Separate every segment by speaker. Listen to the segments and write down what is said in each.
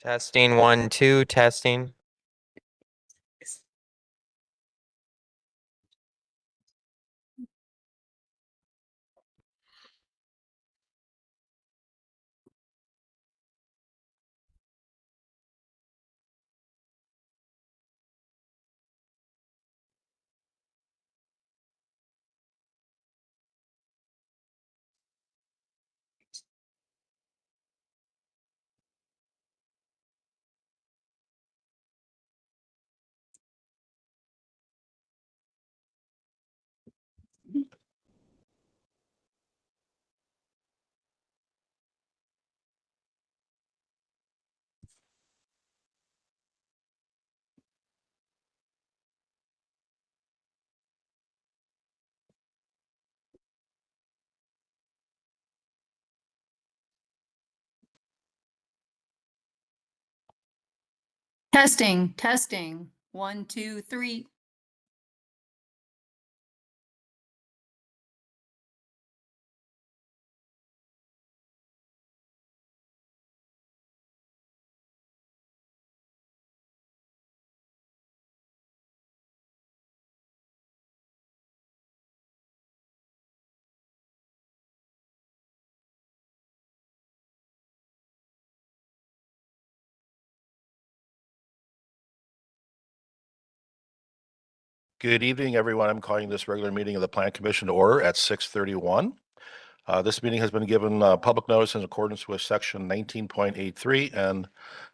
Speaker 1: Testing 1, 2, testing.
Speaker 2: Testing, testing. 1, 2, 3.
Speaker 3: Good evening, everyone. I'm calling this regular meeting of the Plan Commission to order at 6:31. This meeting has been given public notice in accordance with section 19.83 and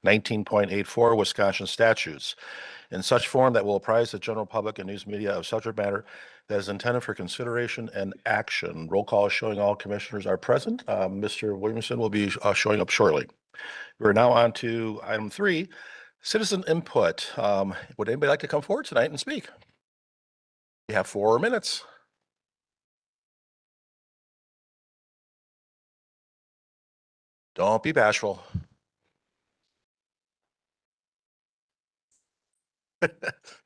Speaker 3: 19.84 Wisconsin statutes in such form that will apprise the general public and news media of subject matter that is intended for consideration and action. Roll call showing all commissioners are present. Mr. Williamson will be showing up shortly. We're now on to item 3, citizen input. Would anybody like to come forward tonight and speak? You have 4 minutes. Don't be bashful.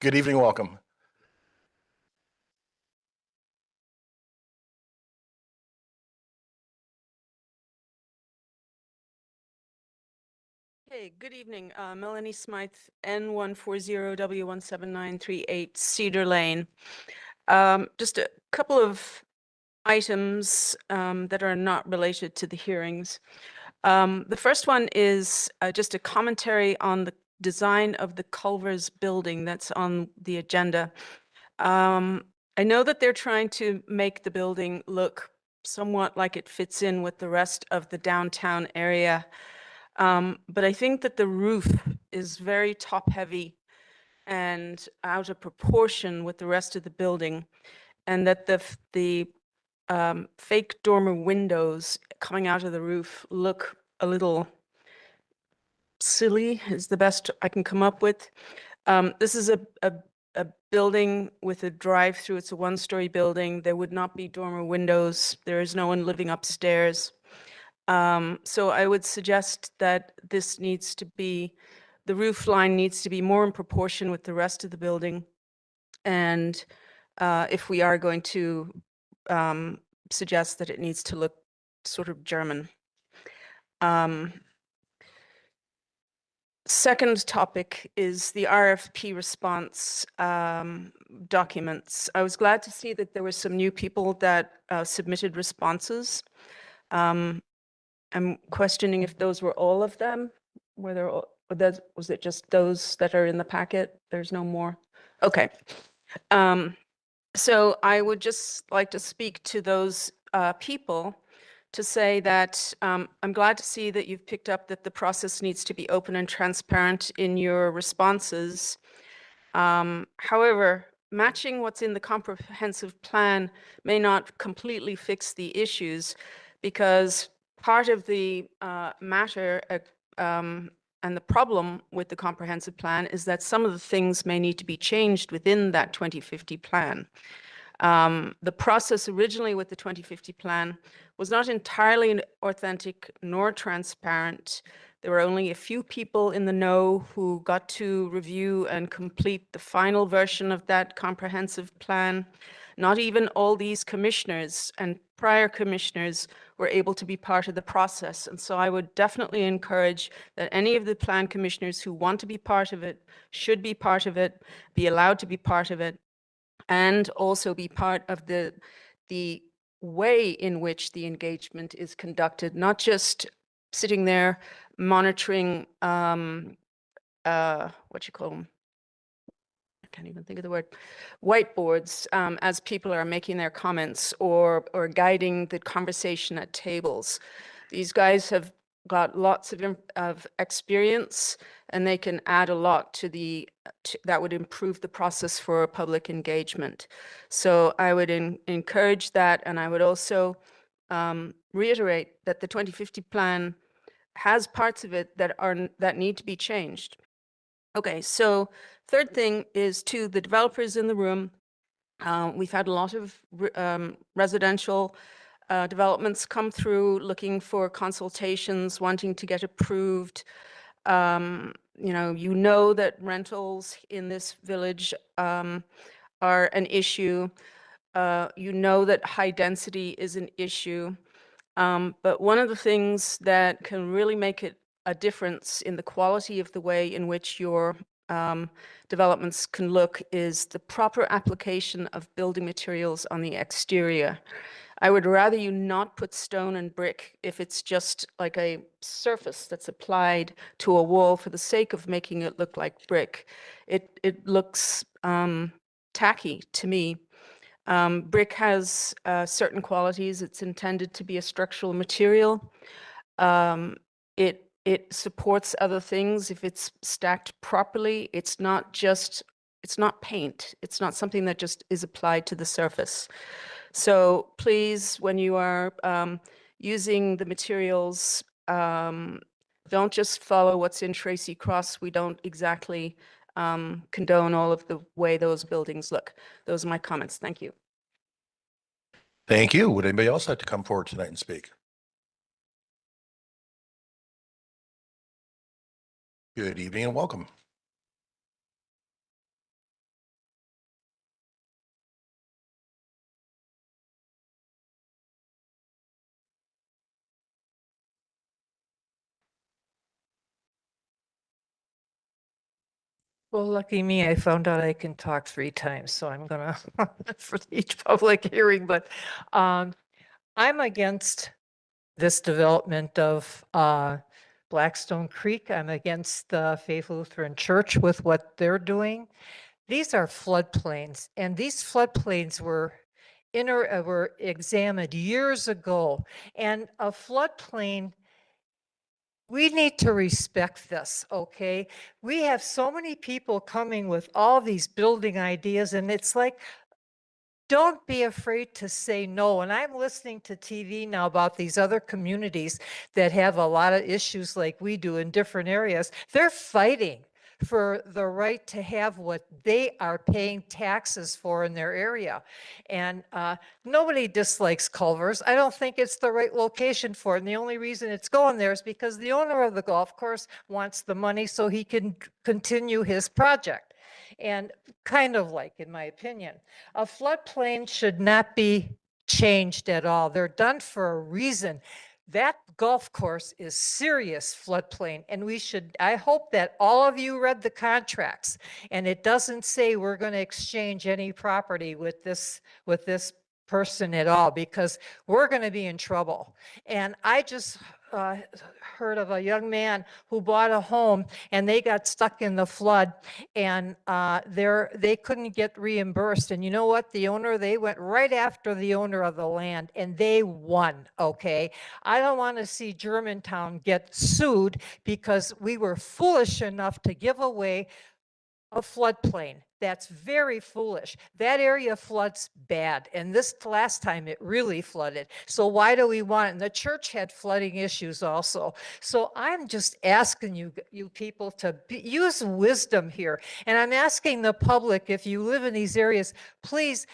Speaker 3: Good evening, welcome.
Speaker 4: Hey, good evening. Melanie Smythe, N140W17938 Cedar Lane. Just a couple of items that are not related to the hearings. The first one is just a commentary on the design of the Culvers building that's on the agenda. I know that they're trying to make the building look somewhat like it fits in with the rest of the downtown area. But I think that the roof is very top heavy and out of proportion with the rest of the building, and that the fake dormer windows coming out of the roof look a little silly, is the best I can come up with. This is a building with a drive-through. It's a one-story building. There would not be dormer windows. There is no one living upstairs. So I would suggest that this needs to be, the roof line needs to be more in proportion with the rest of the building. And if we are going to suggest that it needs to look sort of German. Second topic is the RFP response documents. I was glad to see that there were some new people that submitted responses. I'm questioning if those were all of them. Was it just those that are in the packet? There's no more? Okay. So I would just like to speak to those people to say that I'm glad to see that you've picked up that the process needs to be open and transparent in your responses. However, matching what's in the comprehensive plan may not completely fix the issues, because part of the matter and the problem with the comprehensive plan is that some of the things may need to be changed within that 2050 plan. The process originally with the 2050 plan was not entirely authentic nor transparent. There were only a few people in the know who got to review and complete the final version of that comprehensive plan. Not even all these commissioners and prior commissioners were able to be part of the process. And so I would definitely encourage that any of the plan commissioners who want to be part of it should be part of it, be allowed to be part of it, and also be part of the way in which the engagement is conducted, not just sitting there monitoring what you call them, I can't even think of the word, whiteboards, as people are making their comments or guiding the conversation at tables. These guys have got lots of experience, and they can add a lot to that would improve the process for public engagement. So I would encourage that, and I would also reiterate that the 2050 plan has parts of it that need to be changed. Okay, so third thing is to the developers in the room. We've had a lot of residential developments come through looking for consultations, wanting to get approved. You know that rentals in this village are an issue. You know that high density is an issue. But one of the things that can really make it a difference in the quality of the way in which your developments can look is the proper application of building materials on the exterior. I would rather you not put stone and brick if it's just like a surface that's applied to a wall for the sake of making it look like brick. It looks tacky to me. Brick has certain qualities. It's intended to be a structural material. It supports other things if it's stacked properly. It's not paint. It's not something that just is applied to the surface. So please, when you are using the materials, don't just follow what's in Tracy Cross. We don't exactly condone all of the way those buildings look. Those are my comments. Thank you.
Speaker 3: Thank you. Would anybody else like to come forward tonight and speak? Good evening and welcome.
Speaker 5: Well, lucky me, I found out I can talk 3 times, so I'm gonna for each public hearing, but I'm against this development of Blackstone Creek. I'm against the Faith Lutheran Church with what they're doing. These are floodplains, and these floodplains were examined years ago, and a floodplain, we need to respect this, okay? We have so many people coming with all these building ideas, and it's like, don't be afraid to say no. And I'm listening to TV now about these other communities that have a lot of issues like we do in different areas. They're fighting for the right to have what they are paying taxes for in their area. And nobody dislikes Culver's. I don't think it's the right location for it. And the only reason it's going there is because the owner of the golf course wants the money so he can continue his project. And kind of like, in my opinion, a floodplain should not be changed at all. They're done for a reason. That golf course is serious floodplain, and I hope that all of you read the contracts, and it doesn't say we're going to exchange any property with this person at all, because we're going to be in trouble. And I just heard of a young man who bought a home and they got stuck in the flood, and they couldn't get reimbursed. And you know what? They went right after the owner of the land, and they won. Okay. I don't want to see Germantown get sued because we were foolish enough to give away a floodplain. That's very foolish. That area floods bad. And this last time it really flooded. So why do we want it? And the church had flooding issues also. So I'm just asking you people to use wisdom here. And I'm asking the public, if you live in these areas, please,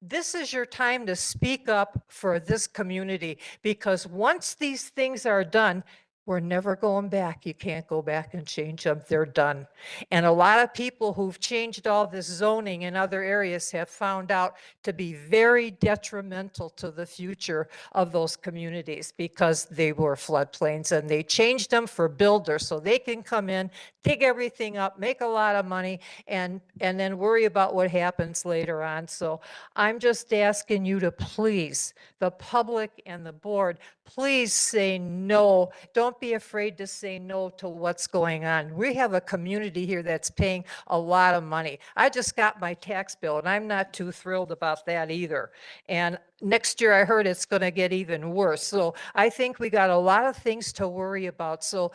Speaker 5: this is your time to speak up for this community, because once these things are done, We're never going back. You can't go back and change them. They're done. And a lot of people who've changed all this zoning in other areas have found out to be very detrimental to the future of those communities because they were floodplains and they changed them for builders so they can come in, dig everything up, make a lot of money, and then worry about what happens later on. So I'm just asking you to please, the public and the board, please say no. Don't be afraid to say no to what's going on. We have a community here that's paying a lot of money. I just got my tax bill and I'm not too thrilled about that either. And next year I heard it's going to get even worse. So I think we got a lot of things to worry about. So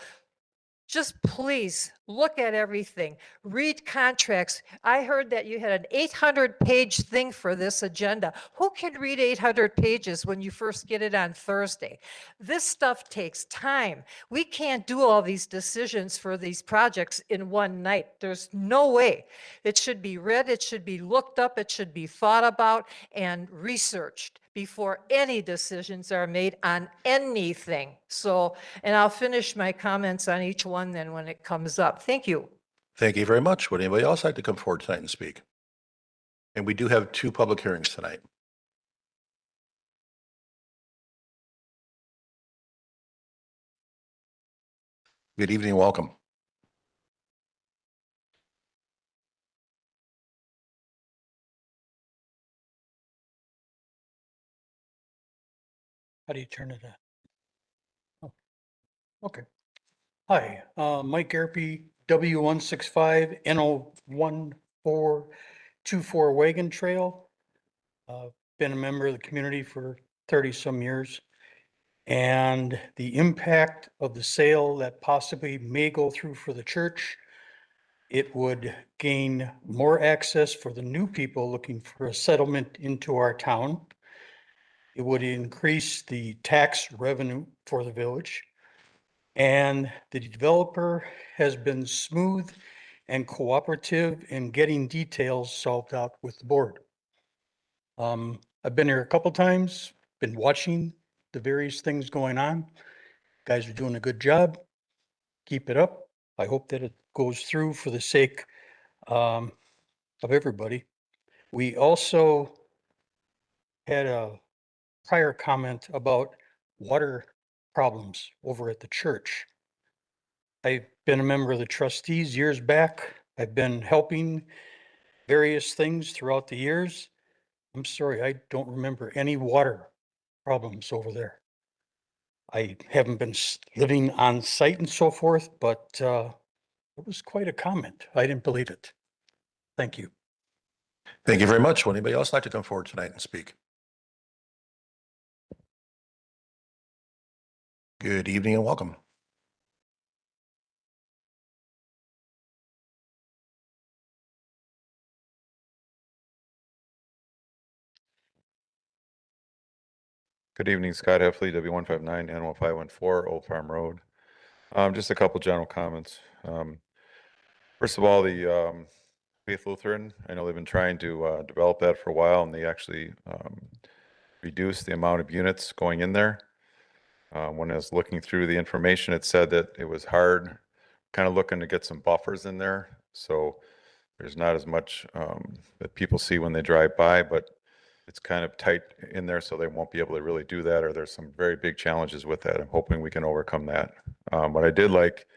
Speaker 5: just please look at everything, read contracts. I heard that you had an 800-page thing for this agenda. Who can read 800 pages when you first get it on Thursday? This stuff takes time. We can't do all these decisions for these projects in one night. There's no way. It should be read, it should be looked up, it should be thought about and researched before any decisions are made on anything. So, and I'll finish my comments on each one then when it comes up. Thank you.
Speaker 3: Thank you very much. Would anybody else like to come forward tonight and speak? And we do have 2 public hearings tonight. Good evening, and welcome.
Speaker 6: How do you turn it on? Oh, okay. Hi, Mike Garpy, W165 NO1424 Wagon Trail. Been a member of the community for 30-some years. And the impact of the sale that possibly may go through for the church, it would gain more access for the new people looking for a settlement into our town. It would increase the tax revenue for the village. And the developer has been smooth and cooperative in getting details solved out with the board. I've been here a couple times, been watching the various things going on. Guys are doing a good job. Keep it up. I hope that it goes through for the sake of everybody. We also had a prior comment about water problems over at the church. I've been a member of the trustees years back. I've been helping various things throughout the years. I'm sorry, I don't remember any water problems over there. I haven't been living on site and so forth, but it was quite a comment. I didn't believe it. Thank you.
Speaker 3: Thank you very much. Would anybody else like to come forward tonight and speak? Good evening and welcome.
Speaker 7: Good evening, Scott Heffley, W159 N1514 Old Farm Road. Just a couple general comments. First of all, the Faith Lutheran, I know they've been trying to develop that for a while, and they actually reduced the amount of units going in there. When I was looking through the information, it said that it was hard, kind of looking to get some buffers in there. So there's not as much that people see when they drive by, but it's kind of tight in there, so they won't be able to really do that, or there's some very big challenges with that. I'm hoping we can overcome that. What I did like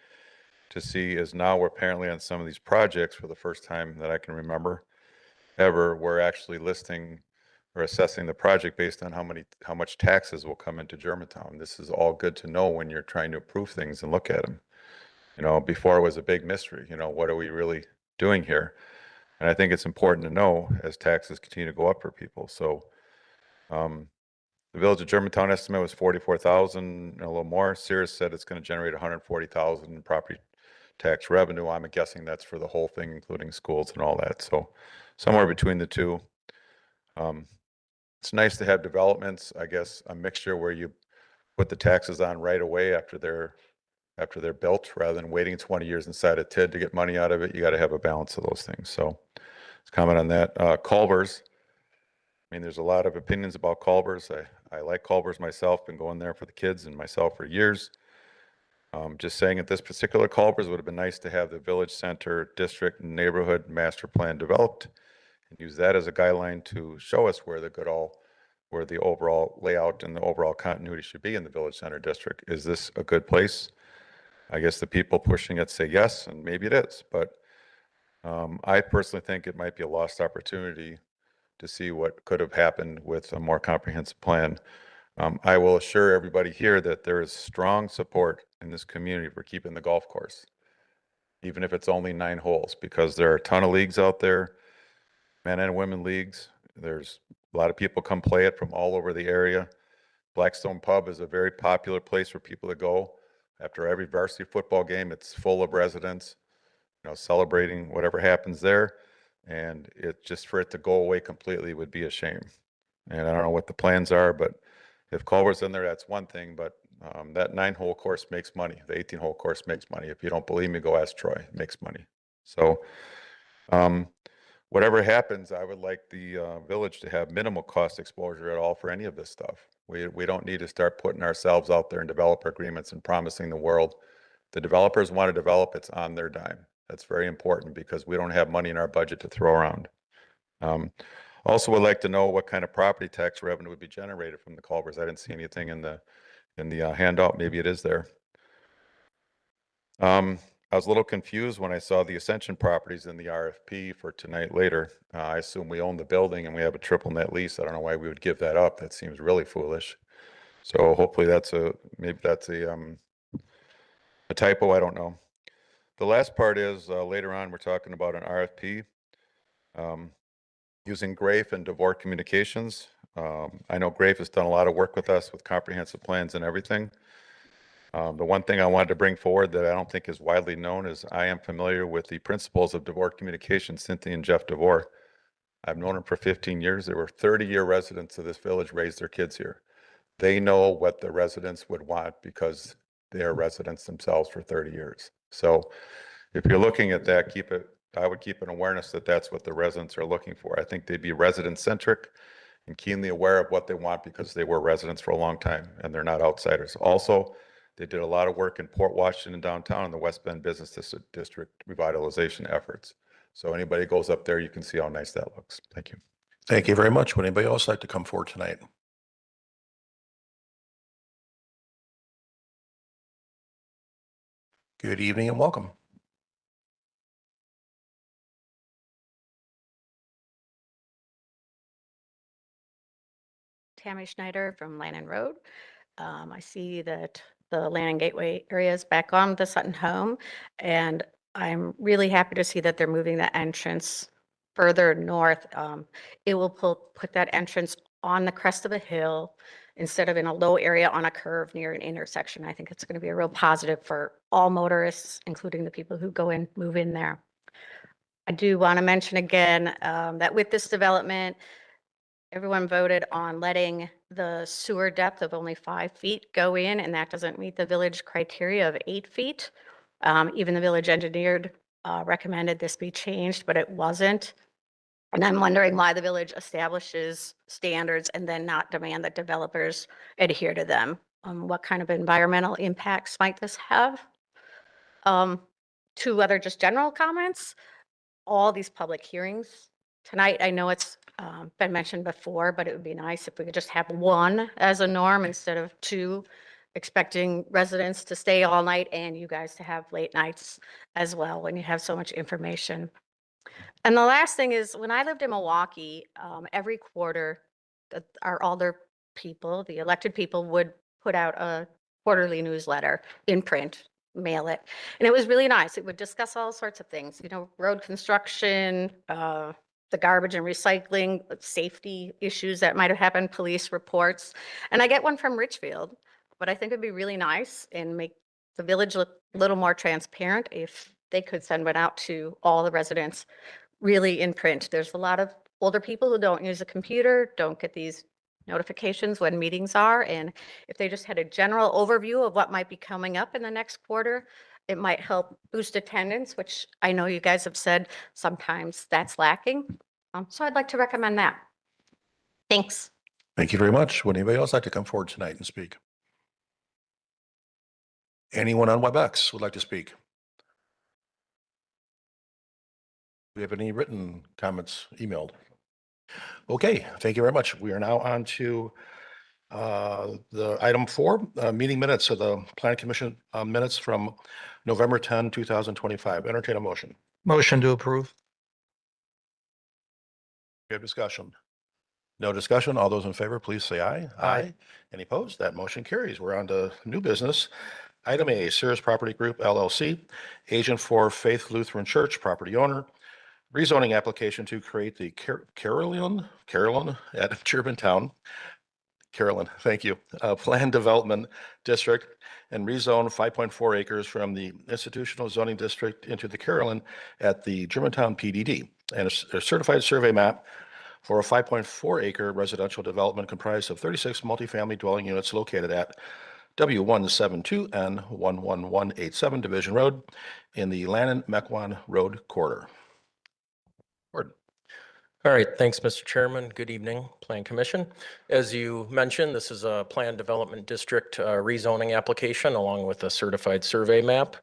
Speaker 7: to see is now we're apparently on some of these projects for the first time that I can remember ever, we're actually listing or assessing the project based on how much taxes will come into Germantown. This is all good to know when you're trying to approve things and look at them. You know, before it was a big mystery, you know, what are we really doing here? And I think it's important to know as taxes continue to go up for people. So the Village of Germantown estimate was 44,000 and a little more. Sears said it's going to generate 140,000 in property tax revenue. I'm guessing that's for the whole thing, including schools and all that. So somewhere between the two. It's nice to have developments, I guess, a mixture where you put the taxes on right away after they're built, rather than waiting 20 years inside a TID to get money out of it. You got to have a balance of those things. So let's comment on that. Culvers. I mean, there's a lot of opinions about Culvers. I like Culvers myself, been going there for the kids and myself for years. Just saying at this particular Culvers would have been nice to have the village center district neighborhood master plan developed and use that as a guideline to show us where where the overall layout and the overall continuity should be in the village center district. Is this a good place? I guess the people pushing it say yes, and maybe it is, but I personally think it might be a lost opportunity to see what could have happened with a more comprehensive plan. I will assure everybody here that there is strong support in this community for keeping the golf course, even if it's only 9 holes, because there are a ton of leagues out there, men and women leagues. There's a lot of people come play it from all over the area. Blackstone Pub is a very popular place for people to go. After every varsity football game, it's full of residents, celebrating whatever happens there. And it just for it to go away completely would be a shame. And I don't know what the plans are, but if Culver's in there, that's one thing, but that 9-hole course makes money. The 18-hole course makes money. If you don't believe me, go ask Troy. It makes money. So whatever happens, I would like the village to have minimal cost exposure at all for any of this stuff. We don't need to start putting ourselves out there in developer agreements and promising the world. The developers want to develop, it's on their dime. That's very important because we don't have money in our budget to throw around. Also would like to know what kind of property tax revenue would be generated from the Culvers. I didn't see anything in the handout. Maybe it is there. I was a little confused when I saw the Ascension properties in the RFP for tonight later. I assume we own the building and we have a triple net lease. I don't know why we would give that up. That seems really foolish. So hopefully maybe that's a typo. I don't know. The last part is later on, we're talking about an RFP using Grafe and DeVore Communications. I know Grafe has done a lot of work with us with comprehensive plans and everything. The one thing I wanted to bring forward that I don't think is widely known is I am familiar with the principals of DeVore Communications, Cynthia and Jeff DeVore. I've known them for 15 years. They were 30-year residents of this village, raised their kids here. They know what the residents would want because they are residents themselves for 30 years. So if you're looking at that, I would keep an awareness that that's what the residents are looking for. I think they'd be resident-centric and keenly aware of what they want because they were residents for a long time and they're not outsiders. Also, they did a lot of work in Port Washington downtown and the West Bend Business District revitalization efforts. So anybody goes up there, you can see how nice that looks. Thank you.
Speaker 3: Thank you very much. Would anybody else like to come forward tonight? Good evening and welcome.
Speaker 8: Tammy Schneider from Lannon Road. I see that the Lannon Gateway area is back on the Sutton Home, and I'm really happy to see that they're moving the entrance further north. It will put that entrance on the crest of a hill instead of in a low area on a curve near an intersection. I think it's going to be a real positive for all motorists, including the people who move in there. I do want to mention again that with this development, everyone voted on letting the sewer depth of only 5 feet go in, and that doesn't meet the village criteria of 8 feet. Even the village engineer recommended this be changed, but it wasn't. And I'm wondering why the village establishes standards and then not demand that developers adhere to them. What kind of environmental impacts might this have? 2 other just general comments. All these public hearings tonight, I know it's been mentioned before, but it would be nice if we could just have 1 as a norm instead of 2, expecting residents to stay all night and you guys to have late nights as well when you have so much information. And the last thing is, when I lived in Milwaukee, every quarter, our alder people, the elected people, would put out a quarterly newsletter in print, mail it. And it was really nice. It would discuss all sorts of things, road construction, the garbage and recycling, safety issues that might have happened, police reports. And I get one from Richfield, but I think it'd be really nice and make the village look a little more transparent if they could send one out to all the residents really in print. There's a lot of older people who don't use a computer, don't get these notifications when meetings are. And if they just had a general overview of what might be coming up in the next quarter, it might help boost attendance, which I know you guys have said sometimes that's lacking. So I'd like to recommend that. Thanks.
Speaker 3: Thank you very much. Would anybody else like to come forward tonight and speak? Anyone on WebEx would like to speak? Do we have any written comments emailed? Okay, thank you very much. We are now on to the item 4, meeting minutes of the Plan Commission minutes from November 10, 2025. Entertain a motion.
Speaker 6: Motion to approve.
Speaker 3: We have discussion. No discussion. All those in favor, please say aye.
Speaker 6: Aye.
Speaker 3: Any opposed? That motion carries. We're on to new business. Item A, Sears Property Group LLC, agent for Faith Lutheran Church, property owner. Rezoning application to create the Carolyn at Germantown. Carolyn, thank you. Planned Development District and rezone 5.4 acres from the institutional zoning district into the Carolyn at the Germantown PDD, and a certified survey map for a 5.4 acre residential development comprised of 36 multifamily dwelling units located at W172 and 11187 Division Road in the Lannon-Mequon Road corridor. Gordon.
Speaker 9: All right, thanks, Mr. Chairman. Good evening, Plan Commission. As you mentioned, this is a Planned Development District rezoning application along with a certified survey map,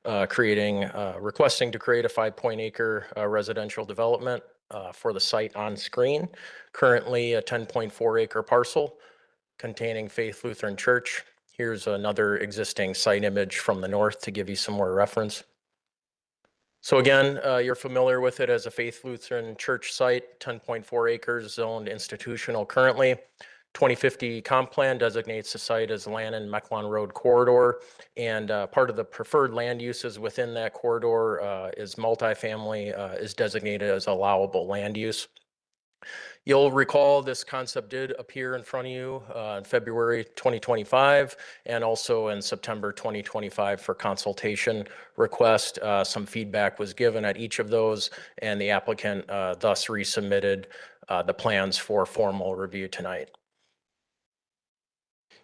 Speaker 9: requesting to create a 5.0 acre residential development for the site on screen. Currently a 10.4 acre parcel containing Faith Lutheran Church. Here's another existing site image from the north to give you some more reference. So again, you're familiar with it as a Faith Lutheran Church site, 10.4 acres zoned institutional currently. 2050 comp plan designates the site as Lannon-Mequon Road corridor, and part of the preferred land uses within that corridor is multifamily is designated as allowable land use. You'll recall this concept did appear in front of you in February 2025 and also in September 2025 for consultation request. Some feedback was given at each of those, and the applicant thus resubmitted the plans for formal review tonight.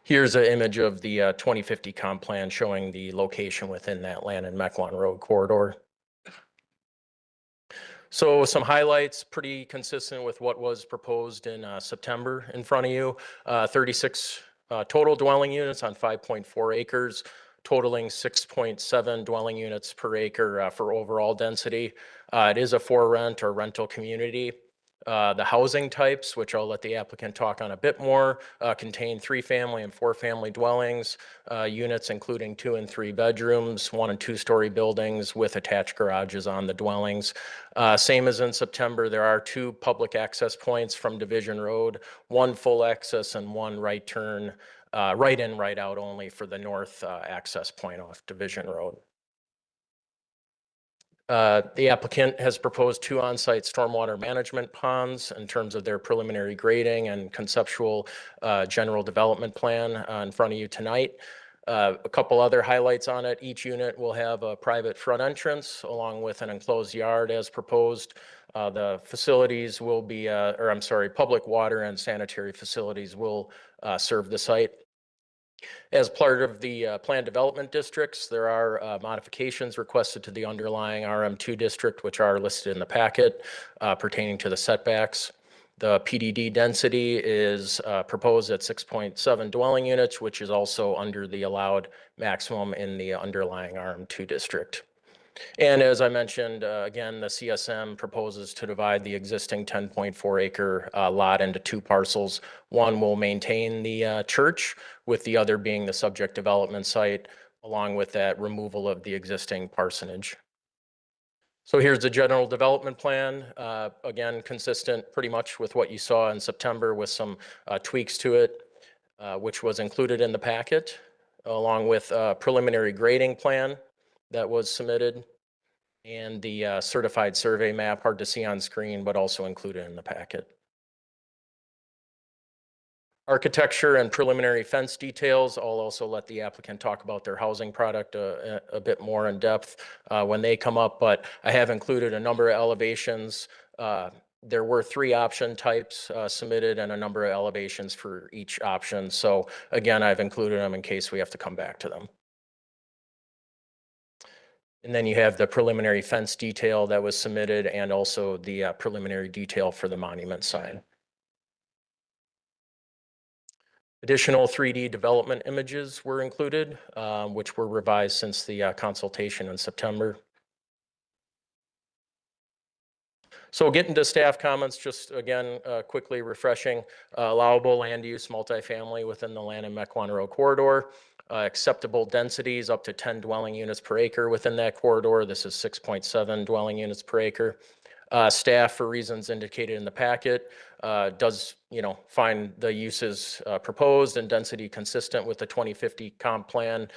Speaker 9: Here's an image of the 2050 comp plan showing the location within that Lannon-Mequon Road corridor. So some highlights, pretty consistent with what was proposed in September in front of you. 36 total dwelling units on 5.4 acres, totaling 6.7 dwelling units per acre for overall density. It is a for rent or rental community. The housing types, which I'll let the applicant talk on a bit more, contain 3-family and 4-family dwellings, units including 2 and 3 bedrooms, 1 and 2-story buildings with attached garages on the dwellings. Same as in September, there are 2 public access points from Division Road, 1 full access and 1 right turn, right in, right out only for the north access point off Division Road. The applicant has proposed 2 on-site stormwater management ponds in terms of their preliminary grading and conceptual general development plan in front of you tonight. A couple other highlights on it. Each unit will have a private front entrance along with an enclosed yard as proposed. The facilities will be, public water and sanitary facilities will serve the site. As part of the planned development districts, there are modifications requested to the underlying RM2 district, which are listed in the packet pertaining to the setbacks. The PDD density is proposed at 6.7 dwelling units, which is also under the allowed maximum in the underlying RM2 district. And as I mentioned, again, the CSM proposes to divide the existing 10.4 acre lot into 2 parcels. One will maintain the church, with the other being the subject development site, along with that removal of the existing parsonage. So here's the general development plan. Again, consistent pretty much with what you saw in September with some tweaks to it, which was included in the packet, along with a preliminary grading plan that was submitted, and the certified survey map, hard to see on screen, but also included in the packet. Architecture and preliminary fence details. I'll also let the applicant talk about their housing product a bit more in depth when they come up, but I have included a number of elevations. There were 3 option types submitted and a number of elevations for each option. So again, I've included them in case we have to come back to them. And then you have the preliminary fence detail that was submitted and also the preliminary detail for the monument sign. Additional 3D development images were included, which were revised since the consultation in September. So getting to staff comments, just again, quickly refreshing, allowable land use multifamily within the Lanham-Mequon Road corridor, acceptable densities up to 10 dwelling units per acre within that corridor. This is 6.7 dwelling units per acre. Staff, for reasons indicated in the packet, does, find the uses proposed and density consistent with the 2050 comp plan.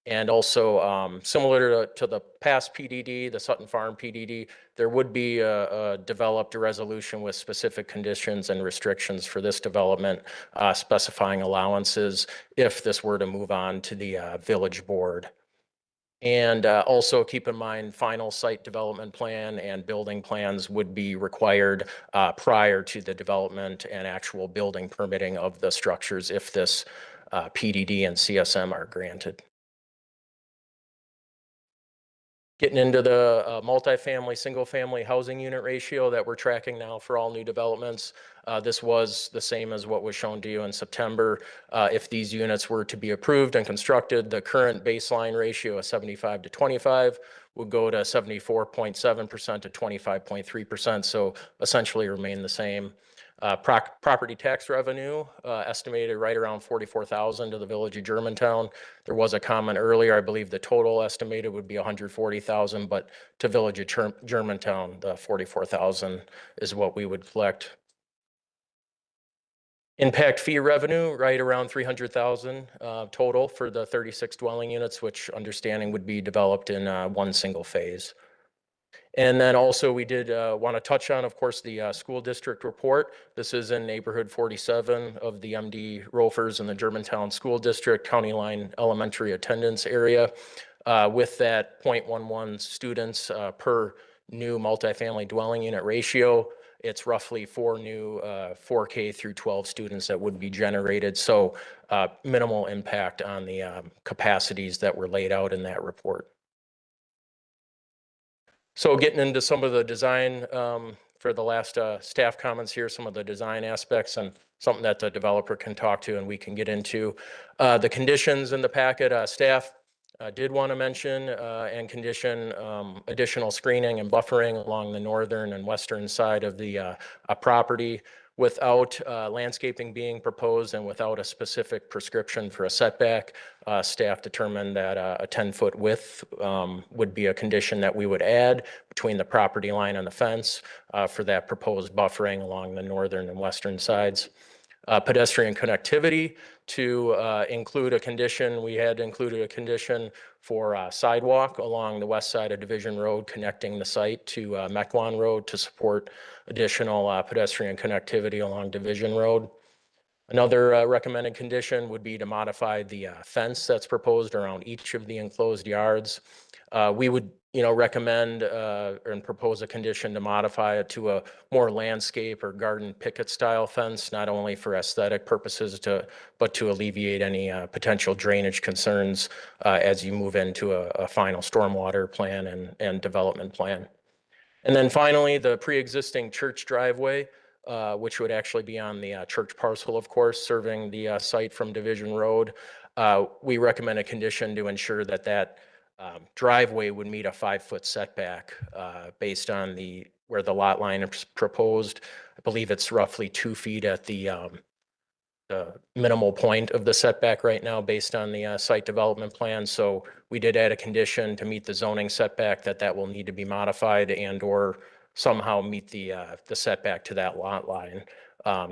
Speaker 9: And also similar to the past PDD, the Sutton Farm PDD, there would be a developed resolution with specific conditions and restrictions for this development, specifying allowances if this were to move on to the village board. And also keep in mind, final site development plan and building plans would be required prior to the development and actual building permitting of the structures if this PDD and CSM are granted. Getting into the multifamily, single-family housing unit ratio that we're tracking now for all new developments. This was the same as what was shown to you in September. If these units were to be approved and constructed, the current baseline ratio of 75 to 25 would go to 74.7% to 25.3%. So essentially remain the same. Property tax revenue estimated right around $44,000 to the village of Germantown. There was a comment earlier, I believe the total estimated would be $140,000, but to village of Germantown, the $44,000 is what we would collect. Impact fee revenue, right around $300,000 total for the 36 dwelling units, which understanding would be developed in one single phase. And then also we did want to touch on, of course, the school district report. This is in neighborhood 47 of the MD Rofers in the Germantown School District, County Line Elementary attendance area. With that 0.11 students per new multifamily dwelling unit ratio, it's roughly 4 new 4K through 12 students that would be generated. So minimal impact on the capacities that were laid out in that report. So getting into some of the design for the last staff comments here, some of the design aspects and something that the developer can talk to and we can get into. The conditions in the packet, staff did want to mention and condition additional screening and buffering along the northern and western side of the property. Without landscaping being proposed and without a specific prescription for a setback, staff determined that a 10-foot width would be a condition that we would add between the property line and the fence for that proposed buffering along the northern and western sides. Pedestrian connectivity to include a condition, we had included a condition for sidewalk along the west side of Division Road connecting the site to Mequon Road to support additional pedestrian connectivity along Division Road. Another recommended condition would be to modify the fence that's proposed around each of the enclosed yards. We would recommend and propose a condition to modify it to a more landscape or garden picket style fence, not only for aesthetic purposes, but to alleviate any potential drainage concerns as you move into a final stormwater plan and development plan. And then finally, the pre-existing church driveway, which would actually be on the church parcel, of course, serving the site from Division Road. We recommend a condition to ensure that driveway would meet a 5-foot setback based on where the lot line is proposed. I believe it's roughly 2 feet at the minimal point of the setback right now based on the site development plan. So we did add a condition to meet the zoning setback that will need to be modified and or somehow meet the setback to that lot line.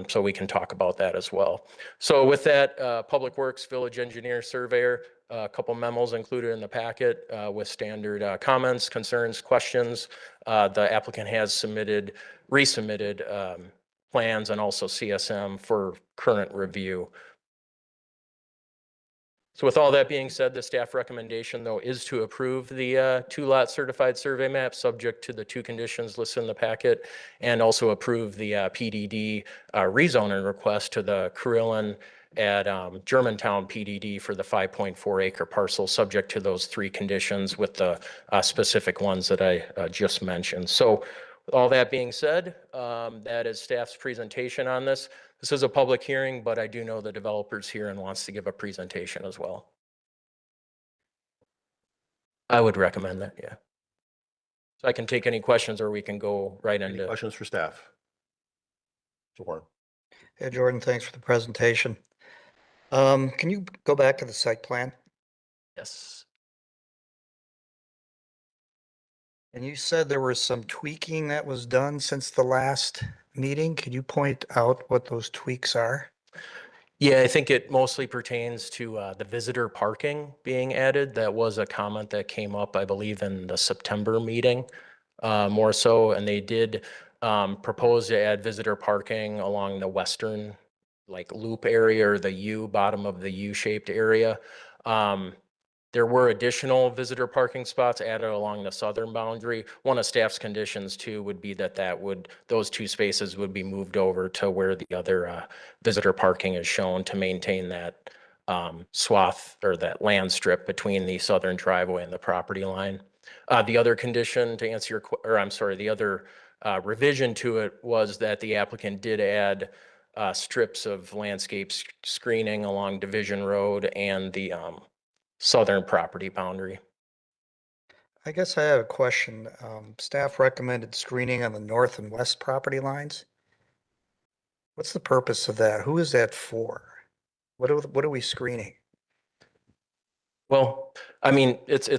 Speaker 9: So we can talk about that as well. So with that, Public Works, Village Engineer, Surveyor, a couple memos included in the packet with standard comments, concerns, questions. The applicant has resubmitted plans and also CSM for current review. So with all that being said, the staff recommendation though is to approve the 2-lot certified survey map subject to the 2 conditions listed in the packet and also approve the PDD rezoning request to the Carillon at Germantown PDD for the 5.4 acre parcel subject to those 3 conditions with the specific ones that I just mentioned. So with all that being said, that is staff's presentation on this. this is a public hearing, but I do know the developer's here and wants to give a presentation as well. I would recommend that, yeah. So I can take any questions or we can go right
Speaker 3: Any
Speaker 9: into.
Speaker 3: questions for staff? Mr. Warren.
Speaker 10: Hey, Jordan, thanks for the presentation. Can you go back to the site plan?
Speaker 9: Yes.
Speaker 10: And you said there was some tweaking that was done since the last meeting. Could you point out what those tweaks are?
Speaker 9: Yeah, I think it mostly pertains to the visitor parking being added. That was a comment that came up, I believe, in the September meeting, more so. And they did propose to add visitor parking along the western, like loop area or the U, bottom of the U-shaped area. There were additional visitor parking spots added along the southern boundary. One of staff's conditions too would be that those two spaces would be moved over to where the other visitor parking is shown to maintain that swath or that land strip between the southern driveway and the property line. The other condition to answer the other revision to it was that the applicant did add strips of landscape screening along Division Road and the southern property boundary.
Speaker 10: I guess I have a question. Staff recommended screening on the north and west property lines. What's the purpose of that? Who is that for? What are we screening?
Speaker 9: Well, I mean, it's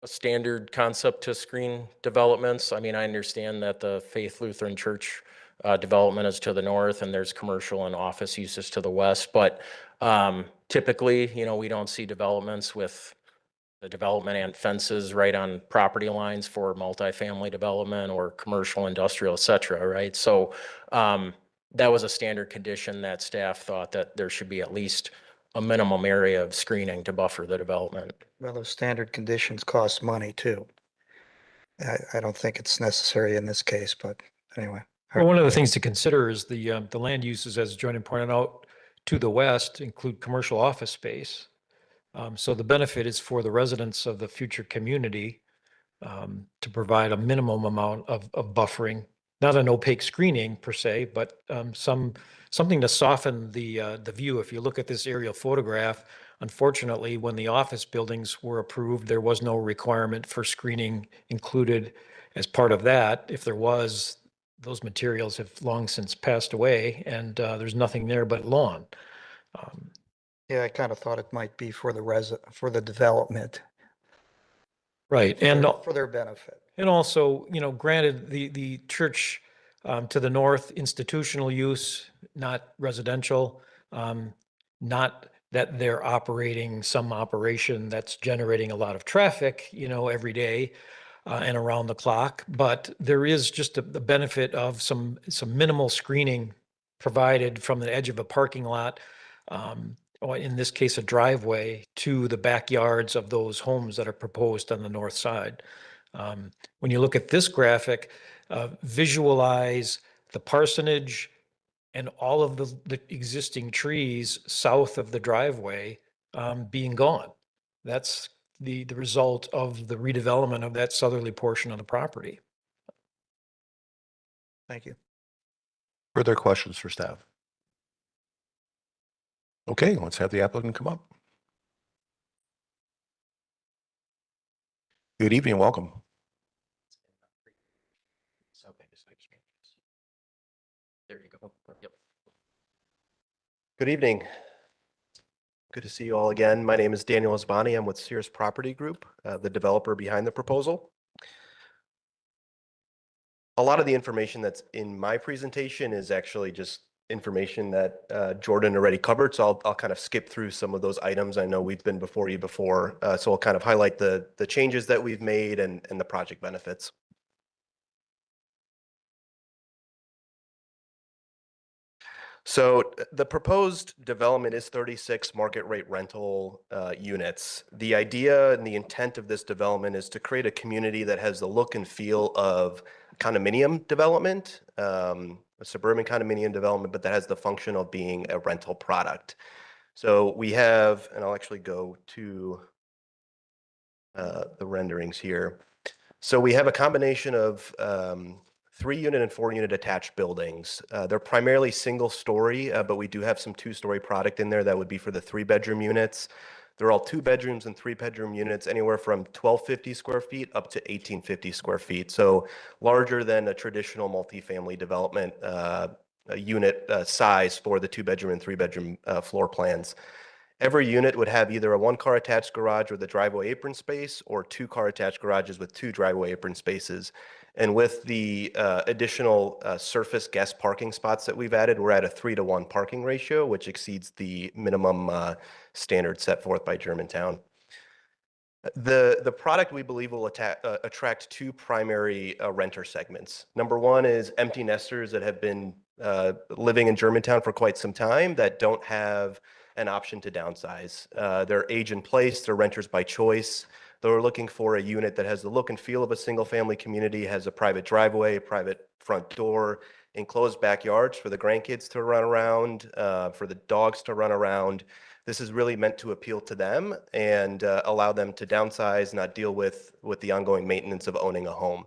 Speaker 9: a standard concept to screen developments. I mean, I understand that the Faith Lutheran Church development is to the north and there's commercial and office uses to the west, but typically, we don't see developments with the development and fences right on property lines for multifamily development or commercial, industrial, et cetera, right? So that was a standard condition that staff thought that there should be at least a minimum area of screening to buffer the development.
Speaker 10: Well, those standard conditions cost money too. I don't think it's necessary in this case, but anyway.
Speaker 11: Well, one of the things to consider is the land uses, as Jordan pointed out, to the west include commercial office space. So the benefit is for the residents of the future community to provide a minimum amount of buffering, not an opaque screening per se, but something to soften the view. If you look at this aerial photograph, unfortunately, when the office buildings were approved, there was no requirement for screening included as part of that. If there was, those materials have long since passed away and there's nothing there but lawn.
Speaker 10: Yeah, I kind of thought it might be for the development.
Speaker 11: Right. And
Speaker 10: For their benefit.
Speaker 11: And also, granted, the church to the north, institutional use, not residential, not that they're operating some operation that's generating a lot of traffic, every day and around the clock. But there is just the benefit of some minimal screening provided from the edge of a parking lot, or in this case, a driveway, to the backyards of those homes that are proposed on the north side. When you look at this graphic, visualize the parsonage and all of the existing trees south of the driveway being gone. That's the result of the redevelopment of that southerly portion of the property.
Speaker 10: Thank you.
Speaker 3: Further questions for staff? Okay, let's have the applicant come up. Good evening, welcome.
Speaker 9: There you go. Yep.
Speaker 12: Good evening. Good to see you all again. My name is Daniel Asbani. I'm with Sears Property Group, the developer behind the proposal. A lot of the information that's in my presentation is actually just information that Jordan already covered. So I'll kind of skip through some of those items. I know we've been before you before. So I'll kind of highlight the changes that we've made and the project benefits. So the proposed development is 36 market rate rental units. The idea and the intent of this development is to create a community that has the look and feel of condominium development, a suburban condominium development, but that has the function of being a rental product. So we have, and I'll actually go to the renderings here. So we have a combination of 3-unit and 4-unit attached buildings. They're primarily single story, but we do have some 2-story product in there that would be for the 3-bedroom units. They're all 2 bedrooms and 3-bedroom units, anywhere from 1,250 square feet up to 1,850 square feet. So larger than a traditional multifamily development unit size for the 2-bedroom and 3-bedroom floor plans. Every unit would have either a 1-car attached garage with a driveway apron space or 2-car attached garages with 2 driveway apron spaces. And with the additional surface guest parking spots that we've added, we're at a 3-to-1 parking ratio, which exceeds the minimum standard set forth by Germantown. The product we believe will attract 2 primary renter segments. Number one is empty nesters that have been living in Germantown for quite some time that don't have an option to downsize. They're age in place, they're renters by choice. They're looking for a unit that has the look and feel of a single family community, has a private driveway, a private front door, enclosed backyards for the grandkids to run around, for the dogs to run around. This is really meant to appeal to them and allow them to downsize, not deal with the ongoing maintenance of owning a home.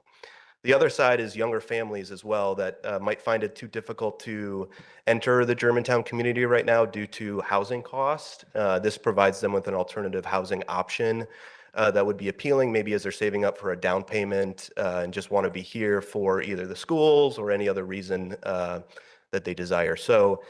Speaker 12: The other side is younger families as well that might find it too difficult to enter the Germantown community right now due to housing cost. This provides them with an alternative housing option that would be appealing, maybe as they're saving up for a down payment and just want to be here for either the schools or any other reason that they desire. So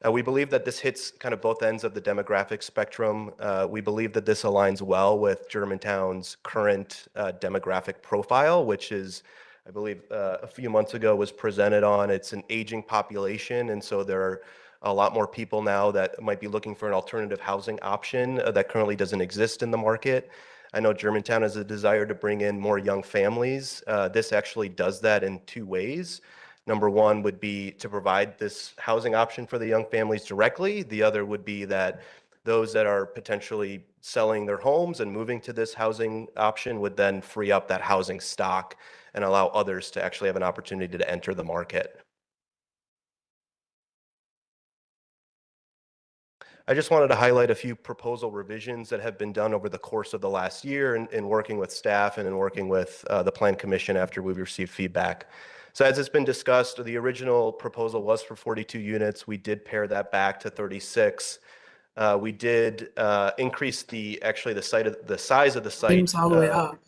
Speaker 12: we believe that this hits kind of both ends of the demographic spectrum. We believe that this aligns well with Germantown's current demographic profile, which is, I believe, a few months ago was presented on. It's an aging population, and so there are a lot more people now that might be looking for an alternative housing option that currently doesn't exist in the market. I know Germantown has a desire to bring in more young families. This actually does that in 2 ways. Number one would be to provide this housing option for the young families directly. The other would be that those that are potentially selling their homes and moving to this housing option would then free up that housing stock and allow others to actually have an opportunity to enter the market. I just wanted to highlight a few proposal revisions that have been done over the course of the last year in working with staff and in working with the Plan Commission after we've received feedback. So as it's been discussed, the original proposal was for 42 units. We did pare that back to 36. We did increase the size of the site.
Speaker 13: All the way up.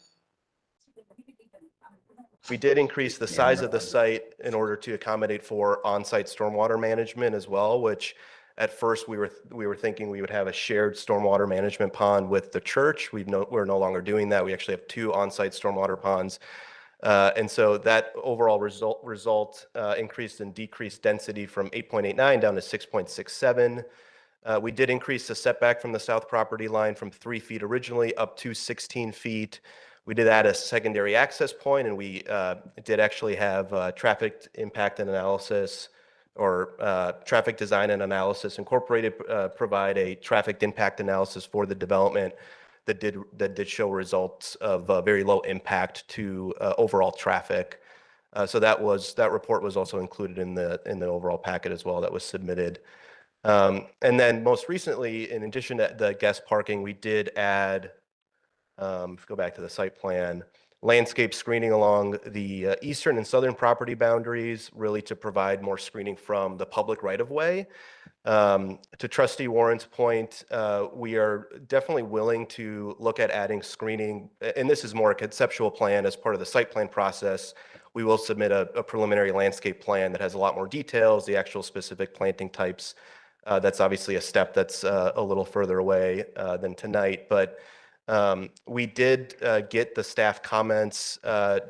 Speaker 12: We did increase the size of the site in order to accommodate for on-site stormwater management as well, which at first we were thinking we would have a shared stormwater management pond with the church. We're no longer doing that. We actually have 2 on-site stormwater ponds. And so that overall result increased and decreased density from 8.89 down to 6.67. We did increase the setback from the south property line from 3 feet originally up to 16 feet. We did add a secondary access point, and we did actually have traffic impact and analysis or traffic design and analysis incorporated, provide a traffic impact analysis for the development that did show results of very low impact to overall traffic. So that report was also included in the overall packet as well that was submitted. And then most recently, in addition to the guest parking, we did add, go back to the site plan, landscape screening along the eastern and southern property boundaries, really to provide more screening from the public right-of-way. To Trustee Warren's point, we are definitely willing to look at adding screening, and this is more a conceptual plan as part of the site plan process. We will submit a preliminary landscape plan that has a lot more details, the actual specific planting types. That's obviously a step that's a little further away than tonight, but we did get the staff comments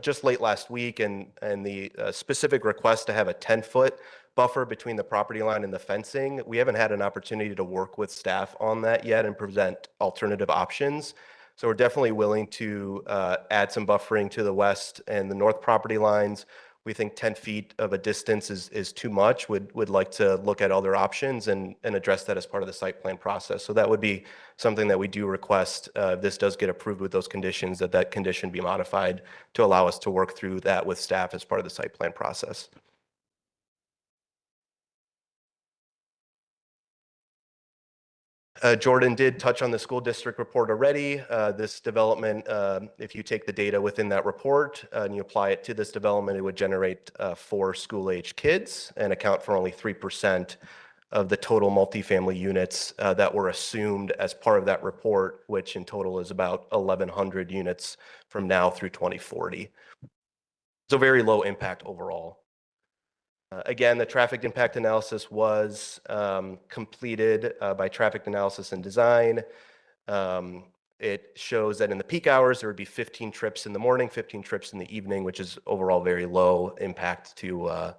Speaker 12: just late last week and the specific request to have a 10-foot buffer between the property line and the fencing. We haven't had an opportunity to work with staff on that yet and present alternative options. So we're definitely willing to add some buffering to the west and the north property lines. We think 10 feet of a distance is too much. Would like to look at other options and address that as part of the site plan process. So that would be something that we do request. If this does get approved with those conditions, that condition be modified to allow us to work through that with staff as part of the site plan process. Jordan did touch on the school district report already. This development, if you take the data within that report and you apply it to this development, it would generate 4 school-age kids and account for only 3% of the total multifamily units that were assumed as part of that report, which in total is about 1,100 units from now through 2040. So very low impact overall. Again, the traffic impact analysis was completed by Traffic Analysis and Design. It shows that in the peak hours, there would be 15 trips in the morning, 15 trips in the evening, which is overall very low impact to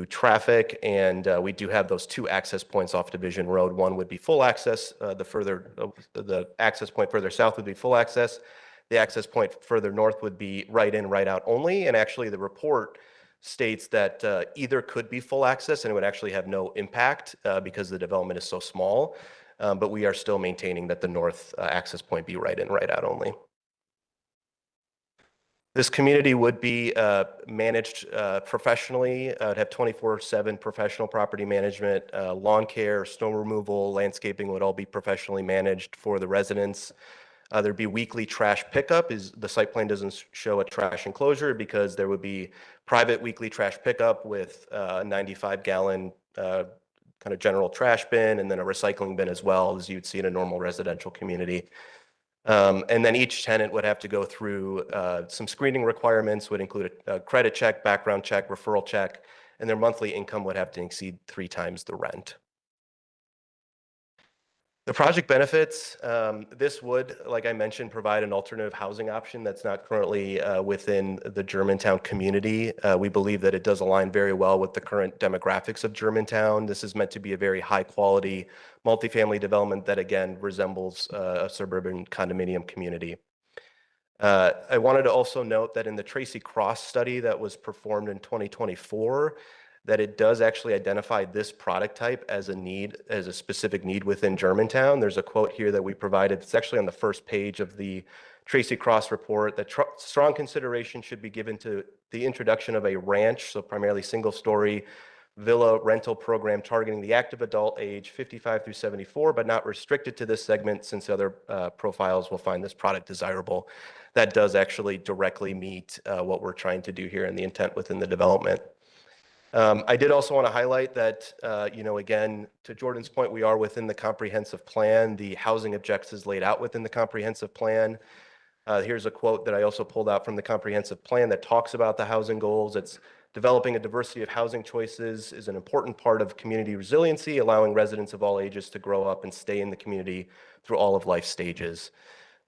Speaker 12: traffic. And we do have those 2 access points off Division Road. One would be full access. The access point further south would be full access. The access point further north would be right in, right out only. And actually the report states that either could be full access and it would actually have no impact because the development is so small. But we are still maintaining that the north access point be right in, right out only. This community would be managed professionally. It'd have 24/7 professional property management, lawn care, snow removal, landscaping would all be professionally managed for the residents. There'd be weekly trash pickup. The site plan doesn't show a trash enclosure because there would be private weekly trash pickup with a 95-gallon kind of general trash bin and then a recycling bin as well, as you'd see in a normal residential community. And then each tenant would have to go through some screening requirements, would include a credit check, background check, referral check, and their monthly income would have to exceed 3 times the rent. The project benefits, this would, like I mentioned, provide an alternative housing option that's not currently within the Germantown community. We believe that it does align very well with the current demographics of Germantown. This is meant to be a very high quality multifamily development that again resembles a suburban condominium community. I wanted to also note that in the Tracy Cross study that was performed in 2024, that it does actually identify this product type as a need, as a specific need within Germantown. There's a quote here that we provided. It's actually on the first page of the Tracy Cross report that strong consideration should be given to the introduction of a ranch, so primarily single-story villa rental program targeting the active adult age 55 through 74, but not restricted to this segment since other profiles will find this product desirable. That does actually directly meet what we're trying to do here and the intent within the development. I did also want to highlight that, again, to Jordan's point, we are within the comprehensive plan. The housing objectives laid out within the comprehensive plan. Here's a quote that I also pulled out from the comprehensive plan that talks about the housing goals. It's developing a diversity of housing choices is an important part of community resiliency, allowing residents of all ages to grow up and stay in the community through all of life stages.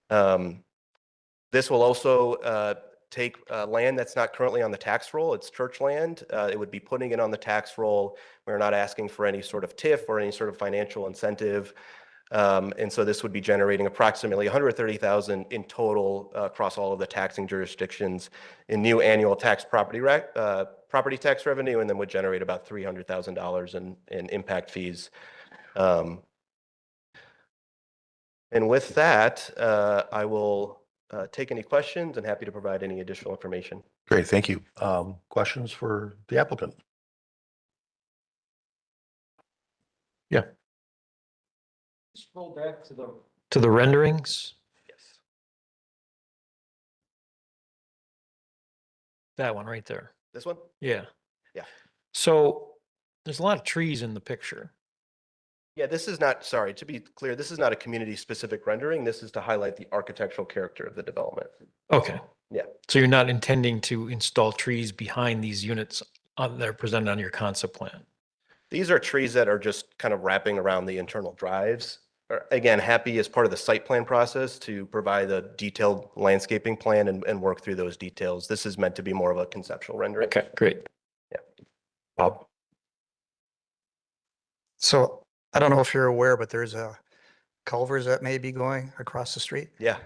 Speaker 12: This will also take land that's not currently on the tax roll. It's church land. It would be putting it on the tax roll. We're not asking for any sort of TIF or any sort of financial incentive. And so this would be generating approximately $130,000 in total across all of the taxing jurisdictions in new annual tax property tax revenue, and then would generate about $300,000 in impact fees. And with that, I will take any questions and happy to provide any additional information.
Speaker 3: Great, thank you. Questions for the applicant?
Speaker 11: Yeah. Scroll back to the renderings.
Speaker 12: Yes.
Speaker 11: That one right there.
Speaker 12: This one?
Speaker 11: Yeah.
Speaker 12: Yeah.
Speaker 11: So there's a lot of trees in the picture.
Speaker 12: Yeah, this is not, sorry, to be clear, this is not a community-specific rendering. This is to highlight the architectural character of the development.
Speaker 11: Okay.
Speaker 12: Yeah.
Speaker 11: So you're not intending to install trees behind these units that are presented on your concept plan?
Speaker 12: These are trees that are just kind of wrapping around the internal drives. Again, happy as part of the site plan process to provide a detailed landscaping plan and work through those details. This is meant to be more of a conceptual rendering.
Speaker 11: Okay, great.
Speaker 12: Yeah.
Speaker 3: Bob?
Speaker 10: So I don't know if you're aware, but there's a Culvers that may be going across the street.
Speaker 12: Yeah.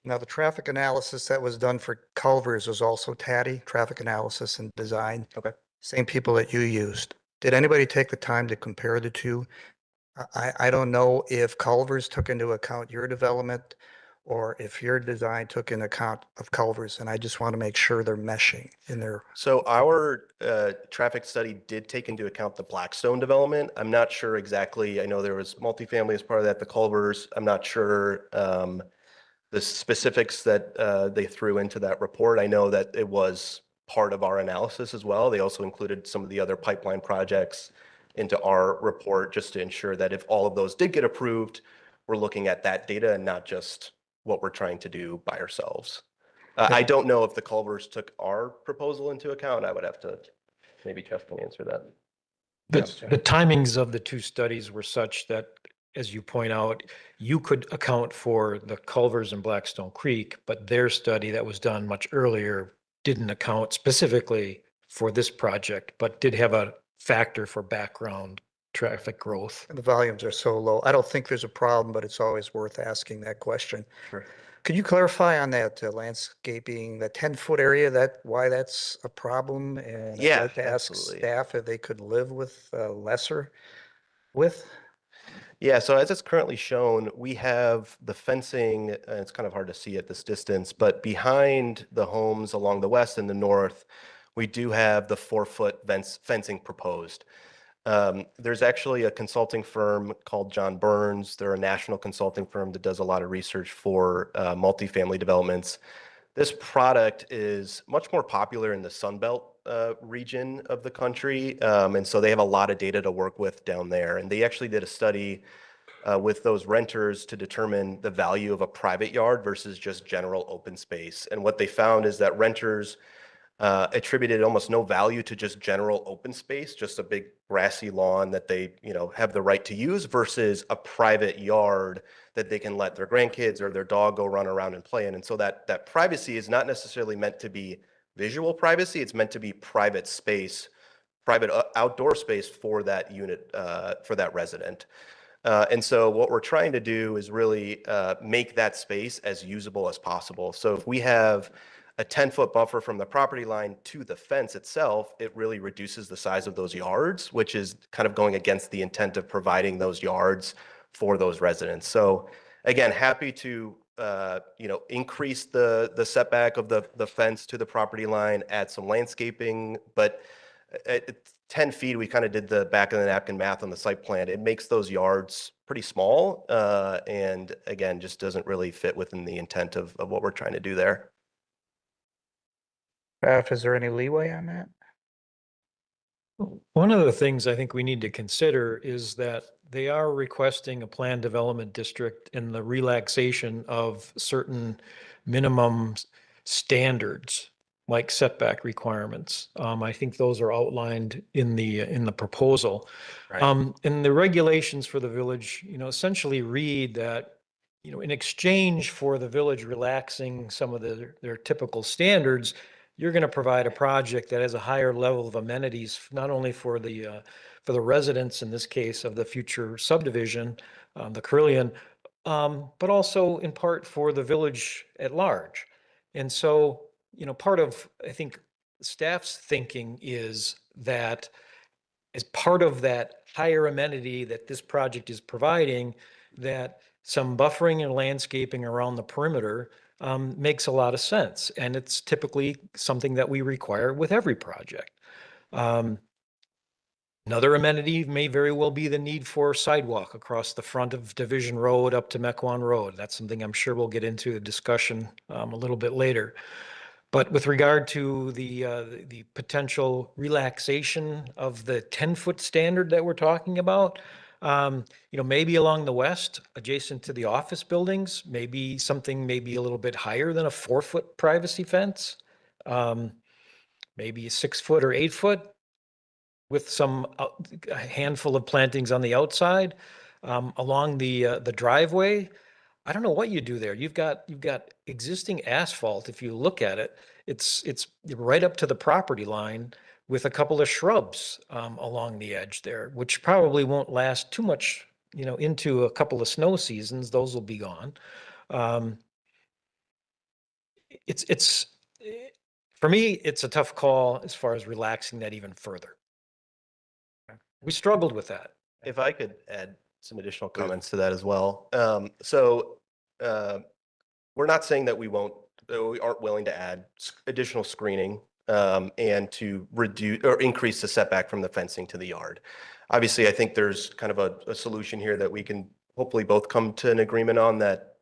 Speaker 10: Now, the traffic analysis that was done for Culvers was also TADI, traffic analysis and design.
Speaker 12: Okay.
Speaker 10: Same people that you used. Did anybody take the time to compare the two? I don't know if Culvers took into account your development or if your design took into account of culverts, and I just want to make sure they're meshing in there.
Speaker 12: So our traffic study did take into account the Blackstone development. I'm not sure exactly. I know there was multifamily as part of that, the Culvers. I'm not sure the specifics that they threw into that report. I know that it was part of our analysis as well. They also included some of the other pipeline projects into our report just to ensure that if all of those did get approved, we're looking at that data and not just what we're trying to do by ourselves. I don't know if the Culvers took our proposal into account. I would have to, maybe Jeff can answer that.
Speaker 11: The timings of the two studies were such that, as you point out, you could account for the Culvers and Blackstone Creek, but their study that was done much earlier didn't account specifically for this project, but did have a factor for background traffic growth.
Speaker 10: And the volumes are so low. I don't think there's a problem, but it's always worth asking that question.
Speaker 12: Sure.
Speaker 10: Could you clarify on that landscaping, the 10-foot area, why that's a problem? And I'd
Speaker 12: Yeah,
Speaker 10: like to ask
Speaker 12: absolutely.
Speaker 10: staff if they could live with lesser width?
Speaker 12: Yeah, so as it's currently shown, we have the fencing, and it's kind of hard to see at this distance, but behind the homes along the west and the north, we do have the 4-foot fencing proposed. There's actually a consulting firm called John Burns. They're a national consulting firm that does a lot of research for multifamily developments. This product is much more popular in the Sun Belt region of the country. And so they have a lot of data to work with down there. And they actually did a study with those renters to determine the value of a private yard versus just general open space. And what they found is that renters attributed almost no value to just general open space, just a big grassy lawn that they, have the right to use versus a private yard that they can let their grandkids or their dog go run around and play in. And so that privacy is not necessarily meant to be visual privacy. It's meant to be private space, private outdoor space for that unit, for that resident. And so what we're trying to do is really make that space as usable as possible. So if we have a 10-foot buffer from the property line to the fence itself, it really reduces the size of those yards, which is kind of going against the intent of providing those yards for those residents. So again, happy to increase the setback of the fence to the property line, add some landscaping, but at 10 feet, we kind of did the back of the napkin math on the site plan. It makes those yards pretty small, and again, just doesn't really fit within the intent of what we're trying to do there.
Speaker 10: Is there any leeway on that?
Speaker 11: One of the things I think we need to consider is that they are requesting a planned development district and the relaxation of certain minimum standards like setback requirements. I think those are outlined in the proposal.
Speaker 12: Right.
Speaker 11: And the regulations for the village, essentially read that, in exchange for the village relaxing some of their typical standards, you're going to provide a project that has a higher level of amenities, not only for the residents, in this case, of the future subdivision, the Carillion, but also in part for the village at large. And so, part of, I think, staff's thinking is that as part of that higher amenity that this project is providing, that some buffering and landscaping around the perimeter makes a lot of sense. And it's typically something that we require with every project. Another amenity may very well be the need for sidewalk across the front of Division Road up to Mequon Road. That's something I'm sure we'll get into a discussion a little bit later. But with regard to the potential relaxation of the 10-foot standard that we're talking about, maybe along the west, adjacent to the office buildings, maybe something maybe a little bit higher than a 4-foot privacy fence, maybe a 6-foot or 8-foot with a handful of plantings on the outside, along the driveway. I don't know what you do there. You've got existing asphalt. If you look at it, it's right up to the property line with a couple of shrubs along the edge there, which probably won't last too much, into a couple of snow seasons. Those will be gone. For me, it's a tough call as far as relaxing that even further. We struggled with that.
Speaker 12: If I could add some additional
Speaker 3: Please.
Speaker 12: comments to that as well. we're not saying that we aren't willing to add additional screening and to reduce or increase the setback from the fencing to the yard. Obviously, I think there's kind of a solution here that we can hopefully both come to an agreement on that,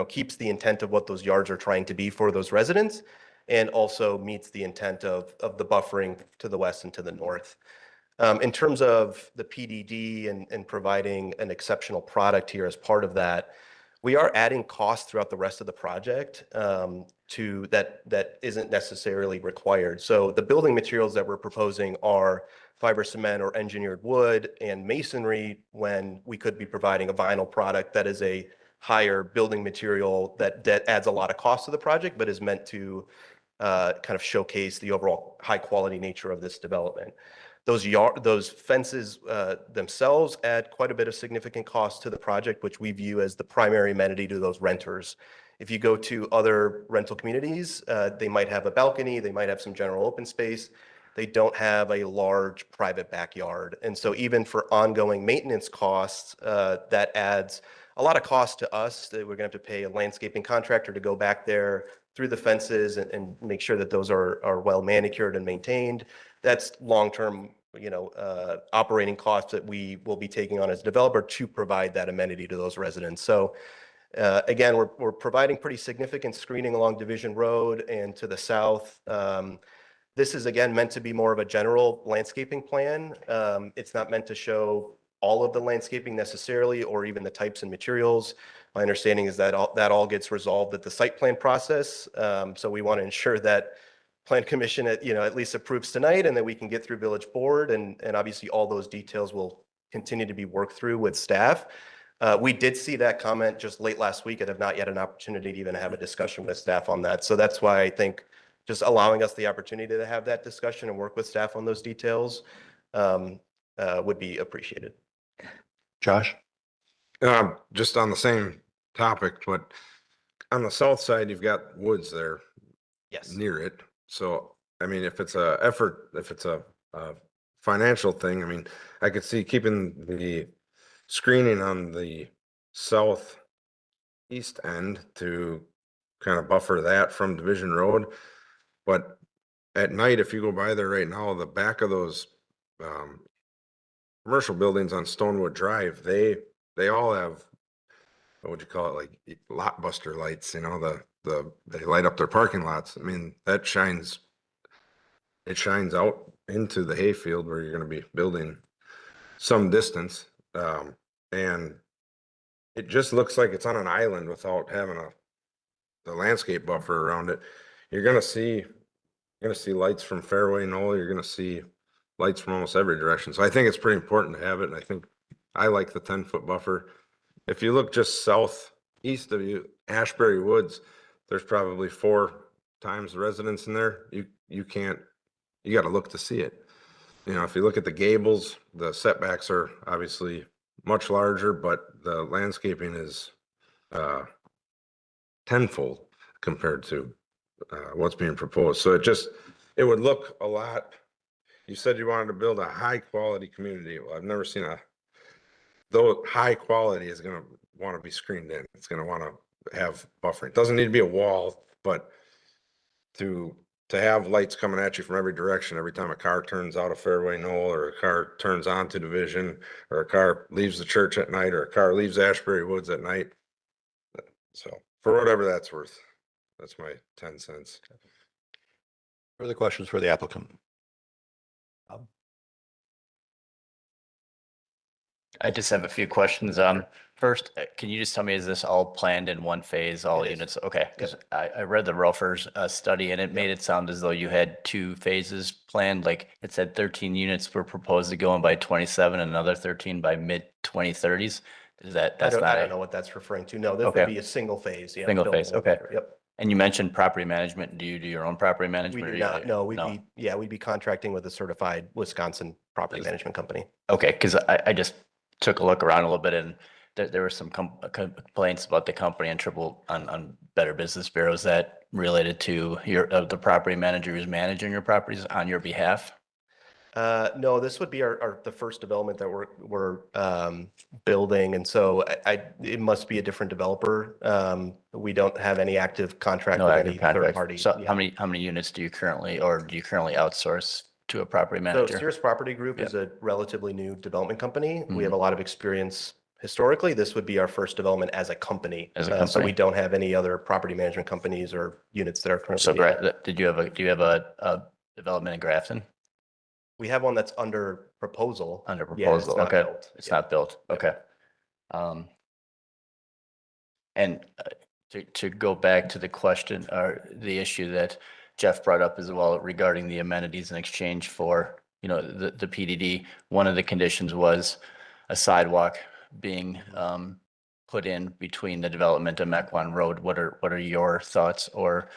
Speaker 12: keeps the intent of what those yards are trying to be for those residents and also meets the intent of the buffering to the west and to the north. In terms of the PDD and providing an exceptional product here as part of that, we are adding costs throughout the rest of the project to that isn't necessarily required. So the building materials that we're proposing are fiber cement or engineered wood and masonry, when we could be providing a vinyl product that is a higher building material that adds a lot of cost to the project, but is meant to kind of showcase the overall high quality nature of this development. Those fences themselves add quite a bit of significant cost to the project, which we view as the primary amenity to those renters. If you go to other rental communities, they might have a balcony, they might have some general open space. They don't have a large private backyard. And so even for ongoing maintenance costs, that adds a lot of cost to us, that we're gonna have to pay a landscaping contractor to go back there through the fences and make sure that those are well manicured and maintained. That's long-term, operating costs that we will be taking on as a developer to provide that amenity to those residents. So again, we're providing pretty significant screening along Division Road and to the south. This is again meant to be more of a general landscaping plan. It's not meant to show all of the landscaping necessarily, or even the types and materials. My understanding is that all gets resolved at the site plan process. So we want to ensure that Plan Commission at least approves tonight, and that we can get through Village Board, and obviously all those details will continue to be worked through with staff. We did see that comment just late last week and have not yet an opportunity to even have a discussion with staff on that. So that's why I think just allowing us the opportunity to have that discussion and work with staff on those details would be appreciated.
Speaker 3: Josh?
Speaker 13: Just on the same topic, but on the south side, you've got woods there.
Speaker 12: Yes.
Speaker 13: Near it. So, I mean, if it's a financial thing, I mean, I could see keeping the screening on the southeast end to kind of buffer that from Division Road. But at night, if you go by there right now, the back of those commercial buildings on Stonewood Drive, they all have, what would you call it, like lot buster lights, they light up their parking lots. I mean, it shines out into the hayfield where you're going to be building some distance. And it just looks like it's on an island without having the landscape buffer around it. You're going to see lights from Fairway Knoll. You're going to see lights from almost every direction. So I think it's pretty important to have it. And I think I like the 10-foot buffer. If you look just southeast of you, Ashbury Woods, there's probably 4 times the residents in there. You got to look to see it. If you look at the gables, the setbacks are obviously much larger, but the landscaping is tenfold compared to what's being proposed. So it would look a lot. You said you wanted to build a high quality community. Well, I've never seen though high quality is going to want to be screened in. It's going to want to have buffering. It doesn't need to be a wall, but to have lights coming at you from every direction every time a car turns out of Fairway Knoll, or a car turns onto Division, or a car leaves the church at night, or a car leaves Ashbury Woods at night. So for whatever that's worth, that's my 10 cents.
Speaker 3: Further questions for the applicant?
Speaker 14: I just have a few questions. First, can you just tell me, is this all planned in one phase, all
Speaker 12: It is.
Speaker 14: units? Okay, because I read the Ruffer's study and it made it sound as though you had 2 phases planned. Like it said 13 units were proposed to go in by 27, and another 13 by mid 2030s. Is that,
Speaker 12: I
Speaker 14: that's not
Speaker 12: don't
Speaker 14: it?
Speaker 12: know what that's referring to. No, this
Speaker 14: Okay.
Speaker 12: would be a single phase. Yeah,
Speaker 14: Single
Speaker 12: building
Speaker 14: phase,
Speaker 12: over
Speaker 14: okay.
Speaker 12: there. Yep.
Speaker 14: And you mentioned property management. Do you do your own property
Speaker 12: We
Speaker 14: management?
Speaker 12: do
Speaker 14: or you-
Speaker 12: not. No, we'd be contracting with a certified Wisconsin property management company.
Speaker 14: Okay, because I just took a look around a little bit, and there were some complaints about the company on Better Business Bureaus that related to the property manager who's managing your properties on your behalf.
Speaker 12: No, this would be the first development that we're building, and so it must be a different developer. We don't have any active contract
Speaker 14: No
Speaker 12: with
Speaker 14: active
Speaker 12: any third
Speaker 14: contract.
Speaker 12: party.
Speaker 14: So
Speaker 12: Yeah.
Speaker 14: how many units do you currently outsource to a property
Speaker 12: So
Speaker 14: manager?
Speaker 12: Sears Property Group
Speaker 14: Yeah.
Speaker 12: is a relatively new development company. We
Speaker 14: Mhm.
Speaker 12: have a lot of experience historically. This would be our first development as a company.
Speaker 14: As a
Speaker 12: So
Speaker 14: company.
Speaker 12: we don't have any other property management companies or units that are currently.
Speaker 14: So
Speaker 12: being-
Speaker 14: do you have a development in Grafton
Speaker 12: We have one that's under proposal.
Speaker 14: under
Speaker 12: Yeah, it's
Speaker 14: proposal?
Speaker 12: not
Speaker 14: Okay,
Speaker 12: built.
Speaker 14: it's
Speaker 12: Yeah.
Speaker 14: not built. Okay. And to go back to the question or the issue that Jeff brought up as well regarding the amenities in exchange for, you know, the PDD, one of the conditions was a sidewalk being put in between the development and Mequon Road. What are your thoughts or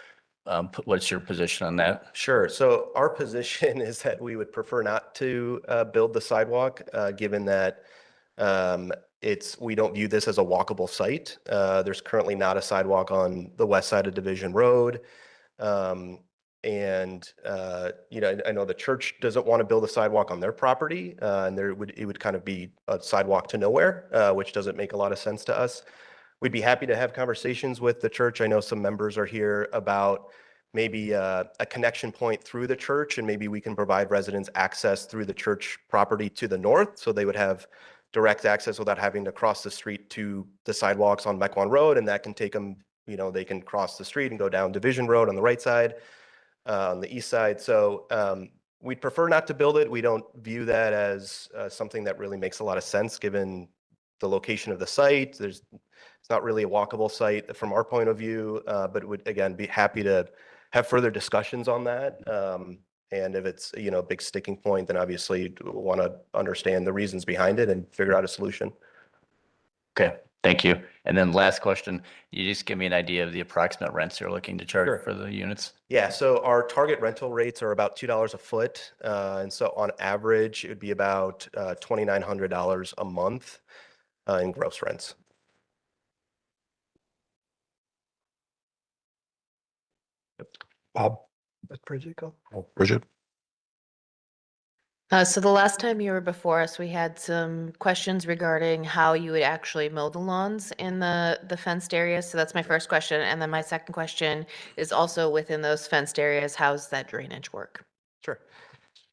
Speaker 14: what's your position on that?
Speaker 12: Sure. So our position is that we would prefer not to build the sidewalk, given that we don't view this as a walkable site. There's currently not a sidewalk on the west side of Division Road. And you know, I know the church doesn't want to build a sidewalk on their property, and it would kind of be a sidewalk to nowhere, which doesn't make a lot of sense to us. We'd be happy to have conversations with the church. I know some members are here about maybe a connection point through the church, and maybe we can provide residents access through the church property to the north, so they would have direct access without having to cross the street to the sidewalks on Mequon Road, and that can take them, you know, they can cross the street and go down Division Road on the right side, on the east side. So we'd prefer not to build it. We don't view that as something that really makes a lot of sense given the location of the site. It's not really a walkable site from our point of view, but would again be happy to have further discussions on that. And if it's, you know, a big sticking point, then obviously want to understand the reasons behind it and figure out a solution.
Speaker 14: Okay, thank you. And then last question, you just give me an idea of the approximate rents you're looking to charge
Speaker 12: Sure.
Speaker 14: for the units?
Speaker 12: Yeah, so our target rental rates are about $2 a foot. And so on average, it would be about $2,900 a month in gross rents.
Speaker 10: Bob? Bridget, go.
Speaker 3: Bridget?
Speaker 15: So the last time you were before us, we had some questions regarding how you would actually mow the lawns in the fenced areas. So that's my first question. And then my second question is also within those fenced areas, how's that drainage work?
Speaker 12: Sure.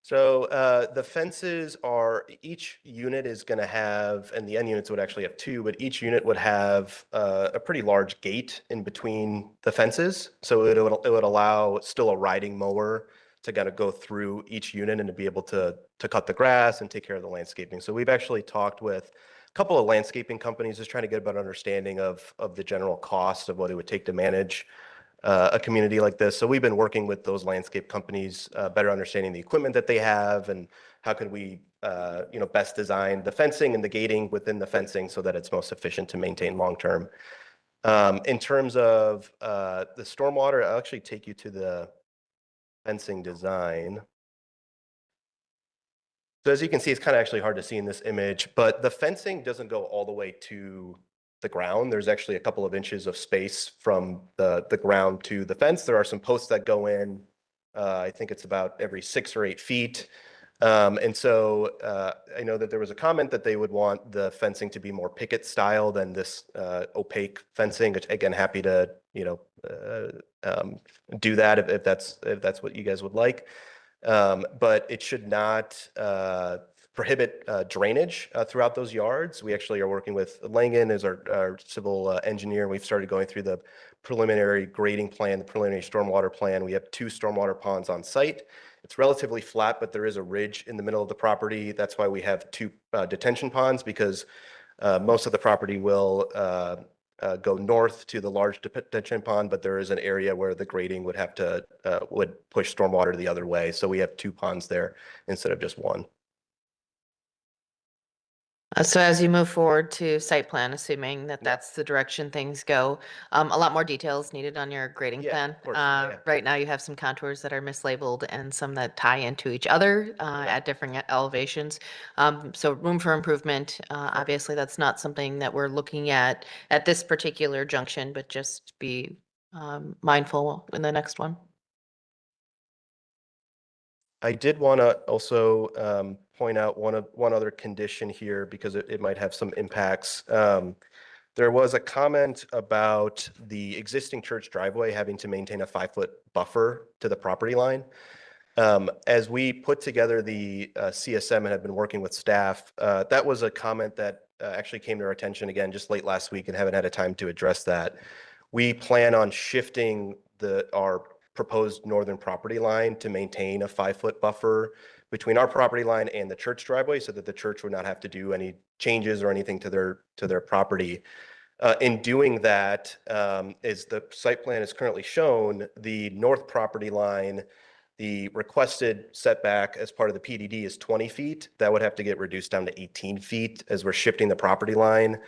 Speaker 12: So the fences are, each unit is going to have, and the end units would actually have two, but each unit would have a pretty large gate in between the fences. So it would allow still a riding mower to kind of go through each unit and to be able to cut the grass and take care of the landscaping. So we've actually talked with a couple of landscaping companies just trying to get a better understanding of the general cost of what it would take to manage a community like this. So we've been working with those landscape companies, better understanding the equipment that they have and how can we, you know, best design the fencing and the gating within the fencing so that it's most efficient to maintain long-term. In terms of the stormwater, I'll actually take you to the fencing design. So as you can see, it's kind of actually hard to see in this image, but the fencing doesn't go all the way to the ground. There's actually a couple of inches of space from the ground to the fence. There are some posts that go in. I think it's about every 6 or 8 feet. And so I know that there was a comment that they would want the fencing to be more picket style than this opaque fencing, which again, happy to, you know, do that if that's what you guys would like. But it should not prohibit drainage throughout those yards. We actually are working with Langen as our civil engineer. We've started going through the preliminary grading plan, the preliminary stormwater plan. We have 2 stormwater ponds on site. It's relatively flat, but there is a ridge in the middle of the property. That's why we have 2 detention ponds, because most of the property will go north to the large detention pond, but there is an area where the grading would have to would push stormwater the other way. So we have 2 ponds there instead of just 1.
Speaker 15: So as you move forward to site plan, assuming that that's the direction things go, a lot more details needed on your grading
Speaker 12: Yeah,
Speaker 15: plan.
Speaker 12: of course. Yeah.
Speaker 15: Right now you have some contours that are mislabeled and some that tie into each other at different elevations. So room for improvement. Obviously, that's not something that we're looking at this particular junction, but just be mindful in the next one.
Speaker 12: I did want to also point out one other condition here because it might have some impacts. There was a comment about the existing church driveway having to maintain a 5-foot buffer to the property line. As we put together the CSM and have been working with staff, that was a comment that actually came to our attention again just late last week and haven't had a time to address that. We plan on shifting our proposed northern property line to maintain a 5-foot buffer between our property line and the church driveway so that the church would not have to do any changes or anything to their property. In doing that, as the site plan is currently shown, the north property line, the requested setback as part of the PDD is 20 feet. That would have to get reduced down to 18 feet as we're shifting the property line.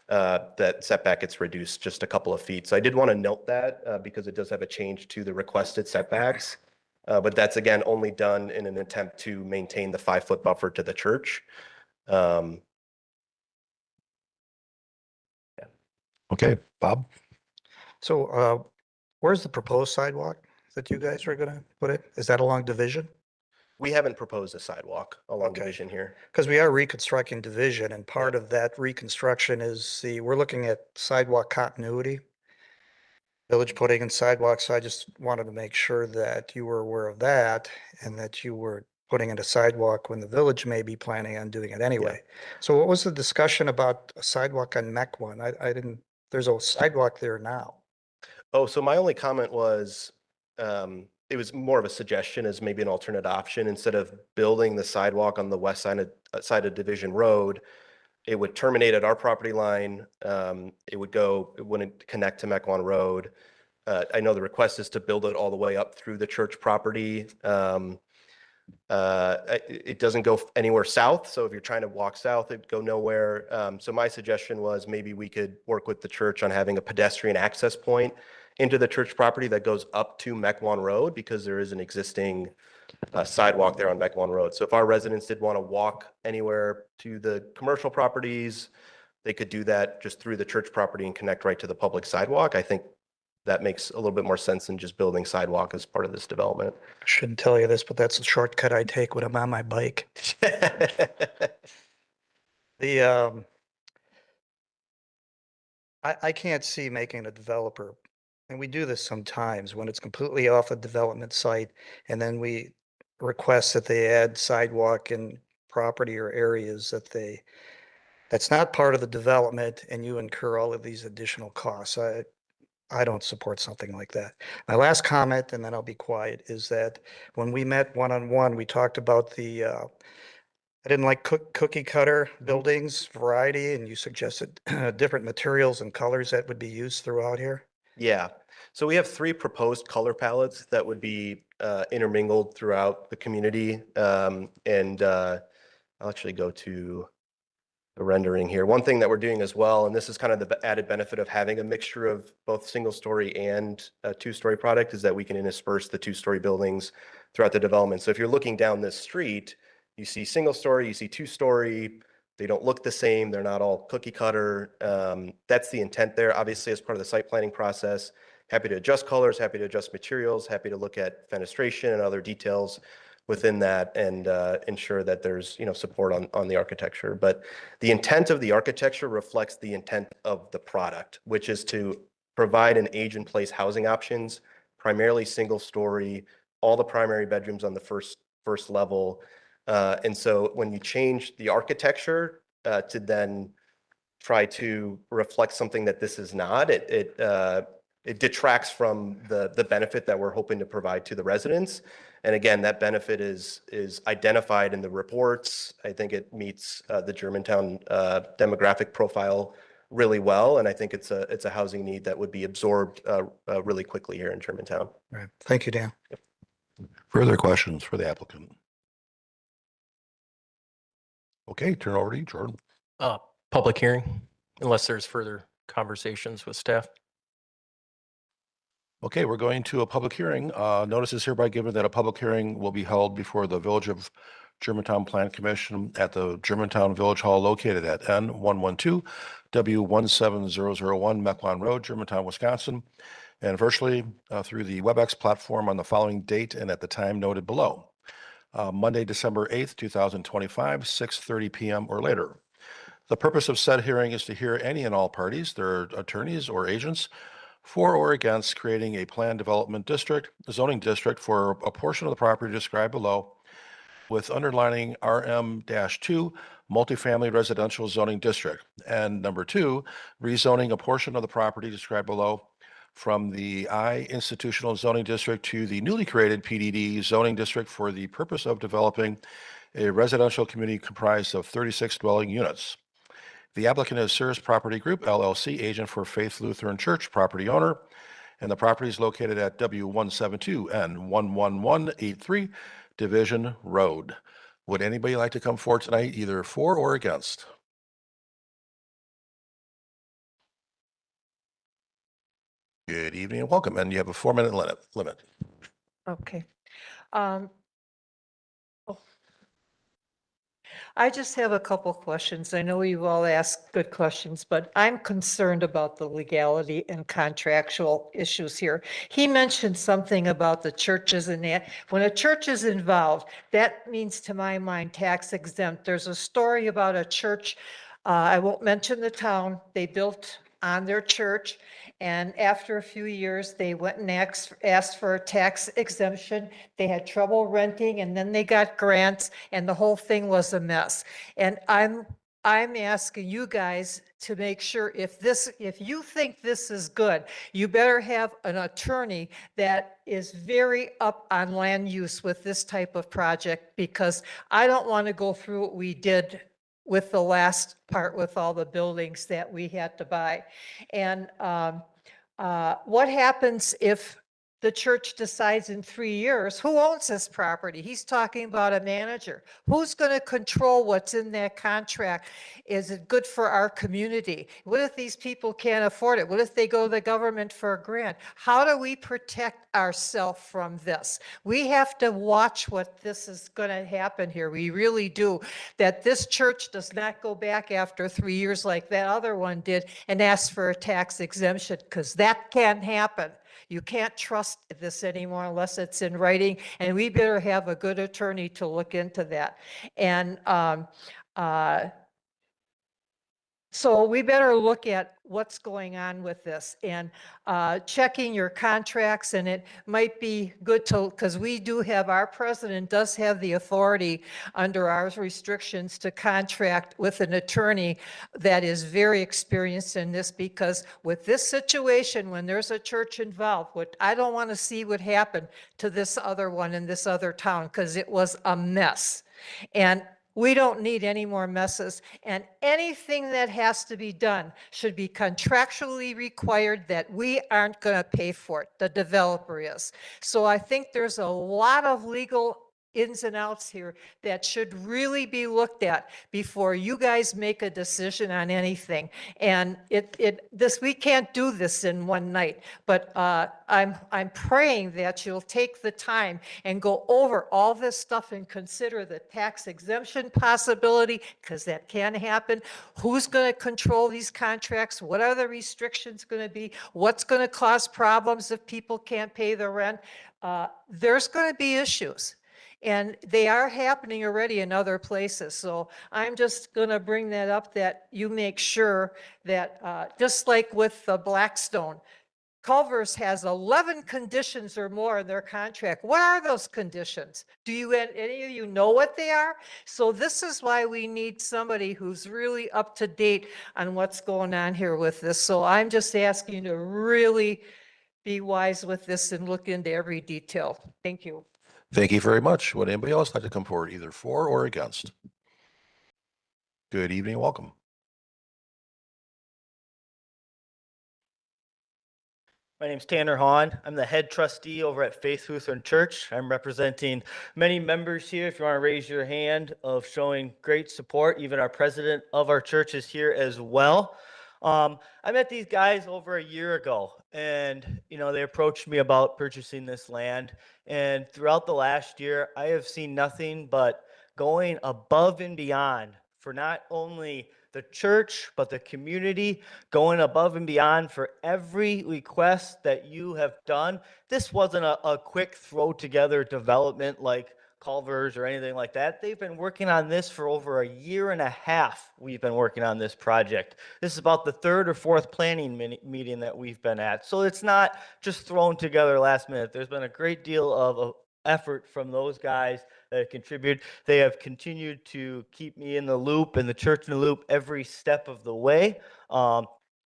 Speaker 12: That setback gets reduced just a couple of feet. So I did want to note that because it does have a change to the requested setbacks. But that's again only done in an attempt to maintain the 5-foot buffer to the church.
Speaker 3: Okay, Bob?
Speaker 10: So where's the proposed sidewalk that you guys are gonna put it? Is that along Division?
Speaker 12: We haven't proposed a sidewalk along
Speaker 10: Okay.
Speaker 12: Division here.
Speaker 10: Because we are reconstructing Division and part of that reconstruction is we're looking at sidewalk continuity. Village putting in sidewalks, so I just wanted to make sure that you were aware of that and that you were putting in a sidewalk when the village may be planning on doing it anyway. So what was the discussion about a sidewalk on Mech One? I didn't, there's a sidewalk there now.
Speaker 12: Oh, so my only comment was, it was more of a suggestion as maybe an alternate option. Instead of building the sidewalk on the west side of Division Road, it would terminate at our property line. It wouldn't connect to Mequon Road. I know the request is to build it all the way up through the church property. It doesn't go anywhere south. So if you're trying to walk south, it'd go nowhere. So my suggestion was maybe we could work with the church on having a pedestrian access point into the church property that goes up to Mequon Road because there is an existing sidewalk there on Mequon Road. So if our residents did want to walk anywhere to the commercial properties, they could do that just through the church property and connect right to the public sidewalk. I think that makes a little bit more sense than just building sidewalk as part of this development.
Speaker 10: I shouldn't tell you this, but that's a shortcut I take when I'm on my bike. I can't see making a developer, and we do this sometimes when it's completely off a development site, and then we request that they add sidewalk and property or areas that's not part of the development, and you incur all of these additional costs. I don't support something like that. My last comment, and then I'll be quiet, is that when we met one-on-one, we talked about I didn't like cookie cutter buildings variety, and you suggested different materials and colors that would be used throughout here.
Speaker 12: Yeah. So we have 3 proposed color palettes that would be intermingled throughout the community. I'll actually go to the rendering here. One thing that we're doing as well, and this is kind of the added benefit of having a mixture of both single-story and a 2-story product, is that we can intersperse the 2-story buildings throughout the development. So if you're looking down this street, you see single-story, you see 2-story. They don't look the same. They're not all cookie cutter. That's the intent there. Obviously, as part of the site planning process, happy to adjust colors, happy to adjust materials, happy to look at fenestration and other details within that and ensure that there's support on the architecture. But the intent of the architecture reflects the intent of the product, which is to provide an age-in-place housing options, primarily single-story, all the primary bedrooms on the first level. And so when you change the architecture to then try to reflect something that this is not, it detracts from the benefit that we're hoping to provide to the residents. And again, that benefit is identified in the reports. I think it meets the Germantown demographic profile really well. And I think it's a housing need that would be absorbed really quickly here in Germantown.
Speaker 10: Right. Thank you, Dan.
Speaker 3: Further questions for the applicant? Okay, turn over to you, Jordan.
Speaker 9: Public hearing, unless there's further conversations with staff.
Speaker 3: Okay, we're going to a public hearing. Notice is hereby given that a public hearing will be held before the Village of Germantown Plan Commission at the Germantown Village Hall located at N112 W17001 Mequon Road, Germantown, Wisconsin, and virtually through the WebEx platform on the following date and at the time noted below. Monday, December 8th, 2025, 6:30 PM or later. The purpose of said hearing is to hear any and all parties, their attorneys or agents, for or against creating a planned development district, zoning district for a portion of the property described below, with underlining RM-2 multifamily residential zoning district. And number 2, rezoning a portion of the property described below from the I institutional zoning district to the newly created PDD zoning district for the purpose of developing a residential community comprised of 36 dwelling units. The applicant is Cirrus Property Group LLC, agent for Faith Lutheran Church, property owner, and the property is located at W172 and 11183 Division Road. Would anybody like to come forward tonight, either for or against? Good evening and welcome. And you have a 4-minute limit.
Speaker 5: Okay. I just have a couple questions. I know you've all asked good questions, but I'm concerned about the legality and contractual issues here. He mentioned something about the churches and that. When a church is involved, that means to my mind tax exempt. There's a story about a church, I won't mention the town, they built on their church. And after a few years, they went and asked for a tax exemption. They had trouble renting and then they got grants and the whole thing was a mess. And I'm asking you guys to make sure if you think this is good, you better have an attorney that is very up on land use with this type of project, because I don't want to go through what we did with the last part with all the buildings that we had to buy. And what happens if the church decides in 3 years, who owns this property? He's talking about a manager. Who's going to control what's in that contract? Is it good for our community? What if these people can't afford it? What if they go to the government for a grant? How do we protect ourselves from this? We have to watch what this is going to happen here. We really do. That this church does not go back after 3 years like that other one did and ask for a tax exemption, because that can happen. You can't trust this anymore unless it's in writing, and we better have a good attorney to look into that. And so we better look at what's going on with this and checking your contracts. And it might be good to, because we do have, our president does have the authority under our restrictions to contract with an attorney that is very experienced in this, because with this situation, when there's a church involved, what I don't want to see what happened to this other one in this other town, because it was a mess. And we don't need any more messes, and anything that has to be done should be contractually required that we aren't going to pay for it. The developer is. So I think there's a lot of legal ins and outs here that should really be looked at before you guys make a decision on anything. And we can't do this in one night, but I'm praying that you'll take the time and go over all this stuff and consider the tax exemption possibility, because that can happen. Who's going to control these contracts? What are the restrictions going to be? What's going to cause problems if people can't pay the rent? There's going to be issues. And they are happening already in other places. So I'm just going to bring that up, that you make sure that just like with the Blackstone, Culver's has 11 conditions or more in their contract. What are those conditions? Do you, any of you know what they are? So this is why we need somebody who's really up to date on what's going on here with this. So I'm just asking you to really be wise with this and look into every detail. Thank you.
Speaker 3: Thank you very much. Would anybody else like to come forward, either for or against? Good evening, welcome.
Speaker 16: My name's Tanner Hahn. I'm the head trustee over at Faith Lutheran Church. I'm representing many members here, if you want to raise your hand, of showing great support. Even our president of our church is here as well. I met these guys over a year ago, and they approached me about purchasing this land. And throughout the last year, I have seen nothing but going above and beyond for not only the church, but the community, going above and beyond for every request that you have done. This wasn't a quick throw together development like culvers or anything like that. They've been working on this for over a year and a half. We've been working on this project. This is about the third or fourth planning meeting that we've been at. So it's not just thrown together last minute. There's been a great deal of effort from those guys that have contributed. They have continued to keep me in the loop and the church in the loop every step of the way.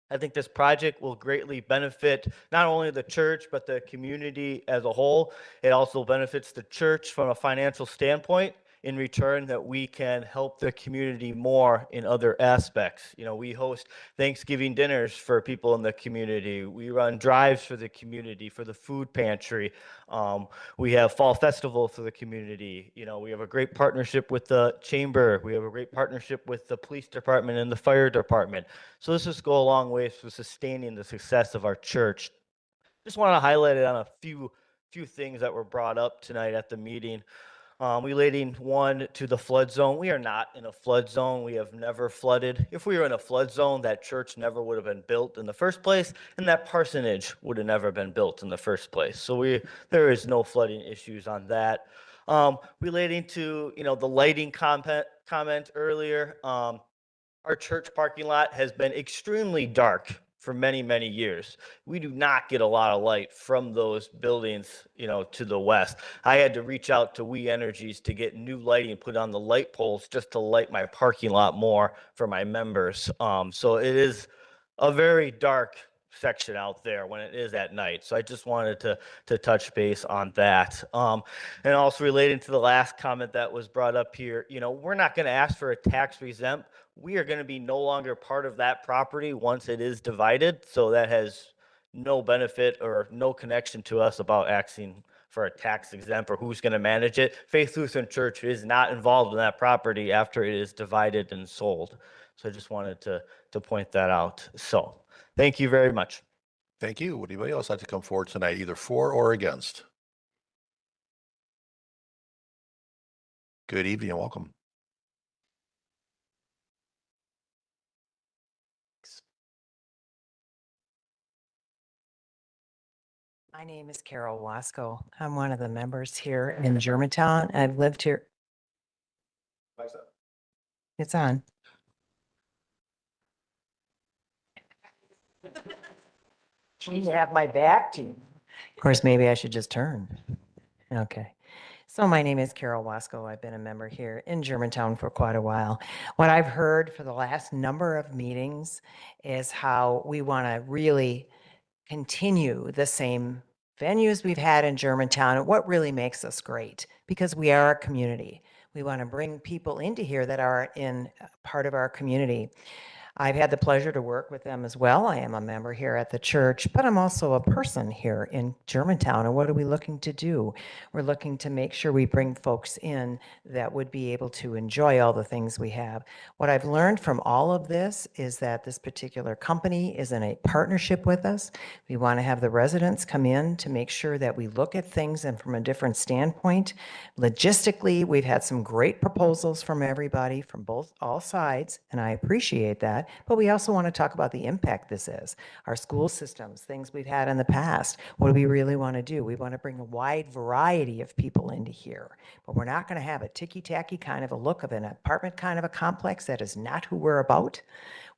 Speaker 16: I think this project will greatly benefit not only the church, but the community as a whole. It also benefits the church from a financial standpoint in return that we can help the community more in other aspects. You know, we host Thanksgiving dinners for people in the community. We run drives for the community, for the food pantry. We have fall festival for the community. You know, we have a great partnership with the chamber. We have a great partnership with the police department and the fire department. So this just go a long ways for sustaining the success of our church. Just want to highlight it on a few things that were brought up tonight at the meeting. Relating one to the flood zone. We are not in a flood zone. We have never flooded. If we were in a flood zone, that church never would have been built in the first place, and that parsonage would have never been built in the first place. So there is no flooding issues on that. Relating to, you know, the lighting comment earlier, our church parking lot has been extremely dark for many, many years. We do not get a lot of light from those buildings, you know, to the west. I had to reach out to We Energies to get new lighting put on the light poles just to light my parking lot more for my members. So it is a very dark section out there when it is at night. So I just wanted to touch base on that. And also relating to the last comment that was brought up here, you know, we're not going to ask for a tax exempt. We are going to be no longer part of that property once it is divided. So that has no benefit or no connection to us about asking for a tax exempt or who's going to manage it. Faith Lutheran Church is not involved in that property after it is divided and sold. So I just wanted to point that out. So thank you very much.
Speaker 3: Thank you. Would anybody else like to come forward tonight, either for or against? Good evening and welcome.
Speaker 17: My name is Carol Wasco. I'm one of the members here in Germantown. I've lived here. It's on. You have my back to you. Of course, maybe I should just turn. Okay. So my name is Carol Wasco. I've been a member here in Germantown for quite a while. What I've heard for the last number of meetings is how we want to really continue the same venues we've had in Germantown and what really makes us great, because we are a community. We want to bring people into here that are in part of our community. I've had the pleasure to work with them as well. I am a member here at the church, but I'm also a person here in Germantown. And what are we looking to do? We're looking to make sure we bring folks in that would be able to enjoy all the things we have. What I've learned from all of this is that this particular company is in a partnership with us. We want to have the residents come in to make sure that we look at things and from a different standpoint. Logistically, we've had some great proposals from everybody from all sides, and I appreciate that. But we also want to talk about the impact this is. Our school systems, things we've had in the past. What do we really want to do? We want to bring a wide variety of people into here. But we're not going to have a ticky-tacky kind of a look of an apartment kind of a complex. That is not who we're about.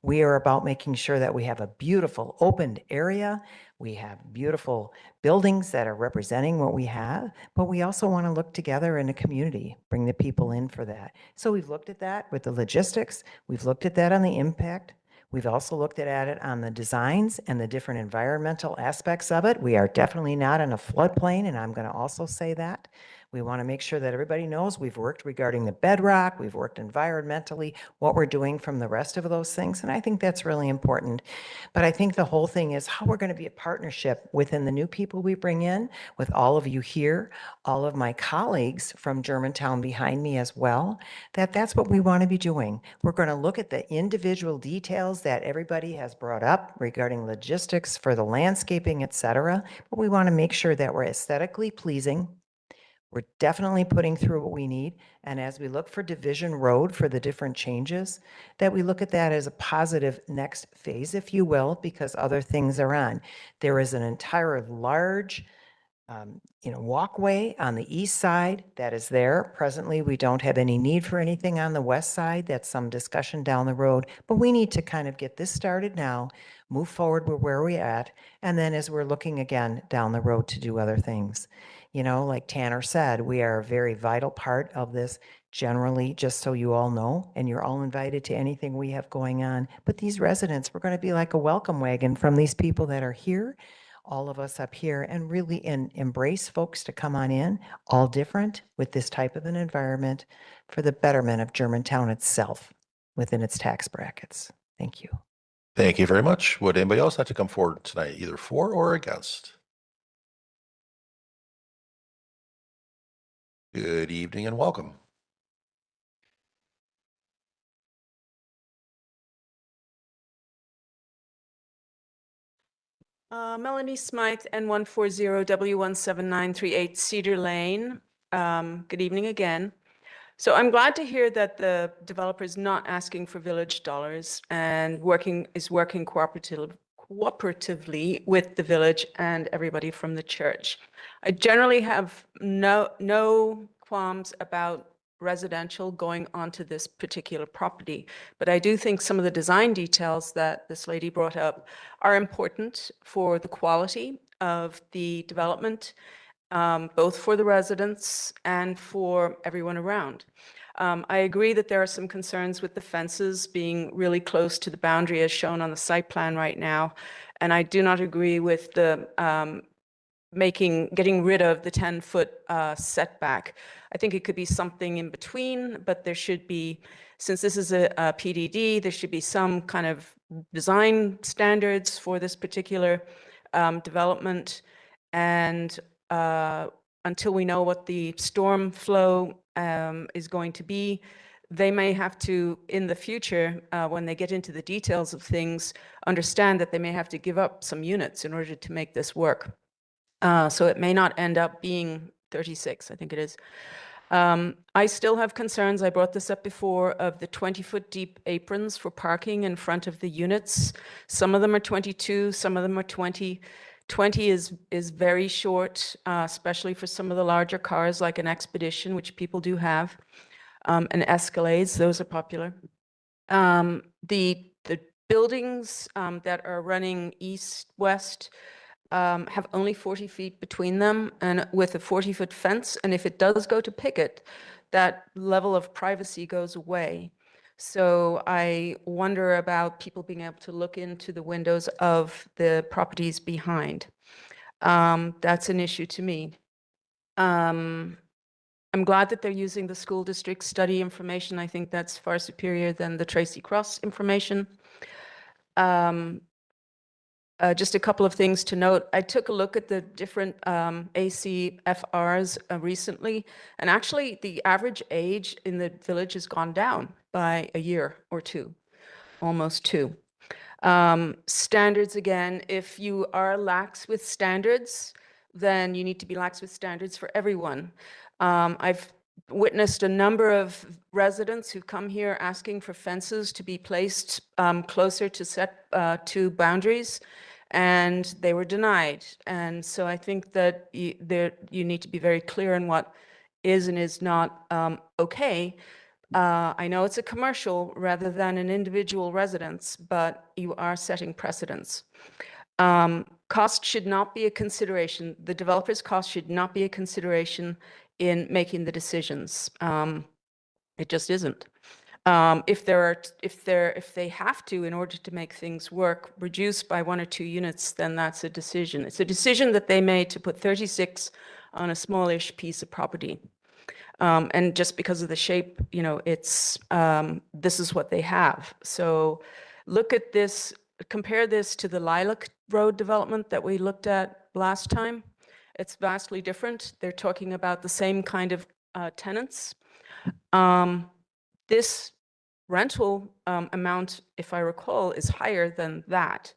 Speaker 17: We are about making sure that we have a beautiful opened area. We have beautiful buildings that are representing what we have, but we also want to look together in a community, bring the people in for that. So we've looked at that with the logistics. We've looked at that on the impact. We've also looked at it on the designs and the different environmental aspects of it. We are definitely not in a floodplain, and I'm going to also say that. We want to make sure that everybody knows we've worked regarding the bedrock, we've worked environmentally, what we're doing from the rest of those things, and I think that's really important. But I think the whole thing is how we're going to be a partnership within the new people we bring in, with all of you here, all of my colleagues from Germantown behind me as well, that's what we want to be doing. We're going to look at the individual details that everybody has brought up regarding logistics for the landscaping, et cetera, but we want to make sure that we're aesthetically pleasing. We're definitely putting through what we need. And as we look for Division Road for the different changes, that we look at that as a positive next phase, if you will, because other things are on. There is an entire large walkway on the east side that is there. Presently, we don't have any need for anything on the west side. That's some discussion down the road, but we need to kind of get this started now, move forward with where we're at, and then as we're looking again down the road to do other things. Like Tanner said, we are a very vital part of this generally, just so you all know, and you're all invited to anything we have going on. But these residents, we're going to be like a welcome wagon from these people that are here, all of us up here, and really embrace folks to come on in, all different with this type of an environment for the betterment of Germantown itself within its tax brackets. Thank you.
Speaker 3: Thank you very much. Would anybody else like to come forward tonight, either for or against? Good evening and welcome.
Speaker 4: Melanie Smythe, N140W17938 Cedar Lane. Good evening again. So I'm glad to hear that the developer is not asking for village dollars and is working cooperatively with the village and everybody from the church. I generally have no qualms about residential going onto this particular property, but I do think some of the design details that this lady brought up are important for the quality of the development, both for the residents and for everyone around. I agree that there are some concerns with the fences being really close to the boundary as shown on the site plan right now, and I do not agree with the getting rid of the 10-foot setback. I think it could be something in between, but there should be, since this is a PDD, there should be some kind of design standards for this particular development. And until we know what the storm flow is going to be, they may have to, in the future, when they get into the details of things, understand that they may have to give up some units in order to make this work. So it may not end up being 36, I think it is. I still have concerns, I brought this up before, of the 20-foot deep aprons for parking in front of the units. Some of them are 22, some of them are 20. 20 is very short, especially for some of the larger cars like an Expedition, which people do have, and Escalades, those are popular. The buildings that are running east-west have only 40 feet between them and with a 40-foot fence. And if it does go to picket, that level of privacy goes away. So I wonder about people being able to look into the windows of the properties behind. That's an issue to me. I'm glad that they're using the school district study information. I think that's far superior than the Tracy Cross information. Just a couple of things to note. I took a look at the different ACFRs recently, and actually the average age in the village has gone down by a year or two, almost two. Standards, again, if you are lax with standards, then you need to be lax with standards for everyone. I've witnessed a number of residents who come here asking for fences to be placed closer to boundaries, and they were denied. And so I think that you need to be very clear on what is and is not okay. I know it's a commercial rather than an individual residence, but you are setting precedents. Cost should not be a consideration. The developer's cost should not be a consideration in making the decisions. It just isn't. If they have to, in order to make things work, reduce by 1 or 2 units, then that's a decision. It's a decision that they made to put 36 on a smallish piece of property. And just because of the shape, it's this is what they have. So look at this, compare this to the Lilac Road development that we looked at last time. It's vastly different. They're talking about the same kind of tenants. This rental amount, if I recall, is higher than that.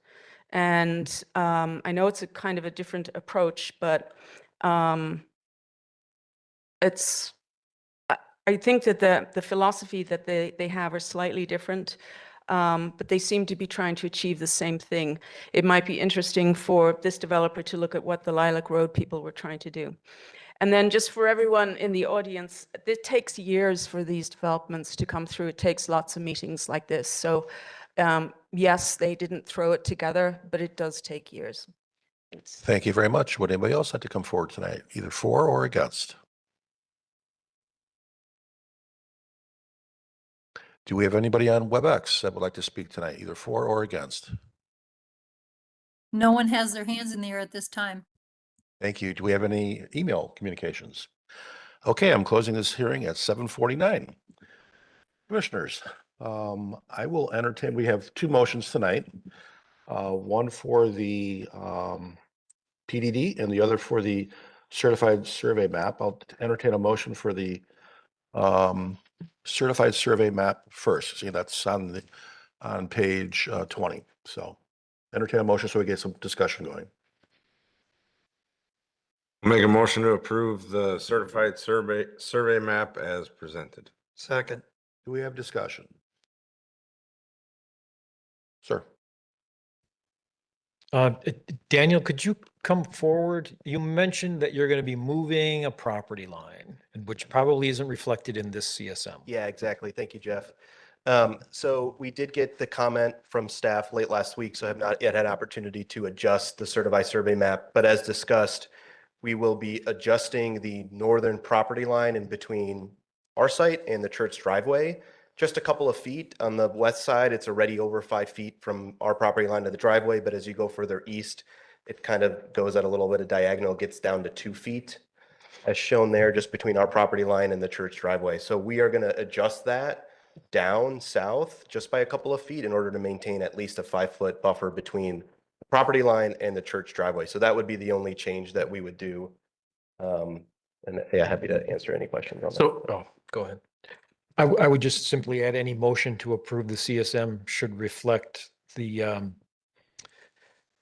Speaker 4: And I know it's a kind of a different approach, but I think that the philosophy that they have are slightly different. but they seem to be trying to achieve the same thing. It might be interesting for this developer to look at what the Lilac Road people were trying to do. And then just for everyone in the audience, it takes years for these developments to come through. It takes lots of meetings like this. So yes, they didn't throw it together, but it does take years.
Speaker 3: Thank you very much. Would anybody else like to come forward tonight, either for or against? Do we have anybody on WebEx that would like to speak tonight, either for or against?
Speaker 2: No one has their hands in the air at this time.
Speaker 3: Thank you. Do we have any email communications? Okay, I'm closing this hearing at 7:49. Commissioners, I will entertain, we have two motions tonight. One for the PDD and the other for the certified survey map. I'll entertain a motion for the certified survey map first. See, that's on page 20. So entertain a motion so we get some discussion going.
Speaker 13: Make a motion to approve the certified survey map as presented.
Speaker 10: Second.
Speaker 3: Do we have discussion? Sir.
Speaker 11: Daniel, could you come forward? You mentioned that you're going to be moving a property line, which probably isn't reflected in this CSM.
Speaker 12: Yeah, exactly. Thank you, Jeff. So we did get the comment from staff late last week, so I have not yet had opportunity to adjust the certified survey map. But as discussed, we will be adjusting the northern property line in between our site and the church driveway. Just a couple of feet. On the west side, it's already over 5 feet from our property line to the driveway, but as you go further east, it kind of goes at a little bit of diagonal, gets down to 2 feet, as shown there, just between our property line and the church driveway. So we are going to adjust that down south just by a couple of feet in order to maintain at least a 5-foot buffer between the property line and the church driveway. So that would be the only change that we would do. And yeah, happy to answer any questions on that.
Speaker 9: So, oh, go ahead.
Speaker 11: I would just simply add any motion to approve the CSM should reflect the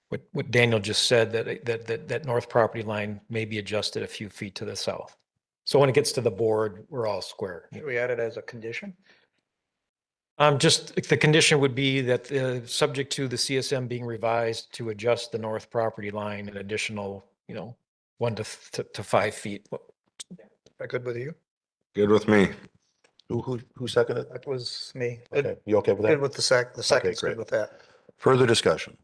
Speaker 11: what Daniel just said, that north property line may be adjusted a few feet to the south. So when it gets to the board, we're all square.
Speaker 10: Should we add it as a condition?
Speaker 11: Just the condition would be that subject to the CSM being revised to adjust the north property line an additional, 1 to 5 feet.
Speaker 10: That good with you?
Speaker 13: Good with me.
Speaker 3: Who seconded?
Speaker 10: That was me.
Speaker 3: Okay, you okay with that?
Speaker 10: Good with the second's
Speaker 3: great.
Speaker 10: good with that.
Speaker 3: Further discussion?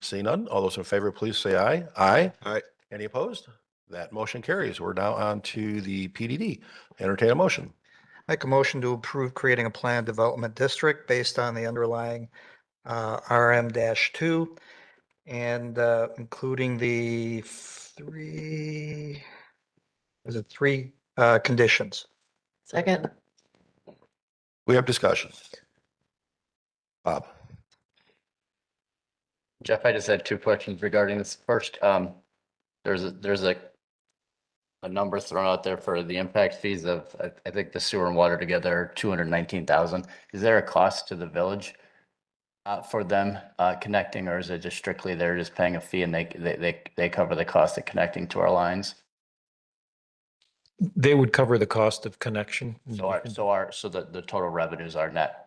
Speaker 3: See none. All those in favor, please say aye. Aye.
Speaker 13: Aye.
Speaker 3: Any opposed? That motion carries. We're now on to the PDD. Entertain a motion.
Speaker 10: Make a motion to approve creating a planned development district based on the underlying RM-2 and including the three conditions.
Speaker 15: Second.
Speaker 3: We have discussion. Bob.
Speaker 14: Jeff, I just had two questions regarding this. First, there's a number thrown out there for the impact fees of, I think the sewer and water together are 219,000. Is there a cost to the village for them connecting, or is it just strictly they're just paying a fee and they cover the cost of connecting to our lines?
Speaker 11: They would cover the cost of connection.
Speaker 14: So the total revenues are net.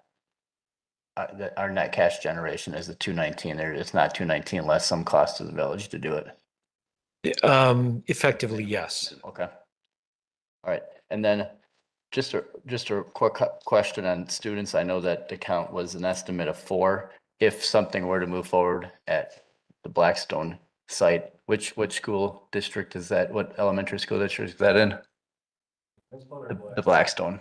Speaker 14: Our net cash generation is the 219. It's not 219 less some cost to the village to do it.
Speaker 11: Effectively, yes.
Speaker 14: Okay. All right. And then just a quick question on students. I know that the count was an estimate of 4. If something were to move forward at the Blackstone site, which school district is that? What elementary school district is that in? The Blackstone.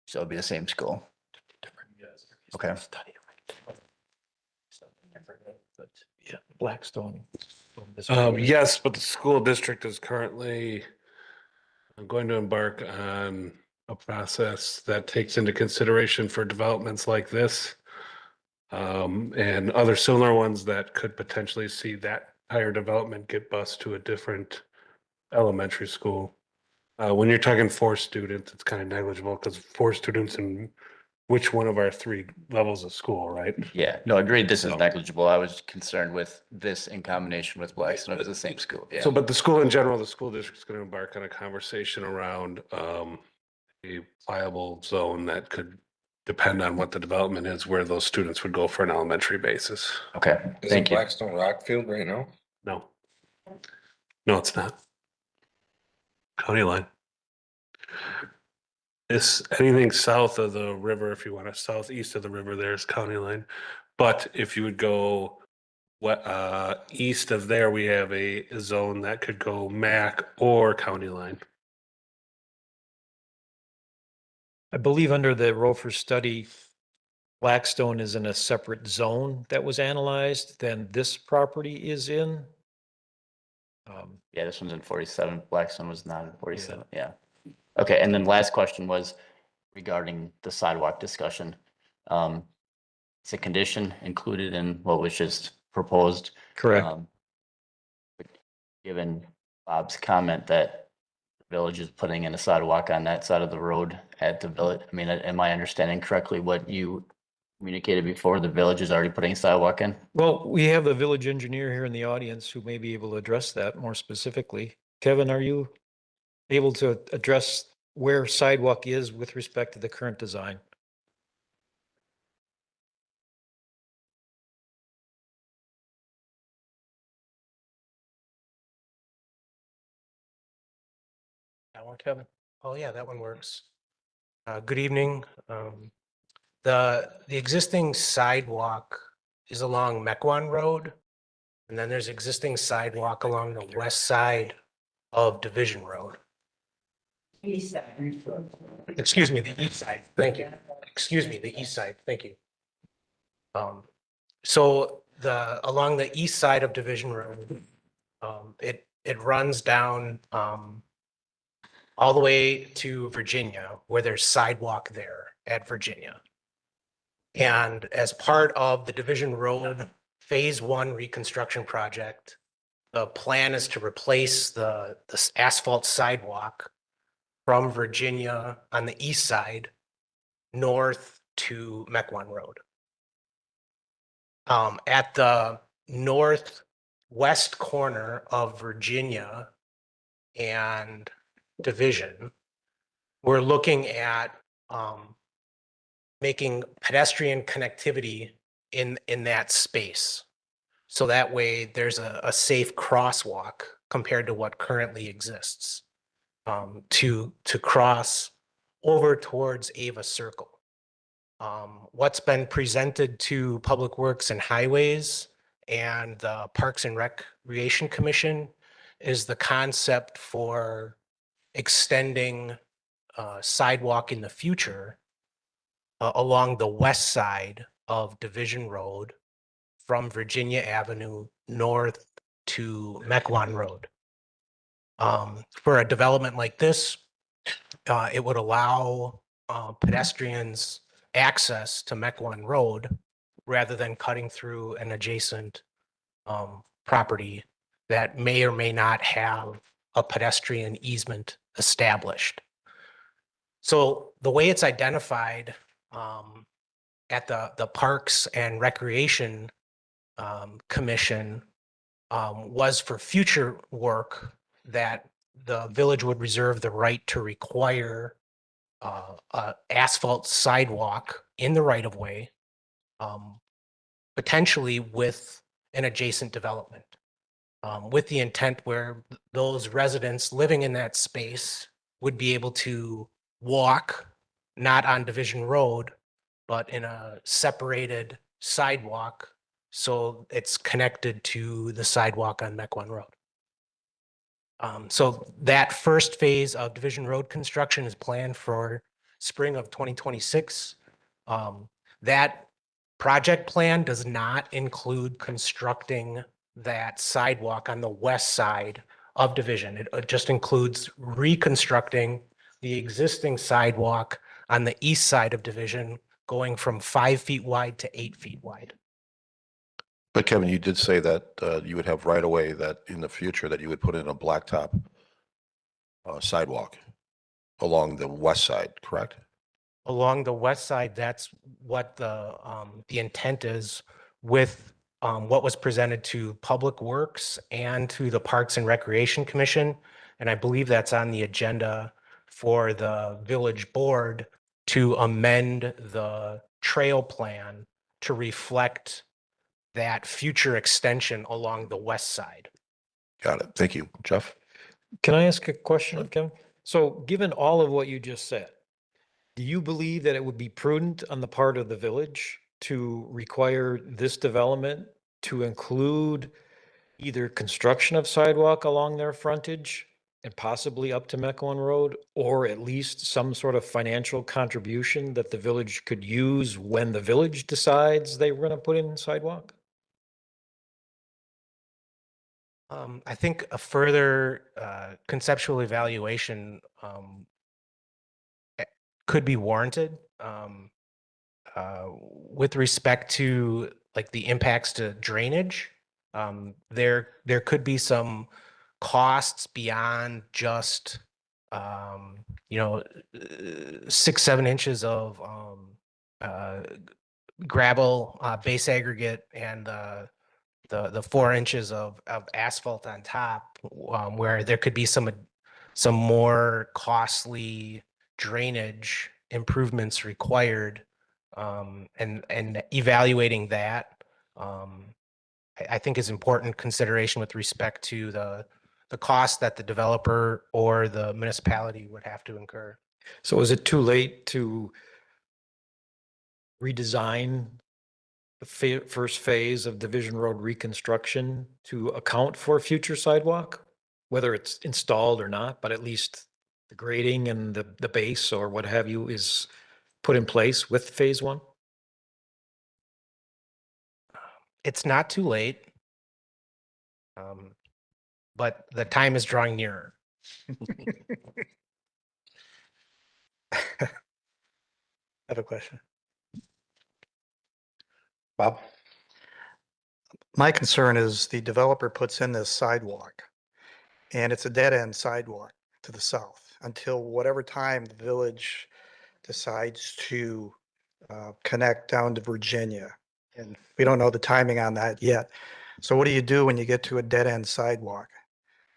Speaker 14: So it'll be the same school. Okay.
Speaker 11: Yeah, Blackstone.
Speaker 18: Yes, but the school district is currently going to embark on a process that takes into consideration for developments like this and other similar ones that could potentially see that higher development get bused to a different elementary school. When you're talking 4 students, it's kind of negligible because 4 students in which one of our 3 levels of school, right?
Speaker 14: Yeah, no, agreed. This is negligible. I was concerned with this in combination with Blackstone. It was the same school. Yeah.
Speaker 18: So, but the school in general, the school district's going to embark on a conversation around a viable zone that could depend on what the development is, where those students would go for an elementary basis.
Speaker 14: Okay,
Speaker 13: Is it
Speaker 14: thank you.
Speaker 13: Blackstone Rockfield right now?
Speaker 18: No. No, it's not. County line. It's anything south of the river, if you want to southeast of the river, there's county line. But if you would go east of there, we have a zone that could go MAC or county line.
Speaker 11: I believe under the Rofer study, Blackstone is in a separate zone that was analyzed than this property is in.
Speaker 14: Yeah, this one's in 47. Blackstone was not in 47. Yeah. Okay, and then last question was regarding the sidewalk discussion. It's a condition included in what was just proposed.
Speaker 11: Correct.
Speaker 14: Given Bob's comment that the village is putting in a sidewalk on that side of the road at the village, I mean, am I understanding correctly what you communicated before? The village is already putting a sidewalk in?
Speaker 11: Well, we have the village engineer here in the audience who may be able to address that more specifically. Kevin, are you able to address where sidewalk is with respect to the current design?
Speaker 19: That one, Kevin? Oh, yeah, that one works. Good evening. The existing sidewalk is along Mequon Road. And then there's existing sidewalk along the west side of Division Road. East side. Excuse me, the east side. Thank you. Excuse me, the east side. Thank you. So along the east side of Division Road, it runs down all the way to Virginia, where there's sidewalk there at Virginia. And as part of the Division Road Phase 1 reconstruction project, the plan is to replace the asphalt sidewalk from Virginia on the east side north to Mequon Road. At the northwest corner of Virginia and Division, we're looking at making pedestrian connectivity in that space. So that way there's a safe crosswalk compared to what currently exists to cross over towards Ava Circle. What's been presented to Public Works and Highways and the Parks and Recreation Commission is the concept for extending sidewalk in the future along the west side of Division Road from Virginia Avenue north to Mequon Road. For a development like this, it would allow pedestrians access to Mequon Road rather than cutting through an adjacent property that may or may not have a pedestrian easement established. So the way it's identified at the Parks and Recreation Commission was for future work that the village would reserve the right to require a asphalt sidewalk in the right of way, potentially with an adjacent development, with the intent where those residents living in that space would be able to walk not on Division Road, but in a separated sidewalk, so it's connected to the sidewalk on Mequon Road. So that first phase of Division Road construction is planned for spring of 2026. That project plan does not include constructing that sidewalk on the west side of Division. It just includes reconstructing the existing sidewalk on the east side of Division, going from 5 feet wide to 8 feet wide.
Speaker 3: But Kevin, you did say that you would have right of way that in the future that you would put in a blacktop sidewalk along the west side, correct?
Speaker 19: Along the west side, that's what the intent is with what was presented to Public Works and to the Parks and Recreation Commission. And I believe that's on the agenda for the village board to amend the trail plan to reflect that future extension along the west side.
Speaker 3: Got it. Thank you. Jeff?
Speaker 11: Can I ask a question, Kevin? So given all of what you just said, do you believe that it would be prudent on the part of the village to require this development to include either construction of sidewalk along their frontage and possibly up to Mequon Road, or at least some sort of financial contribution that the village could use when the village decides they were going to put in sidewalk?
Speaker 19: I think a further conceptual evaluation could be warranted with respect to like the impacts to drainage. There could be some costs beyond just 6-7 inches of gravel base aggregate and the 4 inches of asphalt on top, where there could be some more costly drainage improvements required, and evaluating that, I think is important consideration with respect to the cost that the developer or the municipality would have to incur.
Speaker 11: So is it too late to redesign the first phase of Division Road reconstruction to account for future sidewalk? Whether it's installed or not, but at least the grading and the base or what have you is put in place with phase one?
Speaker 19: It's not too late, but the time is drawing nearer.
Speaker 10: I have a question.
Speaker 3: Bob?
Speaker 10: My concern is the developer puts in this sidewalk and it's a dead end sidewalk to the south until whatever time the village decides to connect down to Virginia. And we don't know the timing on that yet. So what do you do when you get to a dead end sidewalk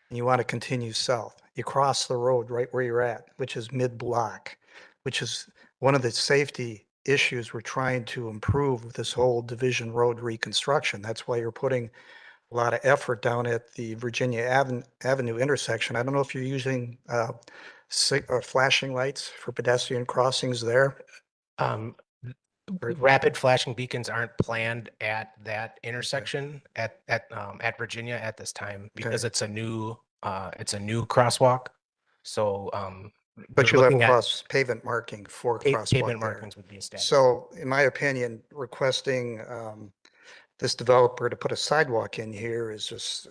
Speaker 10: and you want to continue south? You cross the road right where you're at, which is mid-block, which is one of the safety issues we're trying to improve with this whole Division Road reconstruction. That's why you're putting a lot of effort down at the Virginia Avenue intersection. I don't know if you're using flashing lights for pedestrian crossings there.
Speaker 19: Rapid flashing beacons aren't planned at that intersection at Virginia at this time because it's a new crosswalk. So,
Speaker 10: but
Speaker 19: we're
Speaker 10: you'll have
Speaker 19: looking at
Speaker 10: cross pavement marking for crosswalk
Speaker 19: pavement
Speaker 10: there.
Speaker 19: markings would be established.
Speaker 10: So in my opinion, requesting this developer to put a sidewalk in here is just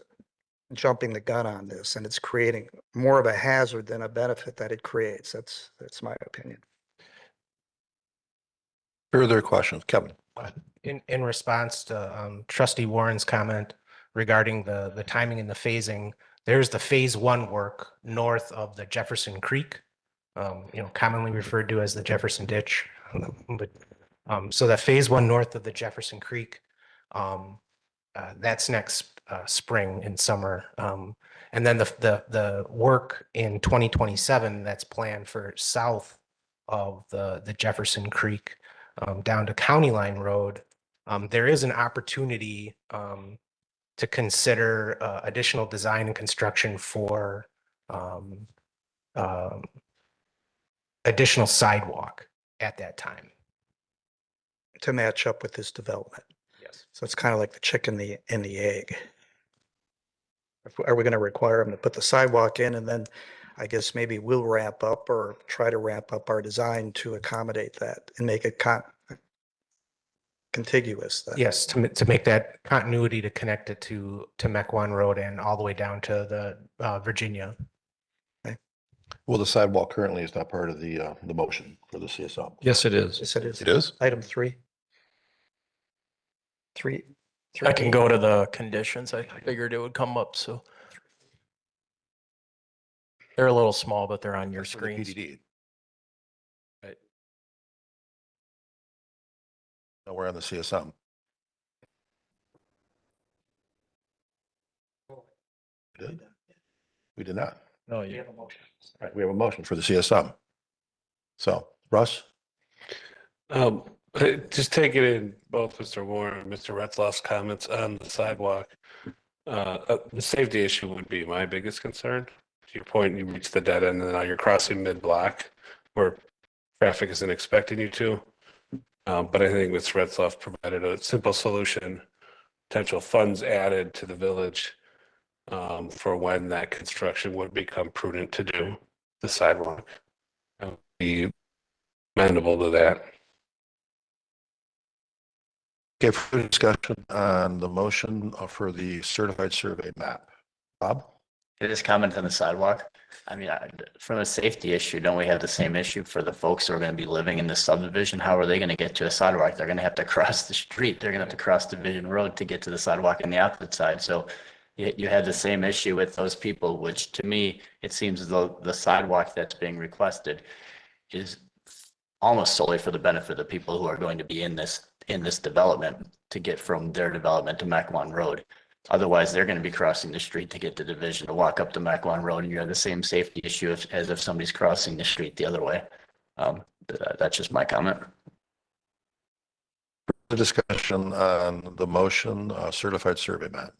Speaker 10: jumping the gun on this, and it's creating more of a hazard than a benefit that it creates. That's my opinion.
Speaker 3: Further questions? Kevin?
Speaker 19: In response to Trustee Warren's comment regarding the timing and the phasing, there's the phase one work north of the Jefferson Creek, commonly referred to as the Jefferson Ditch. But so that phase one north of the Jefferson Creek, that's next spring and summer. And then the work in 2027 that's planned for south of the Jefferson Creek, down to County Line Road, there is an opportunity to consider additional design and construction for additional sidewalk at that time.
Speaker 10: To match up with this development.
Speaker 19: Yes.
Speaker 10: So it's kind of like the chicken and the egg. Are we going to require them to put the sidewalk in, and then I guess maybe we'll ramp up or try to ramp up our design to accommodate that and make it contiguous then?
Speaker 19: Yes, to make that continuity to connect it to Mequon Road and all the way down to the Virginia.
Speaker 3: Well, the sidewalk currently is not part of the motion for the CSO.
Speaker 11: Yes, it is.
Speaker 10: Yes, it is.
Speaker 3: It is?
Speaker 10: Item 3.
Speaker 9: I can go to the conditions. I figured it would come up, so. They're a little small, but they're on your
Speaker 3: That's for the
Speaker 9: screens.
Speaker 3: PDD.
Speaker 9: Right.
Speaker 3: No, we're on the CSM. We did not.
Speaker 9: No, you.
Speaker 3: Right, we have a motion for the CSM. So, Russ?
Speaker 18: Just taking in both Mr. Warren and Mr. Retzloff's comments on the sidewalk. The safety issue would be my biggest concern. To your point, you reach the dead end and now you're crossing mid-block where traffic isn't expecting you to. But I think Mr. Retzloff provided a simple solution, potential funds added to the village for when that construction would become prudent to do the sidewalk. I would be amenable to that.
Speaker 3: Okay, further discussion on the motion for the certified survey map. Bob?
Speaker 14: Can I just comment on the sidewalk? I mean, from a safety issue, don't we have the same issue for the folks who are going to be living in the subdivision? How are they going to get to a sidewalk? They're going to have to cross the street. They're going to have to cross Division Road to get to the sidewalk on the opposite side. So you have the same issue with those people, which to me, it seems as though the sidewalk that's being requested is almost solely for the benefit of the people who are going to be in this development to get from their development to Mequon Road. Otherwise, they're going to be crossing the street to get to Division to walk up to Mequon Road, and you have the same safety issue as if somebody's crossing the street the other way. That's just my comment.
Speaker 3: The discussion on the motion certified survey map.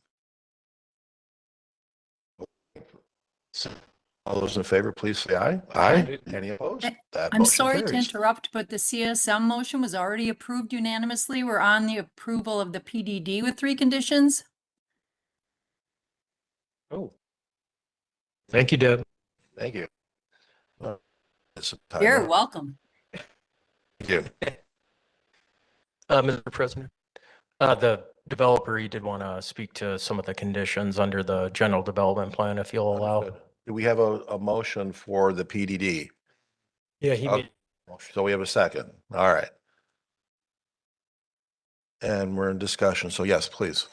Speaker 3: All those in favor, please say aye. Aye. Any opposed? That
Speaker 2: I'm
Speaker 3: motion
Speaker 2: sorry to
Speaker 3: carries.
Speaker 2: interrupt, but the CSM motion was already approved unanimously. We're on the approval of the PDD with 3 conditions.
Speaker 11: Oh. Thank you, Deb.
Speaker 3: Thank you.
Speaker 2: You're welcome.
Speaker 3: Thank you.
Speaker 9: Mr. President, the developer, he did want to speak to some of the conditions under the general development plan, if you'll allow.
Speaker 3: Do we have a motion for the PDD?
Speaker 11: Yeah, he made.
Speaker 3: So we have a second. All right. And we're in discussion. So yes, please.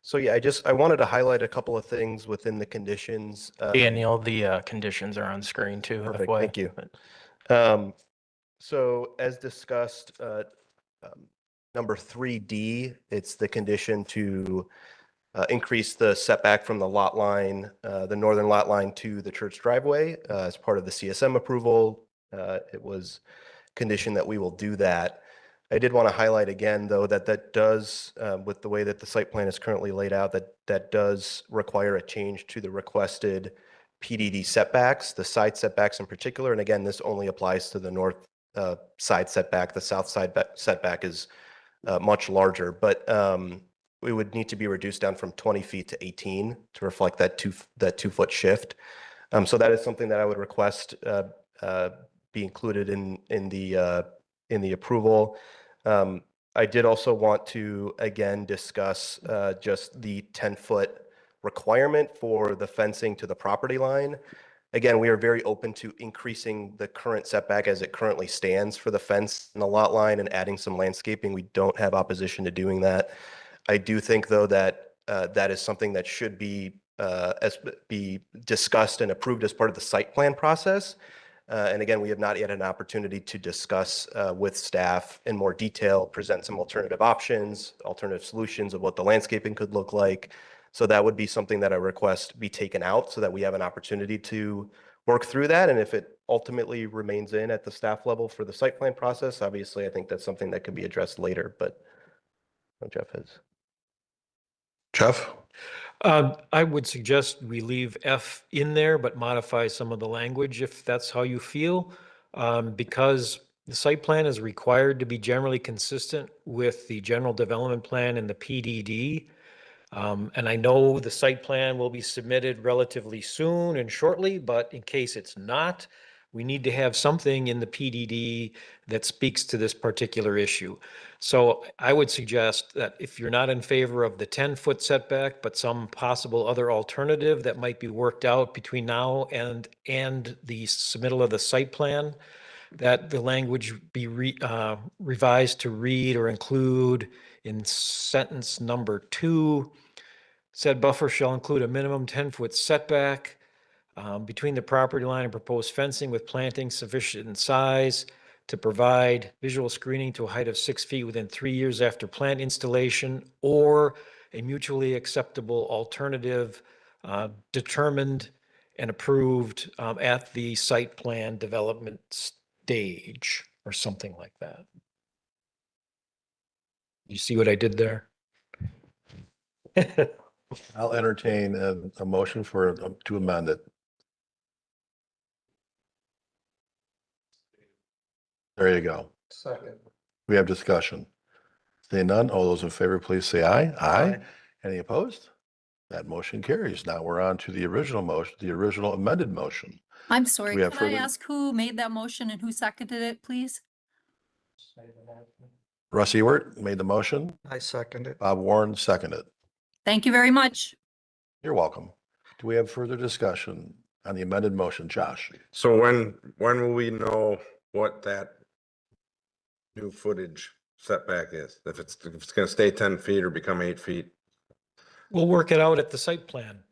Speaker 12: So yeah, I wanted to highlight a couple of things within the conditions.
Speaker 9: Daniel, the conditions are on screen too.
Speaker 12: Perfect,
Speaker 9: FYI.
Speaker 12: thank you. So as discussed, number 3D, it's the condition to increase the setback from the lot line, the northern lot line to the church driveway as part of the CSM approval. It was conditioned that we will do that. I did want to highlight again, though, that does, with the way that the site plan is currently laid out, that does require a change to the requested PDD setbacks, the side setbacks in particular. And again, this only applies to the north side setback. The south side setback is much larger, but we would need to be reduced down from 20 feet to 18 to reflect that 2 foot shift. So that is something that I would request be included in the approval. I did also want to again discuss just the 10-foot requirement for the fencing to the property line. Again, we are very open to increasing the current setback as it currently stands for the fence and the lot line and adding some landscaping. We don't have opposition to doing that. I do think, though, that that is something that should be discussed and approved as part of the site plan process. And again, we have not yet had an opportunity to discuss with staff in more detail, present some alternative options, alternative solutions of what the landscaping could look like. So that would be something that I request be taken out so that we have an opportunity to work through that. And if it ultimately remains in at the staff level for the site plan process, obviously, I think that's something that could be addressed later, but Jeff has.
Speaker 3: Jeff?
Speaker 11: I would suggest we leave F in there, but modify some of the language if that's how you feel. Because the site plan is required to be generally consistent with the general development plan and the PDD. And I know the site plan will be submitted relatively soon and shortly, but in case it's not, we need to have something in the PDD that speaks to this particular issue. So I would suggest that if you're not in favor of the 10-foot setback, but some possible other alternative that might be worked out between now and the submittal of the site plan, that the language be revised to read or include in sentence number 2, said buffer shall include a minimum 10-foot setback between the property line and proposed fencing with planting sufficient in size to provide visual screening to a height of 6 feet within 3 years after plant installation, or a mutually acceptable alternative determined and approved at the site plan development stage or something like that. You see what I did there?
Speaker 3: I'll entertain a motion for, to amend it. There you go.
Speaker 10: Second.
Speaker 3: We have discussion. Seeing none, all those in favor, please say aye. Aye. Any opposed? That motion carries. Now we're on to the original motion, the original amended motion.
Speaker 2: I'm sorry,
Speaker 3: we have
Speaker 2: can I
Speaker 3: further-
Speaker 2: ask who made that motion and who seconded it, please?
Speaker 3: Russ Ewart made the motion.
Speaker 10: I second it.
Speaker 3: Bob Warren seconded.
Speaker 2: Thank you very much.
Speaker 3: You're welcome. Do we have further discussion on the amended motion, Josh?
Speaker 13: So when will we know what that new footage setback is? If it's gonna stay 10 feet or become 8 feet?
Speaker 11: We'll work it out at the site plan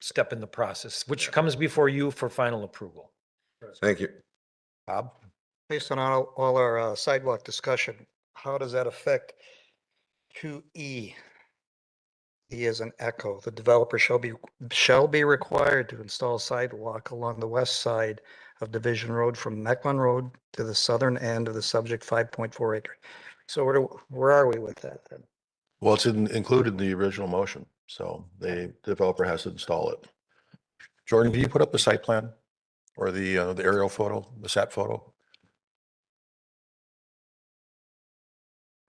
Speaker 11: step in the process, which comes before you for final approval.
Speaker 13: Thank you.
Speaker 3: Bob?
Speaker 10: Based on all our sidewalk discussion, how does that affect 2E? E as an echo. The developer shall be required to install sidewalk along the west side of Division Road from Mequon Road to the southern end of the subject 5.4 acre. So where are we with that then?
Speaker 3: Well, it's included in the original motion, so the developer has to install it. Jordan, can you put up the site plan or the aerial photo, the sat photo?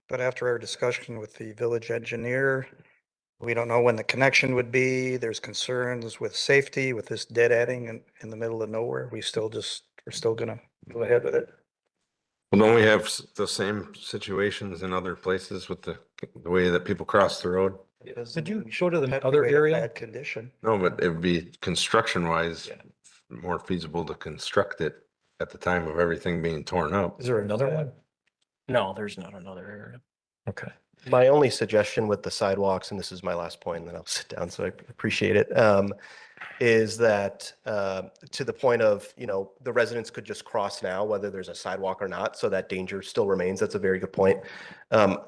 Speaker 10: But after our discussion with the village engineer, we don't know when the connection would be. There's concerns with safety with this dead ending in the middle of nowhere. We're still gonna go ahead with it.
Speaker 13: Well, don't we have the same situations in other places with the way that people cross the road?
Speaker 11: Did you go to the
Speaker 10: Had
Speaker 11: other
Speaker 10: way to
Speaker 11: area?
Speaker 10: Bad condition.
Speaker 13: No, but it would be construction wise more feasible to construct it at the time of everything being torn up.
Speaker 11: Is there another one?
Speaker 9: No, there's not another area.
Speaker 11: Okay.
Speaker 12: My only suggestion with the sidewalks, and this is my last point, and then I'll sit down, so I appreciate it, is that to the point of, the residents could just cross now, whether there's a sidewalk or not, so that danger still remains. That's a very good point.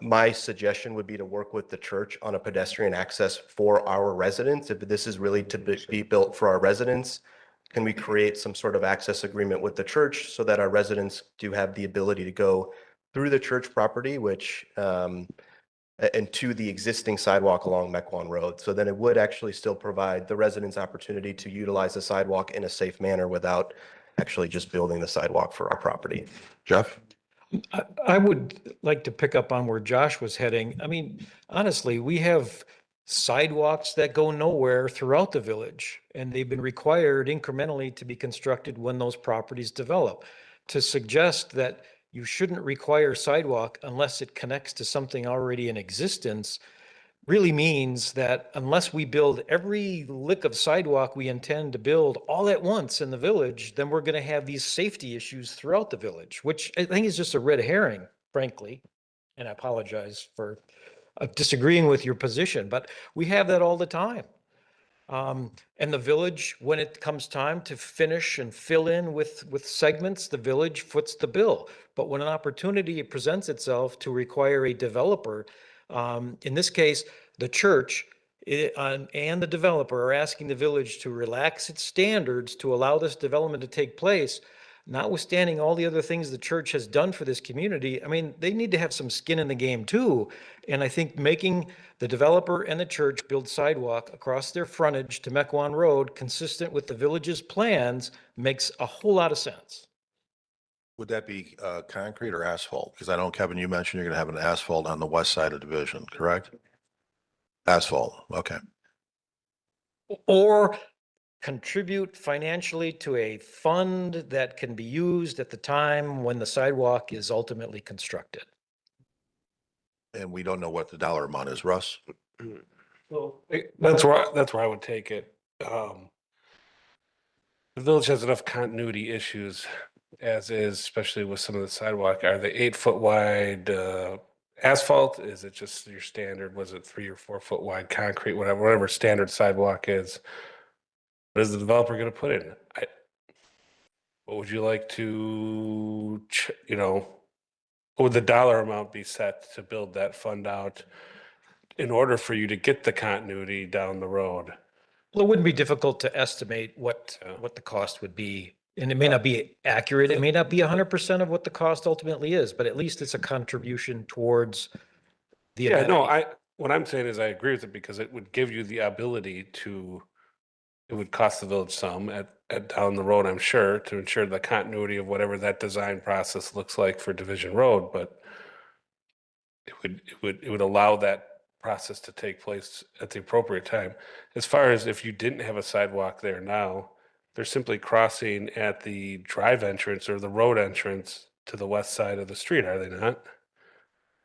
Speaker 12: My suggestion would be to work with the church on a pedestrian access for our residents. If this is really to be built for our residents, can we create some sort of access agreement with the church so that our residents do have the ability to go through the church property, which and to the existing sidewalk along Mequon Road. So then it would actually still provide the residents opportunity to utilize the sidewalk in a safe manner without actually just building the sidewalk for our property.
Speaker 3: Jeff?
Speaker 11: I would like to pick up on where Josh was heading. I mean, honestly, we have sidewalks that go nowhere throughout the village, and they've been required incrementally to be constructed when those properties develop. To suggest that you shouldn't require sidewalk unless it connects to something already in existence really means that unless we build every lick of sidewalk we intend to build all at once in the village, then we're going to have these safety issues throughout the village, which I think is just a red herring, frankly. And I apologize for disagreeing with your position, but we have that all the time. And the village, when it comes time to finish and fill in with segments, the village foots the bill. But when an opportunity presents itself to require a developer, in this case, the church and the developer are asking the village to relax its standards to allow this development to take place, notwithstanding all the other things the church has done for this community. I mean, they need to have some skin in the game too. And I think making the developer and the church build sidewalk across their frontage to Mequon Road consistent with the village's plans makes a whole lot of sense.
Speaker 3: Would that be concrete or asphalt? Because I know, Kevin, you mentioned you're going to have an asphalt on the west side of Division, correct? Asphalt, okay.
Speaker 11: Or contribute financially to a fund that can be used at the time when the sidewalk is ultimately constructed.
Speaker 3: And we don't know what the dollar amount is, Russ?
Speaker 18: Well, that's where I would take it. The village has enough continuity issues as is, especially with some of the sidewalk. Are they 8 foot wide asphalt? Is it just your standard? Was it 3 or 4 foot wide concrete? Whatever standard sidewalk is. What is the developer going to put in? What would you like to, what would the dollar amount be set to build that fund out in order for you to get the continuity down the road?
Speaker 11: Well, it wouldn't be difficult to estimate what the cost would be. And it may not be accurate. It may not be 100% of what the cost ultimately is, but at least it's a contribution towards the
Speaker 18: Yeah, no,
Speaker 11: amenity.
Speaker 18: what I'm saying is I agree with it because it would give you the ability it would cost the village some at down the road, I'm sure, to ensure the continuity of whatever that design process looks like for Division Road, but it would allow that process to take place at the appropriate time. As far as if you didn't have a sidewalk there now, they're simply crossing at the drive entrance or the road entrance to the west side of the street, are they not?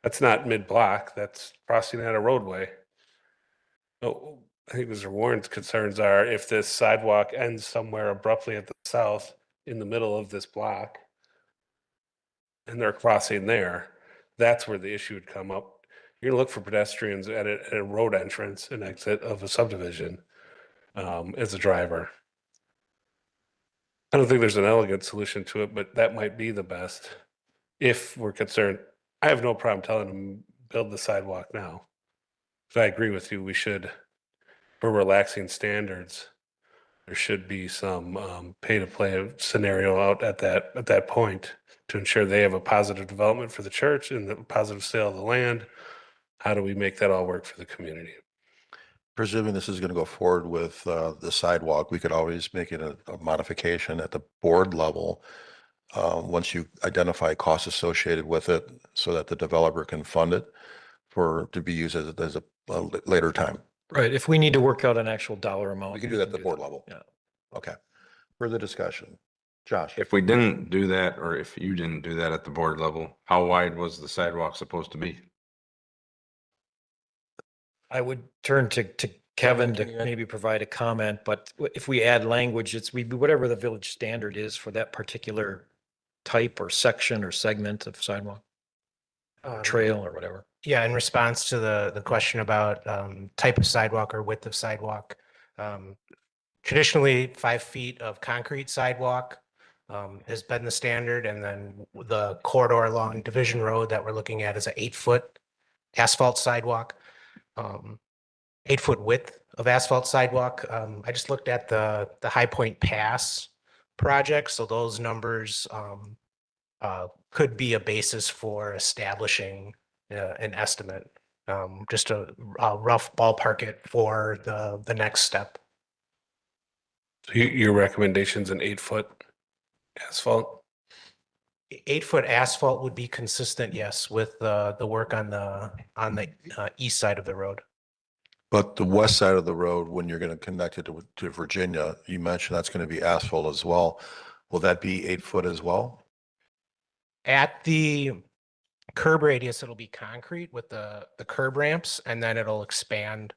Speaker 18: That's not mid-block, that's crossing at a roadway. Oh, I think Mr. Warren's concerns are if this sidewalk ends somewhere abruptly at the south in the middle of this block and they're crossing there, that's where the issue would come up. You're gonna look for pedestrians at a road entrance and exit of a subdivision as a driver. I don't think there's an elegant solution to it, but that might be the best if we're concerned. I have no problem telling them build the sidewalk now. But I agree with you, we should, for relaxing standards, there should be some pay to play scenario out at that point to ensure they have a positive development for the church and the positive sale of the land. How do we make that all work for the community?
Speaker 3: Presuming this is going to go forward with the sidewalk, we could always make it a modification at the board level once you identify costs associated with it so that the developer can fund it to be used as a later time.
Speaker 11: Right. If we need to work out an actual dollar amount.
Speaker 3: We can do that at the board level.
Speaker 11: Yeah.
Speaker 3: Okay. Further discussion. Josh?
Speaker 13: If we didn't do that, or if you didn't do that at the board level, how wide was the sidewalk supposed to be?
Speaker 11: I would turn to Kevin to maybe provide a comment, but if we add language, we'd be whatever the village standard is for that particular type or section or segment of sidewalk, trail or whatever.
Speaker 19: Yeah, in response to the question about type of sidewalk or width of sidewalk, traditionally 5 feet of concrete sidewalk has been the standard, and then the corridor along Division Road that we're looking at is an 8-foot asphalt sidewalk. 8-foot width of asphalt sidewalk. I just looked at the High Point Pass project, so those numbers could be a basis for establishing an estimate. Just a rough ballpark it for the next step.
Speaker 18: So your recommendation's an 8-foot asphalt?
Speaker 19: 8-foot asphalt would be consistent, yes, with the work on the east side of the road.
Speaker 3: But the west side of the road, when you're going to connect it to Virginia, you mentioned that's going to be asphalt as well. Will that be 8 foot as well?
Speaker 19: At the curb radius, it'll be concrete with the curb ramps, and then it'll expand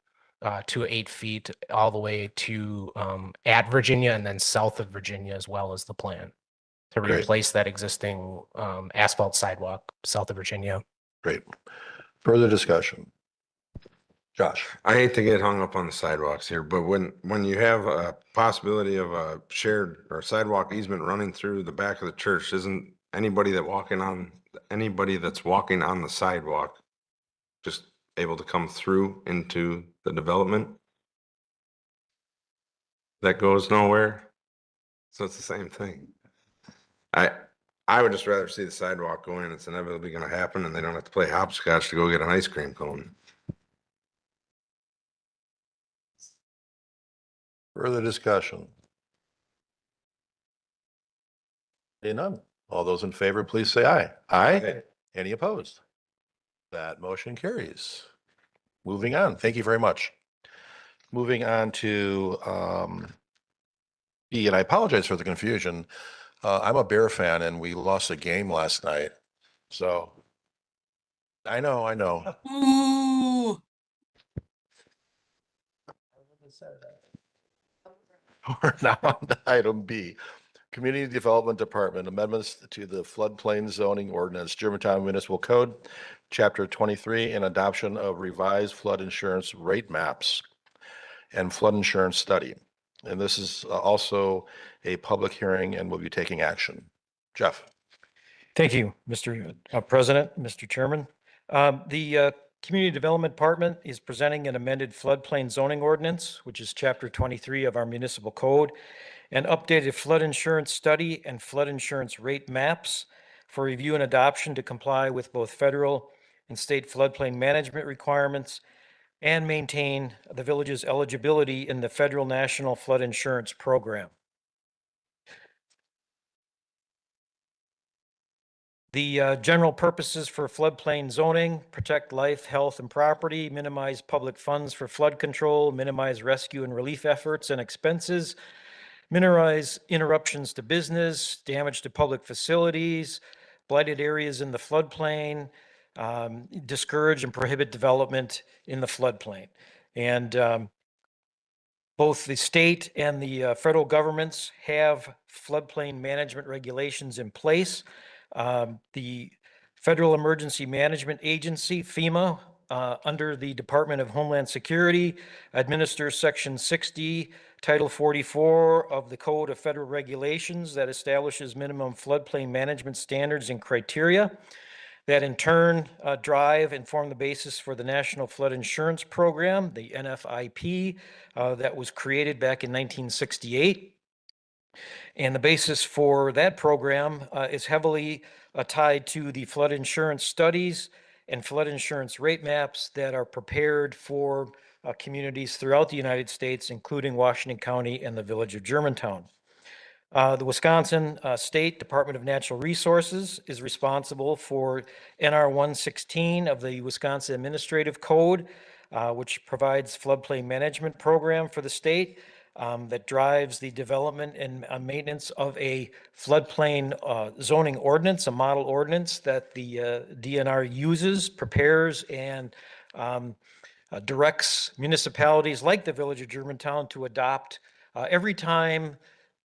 Speaker 19: to 8 feet all the way to at Virginia and then south of Virginia as well as the plan to
Speaker 3: Great.
Speaker 19: replace that existing asphalt sidewalk south of Virginia.
Speaker 3: Great. Further discussion. Josh?
Speaker 13: I hate to get hung up on the sidewalks here, but when you have a possibility of a shared or sidewalk easement running through the back of the church, isn't anybody that's walking on the sidewalk just able to come through into the development? That goes nowhere. So it's the same thing. I would just rather see the sidewalk go in. It's inevitably going to happen and they don't have to play hopscotch to go get an ice cream cone.
Speaker 3: Further discussion. Seeing none. All those in favor, please say aye. Aye. Any opposed? That motion carries. Moving on. Thank you very much. Moving on to B, and I apologize for the confusion. I'm a Bear fan and we lost a game last night. So I know.
Speaker 2: Ooh.
Speaker 3: We're now on to item B. Community Development Department amendments to the floodplain zoning ordinance, Germantown Municipal Code, Chapter 23, and adoption of revised flood insurance rate maps and flood insurance study. And this is also a public hearing and will be taking action. Jeff?
Speaker 11: Thank you, Mr. President, Mr. Chairman. The Community Development Department is presenting an amended floodplain zoning ordinance, which is Chapter 23 of our municipal code, an updated flood insurance study and flood insurance rate maps for review and adoption to comply with both federal and state floodplain management requirements and maintain the village's eligibility in the Federal National Flood Insurance Program. The general purposes for floodplain zoning: protect life, health, and property, minimize public funds for flood control, minimize rescue and relief efforts and expenses, minimize interruptions to business, damage to public facilities, blighted areas in the floodplain, discourage and prohibit development in the floodplain. And both the state and the federal governments have floodplain management regulations in place. The Federal Emergency Management Agency, FEMA, under the Department of Homeland Security, administers Section 60, Title 44 of the Code of Federal Regulations that establishes minimum floodplain management standards and criteria that in turn drive and form the basis for the National Flood Insurance Program, the NFIP, that was created back in 1968. And the basis for that program is heavily tied to the flood insurance studies and flood insurance rate maps that are prepared for communities throughout the United States, including Washington County and the Village of Germantown. The Wisconsin State Department of Natural Resources is responsible for NR 116 of the Wisconsin Administrative Code, which provides floodplain management program for the state that drives the development and maintenance of a floodplain zoning ordinance, a model ordinance that the DNR uses, prepares, and directs municipalities like the Village of Germantown to adopt every time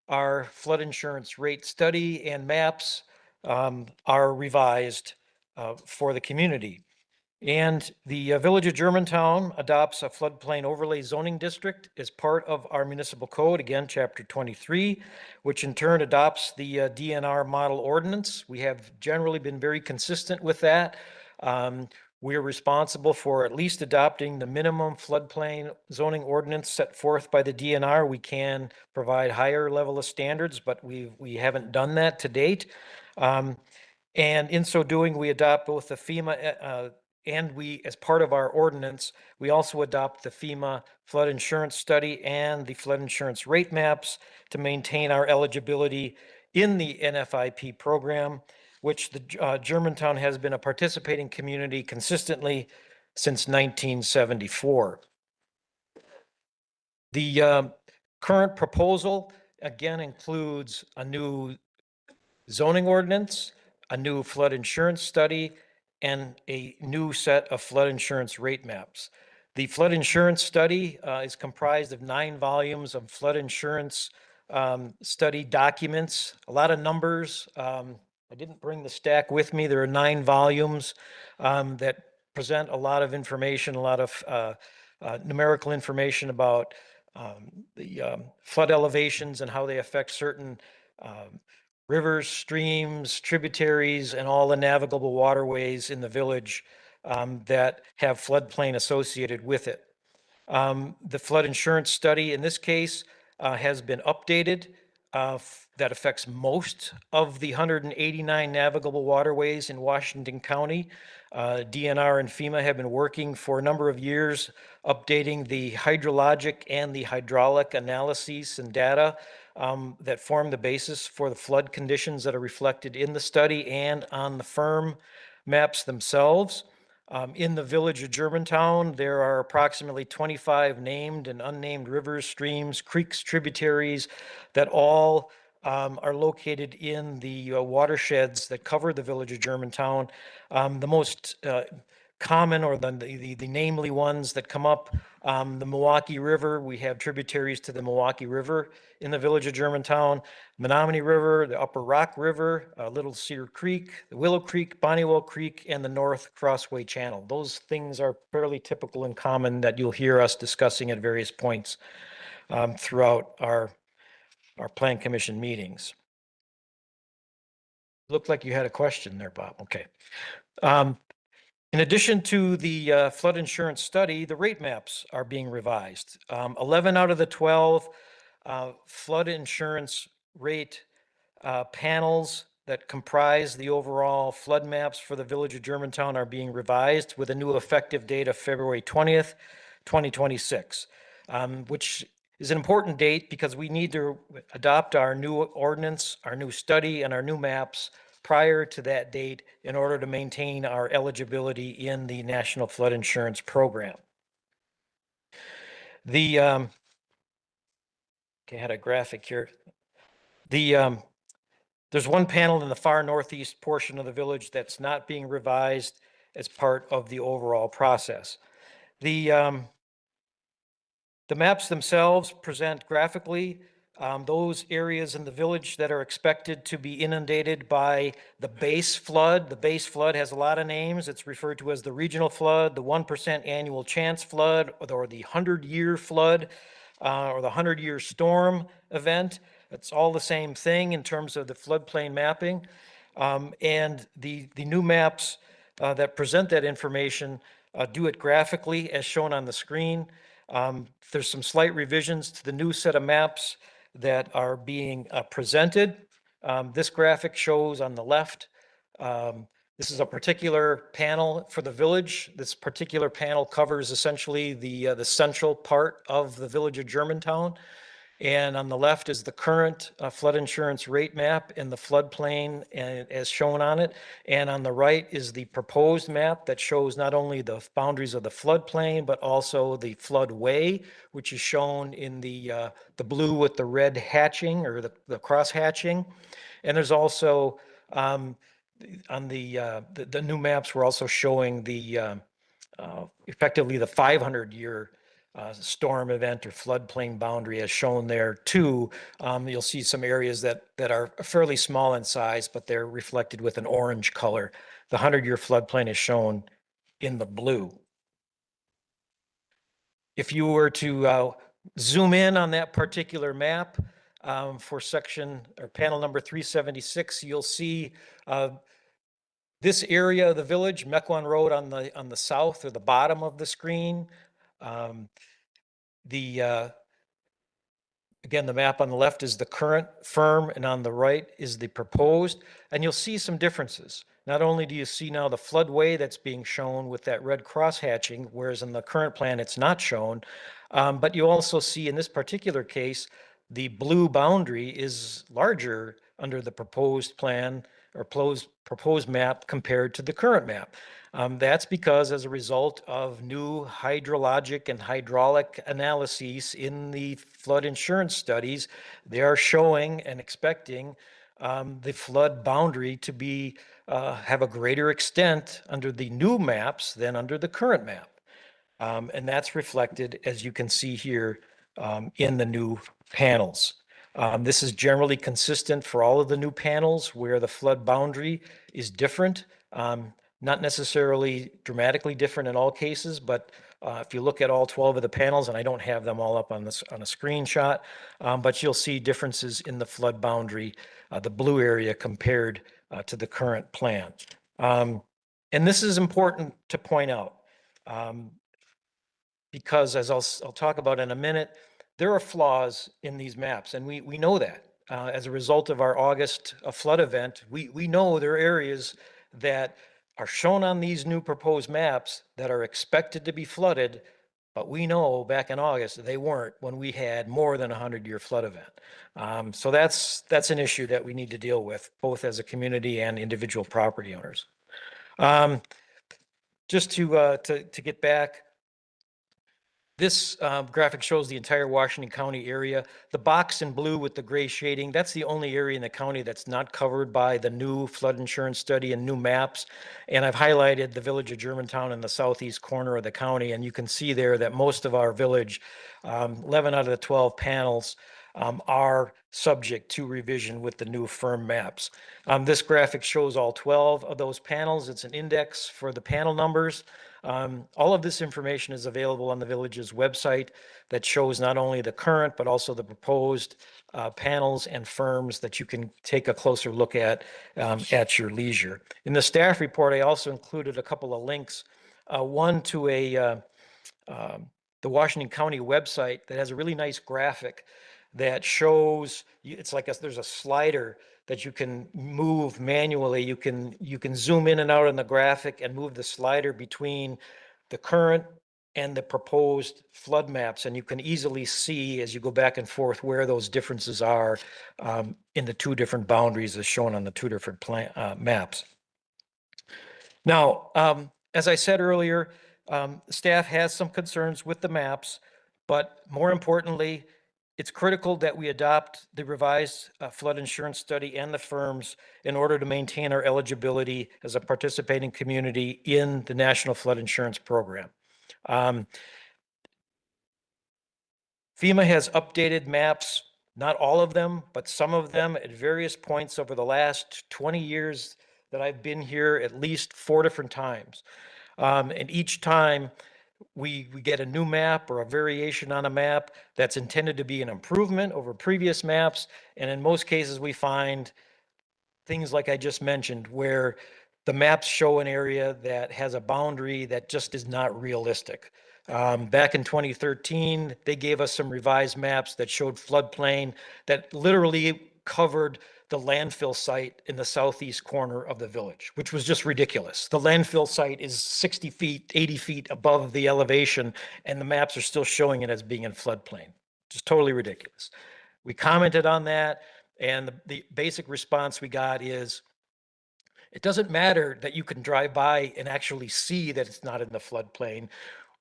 Speaker 11: our flood insurance rate study and maps are revised for the community. And the Village of Germantown adopts a floodplain overlay zoning district as part of our municipal code, again, Chapter 23, which in turn adopts the DNR model ordinance. We have generally been very consistent with that. We are responsible for at least adopting the minimum floodplain zoning ordinance set forth by the DNR. We can provide higher level of standards, but we haven't done that to date. And in so doing, we adopt both the FEMA and we, as part of our ordinance, we also adopt the FEMA flood insurance study and the flood insurance rate maps to maintain our eligibility in the NFIP program, which the Germantown has been a participating community consistently since 1974. The current proposal, again, includes a new zoning ordinance, a new flood insurance study, and a new set of flood insurance rate maps. The flood insurance study is comprised of 9 volumes of flood insurance study documents, a lot of numbers. I didn't bring the stack with me. There are 9 volumes that present a lot of information, a lot of numerical information about the flood elevations and how they affect certain rivers, streams, tributaries, and all the navigable waterways in the village that have floodplain associated with it. The flood insurance study in this case has been updated that affects most of the 189 navigable waterways in Washington County. DNR and FEMA have been working for a number of years updating the hydrologic and the hydraulic analyses and data that form the basis for the flood conditions that are reflected in the study and on the firm maps themselves. In the Village of Germantown, there are approximately 25 named and unnamed rivers, streams, creeks, tributaries that all are located in the watersheds that cover the Village of Germantown. The most common, or the namely ones that come up, the Milwaukee River. We have tributaries to the Milwaukee River in the Village of Germantown, Menominee River, the Upper Rock River, Little Cedar Creek, the Willow Creek, Bonnewell Creek, and the North Crossway Channel. Those things are fairly typical and common that you'll hear us discussing at various points throughout our Plan Commission meetings. Looked like you had a question there, Bob. Okay. In addition to the flood insurance study, the rate maps are being revised. 11 out of the 12 flood insurance rate panels that comprise the overall flood maps for the Village of Germantown are being revised with a new effective date of February 20th, 2026, which is an important date because we need to adopt our new ordinance, our new study, and our new maps prior to that date in order to maintain our eligibility in the National Flood Insurance Program. The, okay, I had a graphic here. There's one panel in the far northeast portion of the village that's not being revised as part of the overall process. The maps themselves present graphically those areas in the village that are expected to be inundated by the base flood. The base flood has a lot of names. It's referred to as the regional flood, the 1% annual chance flood, or the 100-year flood, or the 100-year storm event. It's all the same thing in terms of the floodplain mapping. And the new maps that present that information do it graphically as shown on the screen. There's some slight revisions to the new set of maps that are being presented. This graphic shows on the left, this is a particular panel for the village. This particular panel covers essentially the central part of the Village of Germantown. And on the left is the current flood insurance rate map in the floodplain as shown on it. And on the right is the proposed map that shows not only the boundaries of the floodplain, but also the floodway, which is shown in the blue with the red hatching or the cross hatching. And there's also on the new maps, we're also showing the effectively the 500-year storm event or floodplain boundary as shown there too. You'll see some areas that are fairly small in size, but they're reflected with an orange color. The 100-year floodplain is shown in the blue. If you were to zoom in on that particular map for section or panel number 376, you'll see this area of the village, Mequon Road on the south or the bottom of the screen. Again, the map on the left is the current firm and on the right is the proposed, and you'll see some differences. Not only do you see now the floodway that's being shown with that red cross hatching, whereas in the current plan it's not shown, but you also see in this particular case, the blue boundary is larger under the proposed plan or proposed map compared to the current map. That's because as a result of new hydrologic and hydraulic analyses in the flood insurance studies, they are showing and expecting the flood boundary to be have a greater extent under the new maps than under the current map. And that's reflected, as you can see here, in the new panels. This is generally consistent for all of the new panels where the flood boundary is different. Not necessarily dramatically different in all cases, but if you look at all 12 of the panels, and I don't have them all up on a screenshot, but you'll see differences in the flood boundary, the blue area compared to the current plan. And this is important to point out because as I'll talk about in a minute, there are flaws in these maps, and we know that. As a result of our August flood event, we know there are areas that are shown on these new proposed maps that are expected to be flooded, but we know back in August they weren't when we had more than a 100-year flood event. So that's an issue that we need to deal with, both as a community and individual property owners. Just to get back, this graphic shows the entire Washington County area. The box in blue with the gray shading, that's the only area in the county that's not covered by the new flood insurance study and new maps. And I've highlighted the Village of Germantown in the southeast corner of the county. And you can see there that most of our village, 11 out of the 12 panels, are subject to revision with the new firm maps. This graphic shows all 12 of those panels. It's an index for the panel numbers. All of this information is available on the village's website that shows not only the current, but also the proposed panels and firms that you can take a closer look at your leisure. In the staff report, I also included a couple of links. One to the Washington County website that has a really nice graphic that shows, it's like there's a slider that you can move manually. You can zoom in and out on the graphic and move the slider between the current and the proposed flood maps. And you can easily see as you go back and forth where those differences are in the two different boundaries as shown on the two different maps. Now, as I said earlier, staff has some concerns with the maps, but more importantly, it's critical that we adopt the revised flood insurance study and the firms in order to maintain our eligibility as a participating community in the National Flood Insurance Program. FEMA has updated maps, not all of them, but some of them at various points over the last 20 years that I've been here, at least 4 different times. And each time we get a new map or a variation on a map that's intended to be an improvement over previous maps. And in most cases, we find things like I just mentioned, where the maps show an area that has a boundary that just is not realistic. Back in 2013, they gave us some revised maps that showed floodplain that literally covered the landfill site in the southeast corner of the village, which was just ridiculous. The landfill site is 60 feet, 80 feet above the elevation, and the maps are still showing it as being in floodplain. Just totally ridiculous. We commented on that, and the basic response we got is, it doesn't matter that you can drive by and actually see that it's not in the floodplain.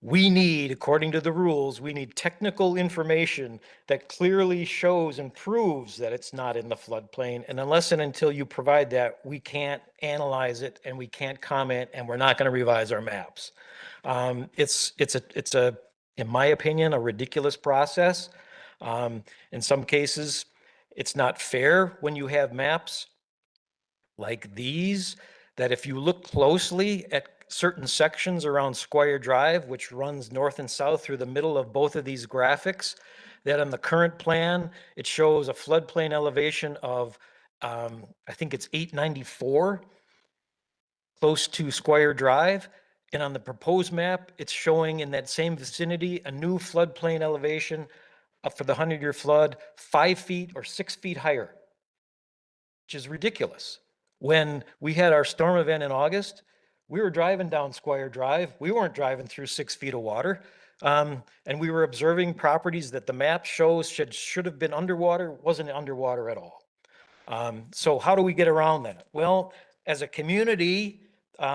Speaker 11: We need, according to the rules, we need technical information that clearly shows and proves that it's not in the floodplain. And unless and until you provide that, we can't analyze it and we can't comment, and we're not going to revise our maps. It's in my opinion, a ridiculous process. In some cases, it's not fair when you have maps like these, that if you look closely at certain sections around Squire Drive, which runs north and south through the middle of both of these graphics, that on the current plan, it shows a floodplain elevation of, I think it's 894, close to Squire Drive. And on the proposed map, it's showing in that same vicinity, a new floodplain elevation for the 100-year flood, 5 feet or 6 feet higher, which is ridiculous. When we had our storm event in August, we were driving down Squire Drive. We weren't driving through 6 feet of water. And we were observing properties that the map shows should have been underwater, wasn't underwater at all. So how do we get around that? Well, as a community,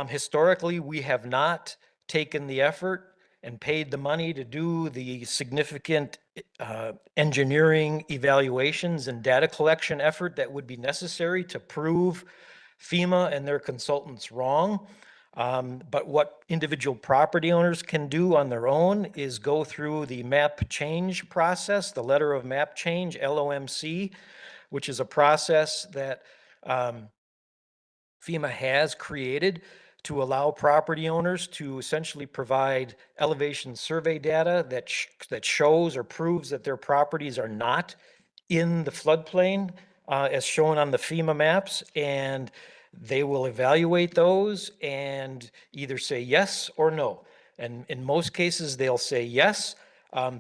Speaker 11: historically, we have not taken the effort and paid the money to do the significant engineering evaluations and data collection effort that would be necessary to prove FEMA and their consultants wrong. But what individual property owners can do on their own is go through the map change process, the letter of map change, LOMC, which is a process that FEMA has created to allow property owners to essentially provide elevation survey data that shows or proves that their properties are not in the floodplain as shown on the FEMA maps. And they will evaluate those and either say yes or no. And in most cases, they'll say yes.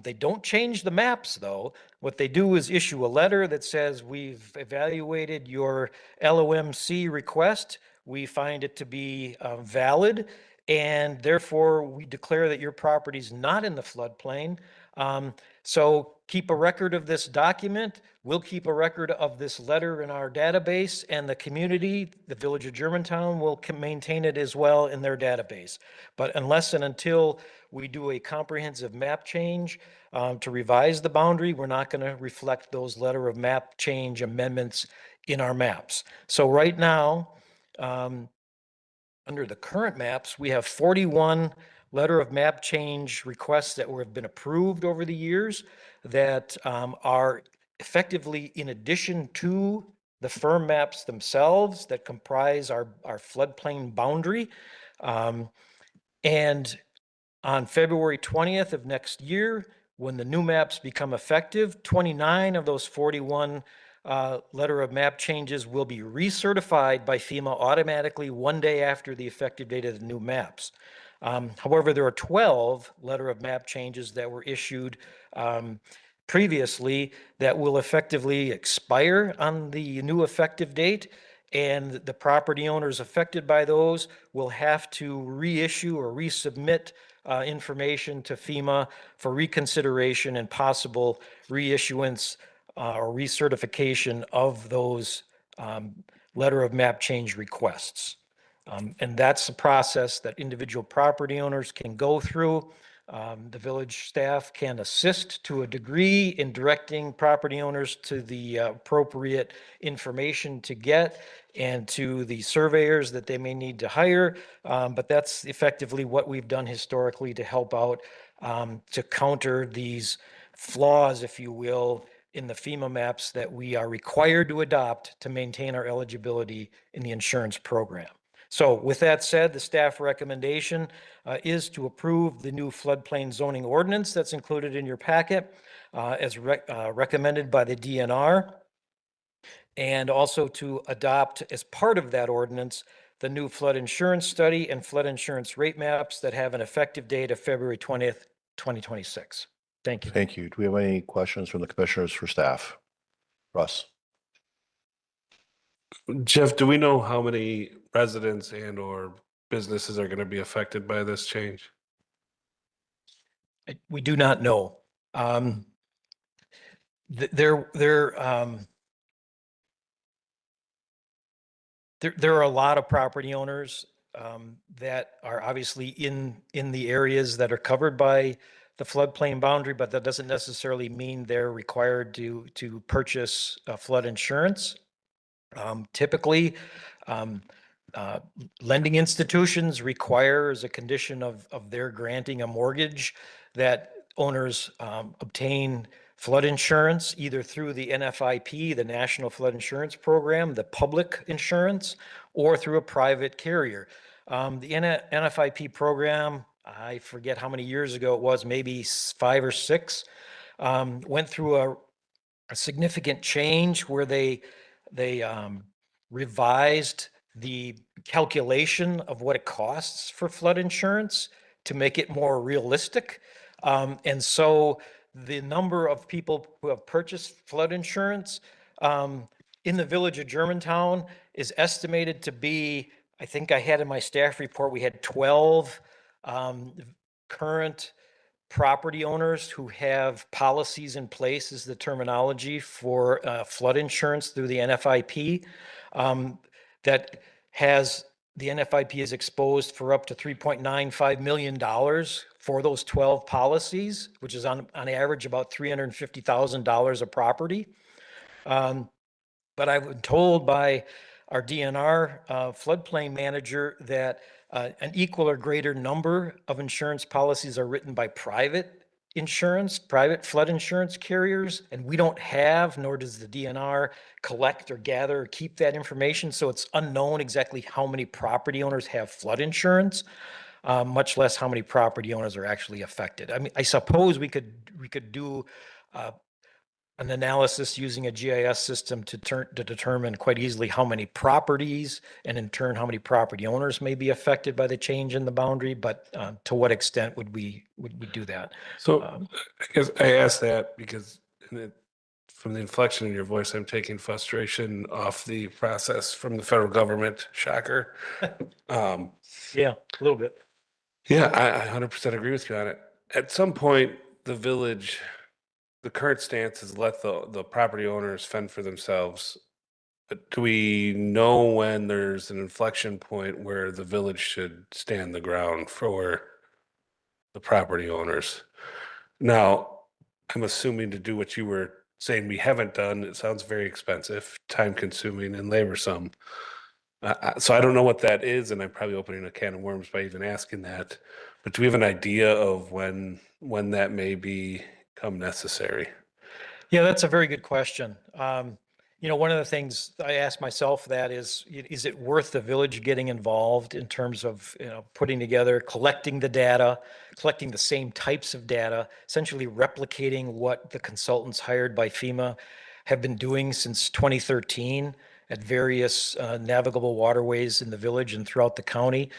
Speaker 11: They don't change the maps, though. What they do is issue a letter that says, we've evaluated your LOMC request. We find it to be valid, and therefore we declare that your property is not in the floodplain. So keep a record of this document. We'll keep a record of this letter in our database, and the community, the Village of Germantown, will maintain it as well in their database. But unless and until we do a comprehensive map change to revise the boundary, we're not going to reflect those letter of map change amendments in our maps. So right now, under the current maps, we have 41 letter of map change requests that have been approved over the years that are effectively in addition to the firm maps themselves that comprise our floodplain boundary. And on February 20th of next year, when the new maps become effective, 29 of those 41 letter of map changes will be recertified by FEMA automatically one day after the effective date of the new maps. However, there are 12 letter of map changes that were issued previously that will effectively expire on the new effective date, and the property owners affected by those will have to reissue or resubmit information to FEMA for reconsideration and possible reissuance or recertification of those letter of map change requests. And that's the process that individual property owners can go through. The village staff can assist to a degree in directing property owners to the appropriate information to get and to the surveyors that they may need to hire. But that's effectively what we've done historically to help out to counter these flaws, if you will, in the FEMA maps that we are required to adopt to maintain our eligibility in the insurance program. So with that said, the staff recommendation is to approve the new floodplain zoning ordinance that's included in your packet as recommended by the DNR, and also to adopt as part of that ordinance the new flood insurance study and flood insurance rate maps that have an effective date of February 20th, 2026. Thank you.
Speaker 3: Thank you. Do we have any questions from the commissioners for staff? Russ?
Speaker 18: Jeff, do we know how many residents and or businesses are going to be affected by this change?
Speaker 11: We do not know. There are a lot of property owners that are obviously in the areas that are covered by the floodplain boundary, but that doesn't necessarily mean they're required to purchase flood insurance. Typically, lending institutions require as a condition of their granting a mortgage that owners obtain flood insurance either through the NFIP, the National Flood Insurance Program, the public insurance, or through a private carrier. The NFIP program, I forget how many years ago it was, maybe 5 or 6, went through a significant change where they revised the calculation of what it costs for flood insurance to make it more realistic. And so the number of people who have purchased flood insurance in the village of Germantown is estimated to be, I think I had in my staff report, we had 12 current property owners who have policies in place is the terminology for flood insurance through the NFIP that has the NFIP is exposed for up to $3.95 million for those 12 policies, which is on average about $350,000 a property. But I've been told by our DNR floodplain manager that an equal or greater number of insurance policies are written by private flood insurance carriers, and we don't have, nor does the DNR collect or gather or keep that information. So it's unknown exactly how many property owners have flood insurance, much less how many property owners are actually affected. I mean, I suppose we could do an analysis using a GIS system to determine quite easily how many properties and in turn how many property owners may be affected by the change in the boundary, but to what extent would we do that?
Speaker 18: So I guess I asked that because from the inflection in your voice, I'm taking frustration off the process from the federal government. Shocker.
Speaker 11: Yeah, a little bit.
Speaker 18: Yeah, I 100% agree with you on it. At some point, the village, the current stance is let the property owners fend for themselves. But do we know when there's an inflection point where the village should stand the ground for the property owners? Now, I'm assuming to do what you were saying we haven't done. It sounds very expensive, time consuming and laborsome. So I don't know what that is, and I'm probably opening a can of worms by even asking that. But do we have an idea of when that may become necessary?
Speaker 11: Yeah, that's a very good question. You know, one of the things I ask myself that is it worth the village getting involved in terms of, you know, putting together, collecting the data, collecting the same types of data, essentially replicating what the consultants hired by FEMA have been doing since 2013 at various navigable waterways in the village and throughout the county.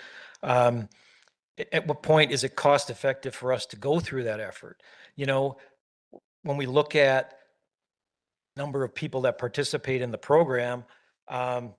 Speaker 11: At what point is it cost effective for us to go through that effort? You know, when we look at number of people that participate in the program, again,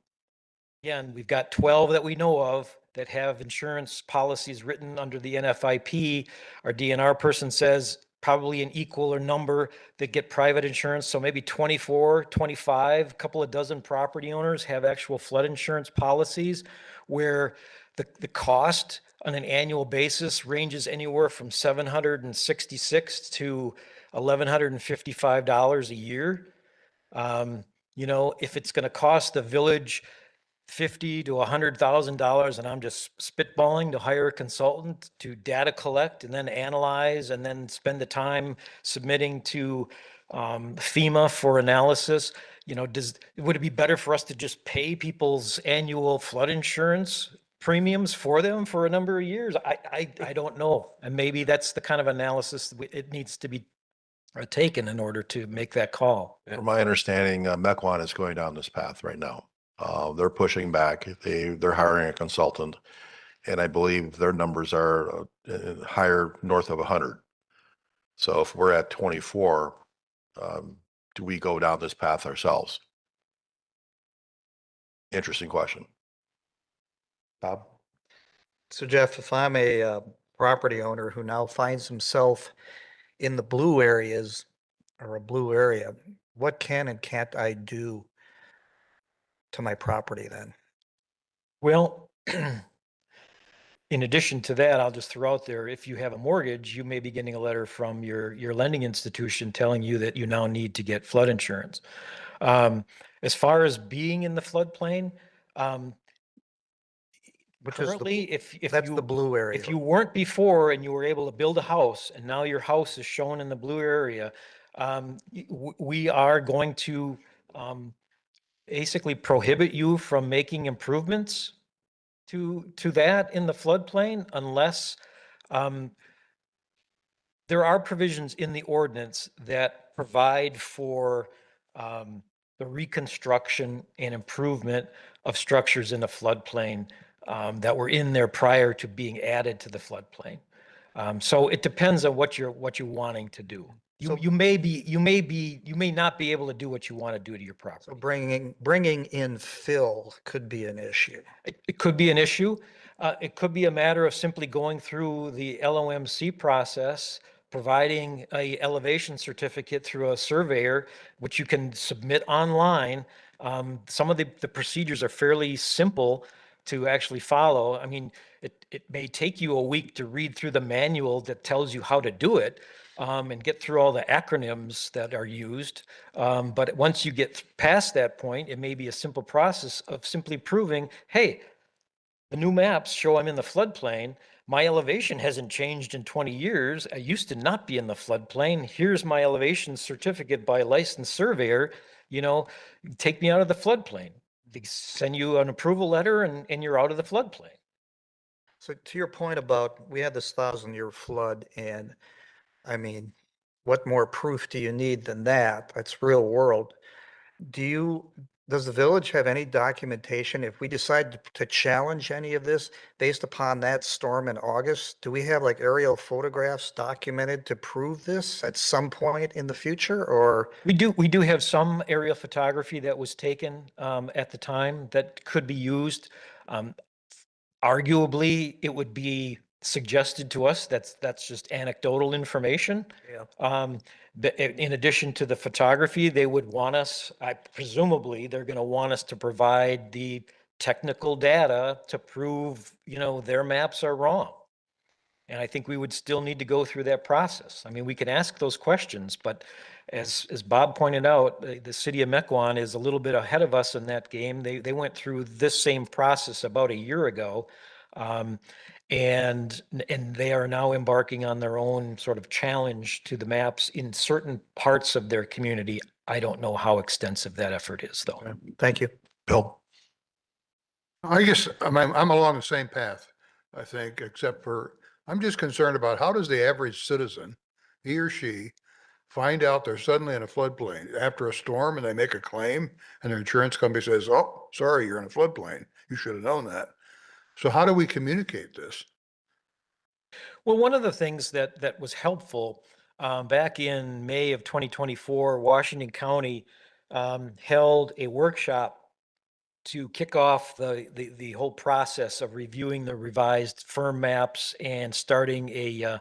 Speaker 11: we've got 12 that we know of that have insurance policies written under the NFIP. Our DNR person says probably an equal or number that get private insurance. So maybe 24, 25, a couple of dozen property owners have actual flood insurance policies where the cost on an annual basis ranges anywhere from $766 to $1,155 a year. You know, if it's going to cost the village $50,000 to $100,000, and I'm just spitballing, to hire a consultant to data collect and then analyze and then spend the time submitting to FEMA for analysis, you know, would it be better for us to just pay people's annual flood insurance premiums for them for a number of years? I don't know. And maybe that's the kind of analysis it needs to be taken in order to make that call.
Speaker 3: From my understanding, Mequon is going down this path right now. They're pushing back. They're hiring a consultant, and I believe their numbers are higher, north of 100. So if we're at 24, do we go down this path ourselves? Interesting question. Bob?
Speaker 10: So Jeff, if I'm a property owner who now finds himself in the blue areas or a blue area, what can and can't I do to my property then?
Speaker 11: Well, in addition to that, I'll just throw out there, if you have a mortgage, you may be getting a letter from your lending institution telling you that you now need to get flood insurance. As far as being in the floodplain, currently, if
Speaker 10: that's
Speaker 11: you,
Speaker 10: the blue area.
Speaker 11: if you weren't before and you were able to build a house and now your house is shown in the blue area, we are going to basically prohibit you from making improvements to that in the floodplain unless there are provisions in the ordinance that provide for the reconstruction and improvement of structures in the floodplain that were in there prior to being added to the floodplain. So it depends on what you're wanting to do. You may not be able to do what you want to do to your property.
Speaker 10: So bringing in fill could be an issue.
Speaker 11: It could be an issue. It could be a matter of simply going through the LOMC process, providing a elevation certificate through a surveyor, which you can submit online. Some of the procedures are fairly simple to actually follow. I mean, it may take you a week to read through the manual that tells you how to do it and get through all the acronyms that are used. But once you get past that point, it may be a simple process of simply proving, hey, the new maps show I'm in the floodplain. My elevation hasn't changed in 20 years. I used to not be in the floodplain. Here's my elevation certificate by a licensed surveyor. You know, take me out of the floodplain. They send you an approval letter and you're out of the floodplain.
Speaker 10: So to your point about, we had this 1,000-year flood, and I mean, what more proof do you need than that? That's real world. Does the village have any documentation if we decide to challenge any of this based upon that storm in August? Do we have like aerial photographs documented to prove this at some point in the future, or?
Speaker 11: We do have some aerial photography that was taken at the time that could be used. Arguably, it would be suggested to us that's just anecdotal information.
Speaker 10: Yeah.
Speaker 11: In addition to the photography, they would want us, presumably, they're going to want us to provide the technical data to prove, you know, their maps are wrong. And I think we would still need to go through that process. I mean, we can ask those questions, but as Bob pointed out, the city of Mequon is a little bit ahead of us in that game. They went through this same process about a year ago. And they are now embarking on their own sort of challenge to the maps in certain parts of their community. I don't know how extensive that effort is, though.
Speaker 10: Thank you.
Speaker 3: Bill?
Speaker 20: I guess I'm along the same path, I think, except for, I'm just concerned about how does the average citizen, he or she, find out they're suddenly in a floodplain after a storm and they make a claim and their insurance company says, oh, sorry, you're in a floodplain. You should have known that. So how do we communicate this?
Speaker 11: Well, one of the things that was helpful back in May of 2024, Washington County held a workshop to kick off the whole process of reviewing the revised firm maps and starting a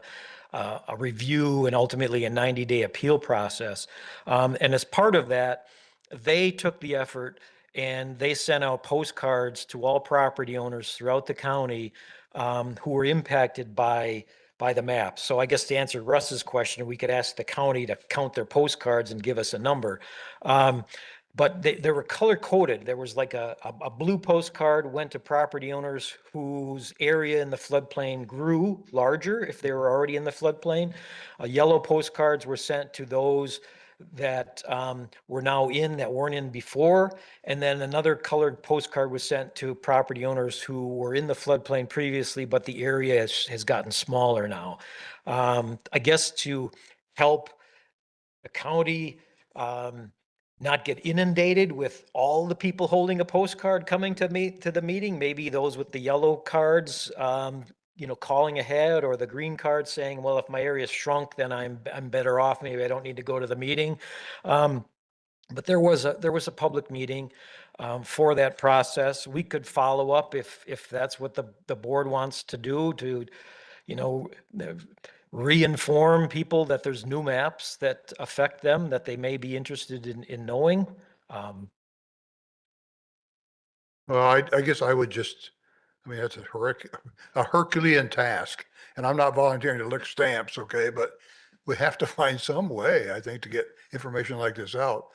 Speaker 11: review and ultimately a 90-day appeal process. And as part of that, they took the effort and they sent out postcards to all property owners throughout the county who were impacted by the map. So I guess to answer Russ's question, we could ask the county to count their postcards and give us a number. But they were color coded. There was like a blue postcard went to property owners whose area in the floodplain grew larger if they were already in the floodplain. Yellow postcards were sent to those that were now in that weren't in before. And then another colored postcard was sent to property owners who were in the floodplain previously, but the area has gotten smaller now. I guess to help the county not get inundated with all the people holding a postcard coming to the meeting, maybe those with the yellow cards, calling ahead, or the green card saying, well, if my area's shrunk, then I'm better off. Maybe I don't need to go to the meeting. But there was a public meeting for that process. We could follow up if that's what the board wants to do, to, re-inform people that there's new maps that affect them that they may be interested in knowing.
Speaker 20: Well, I guess I would just, that's a Herculean task, and I'm not volunteering to lick stamps, okay? But we have to find some way, I think, to get information like this out.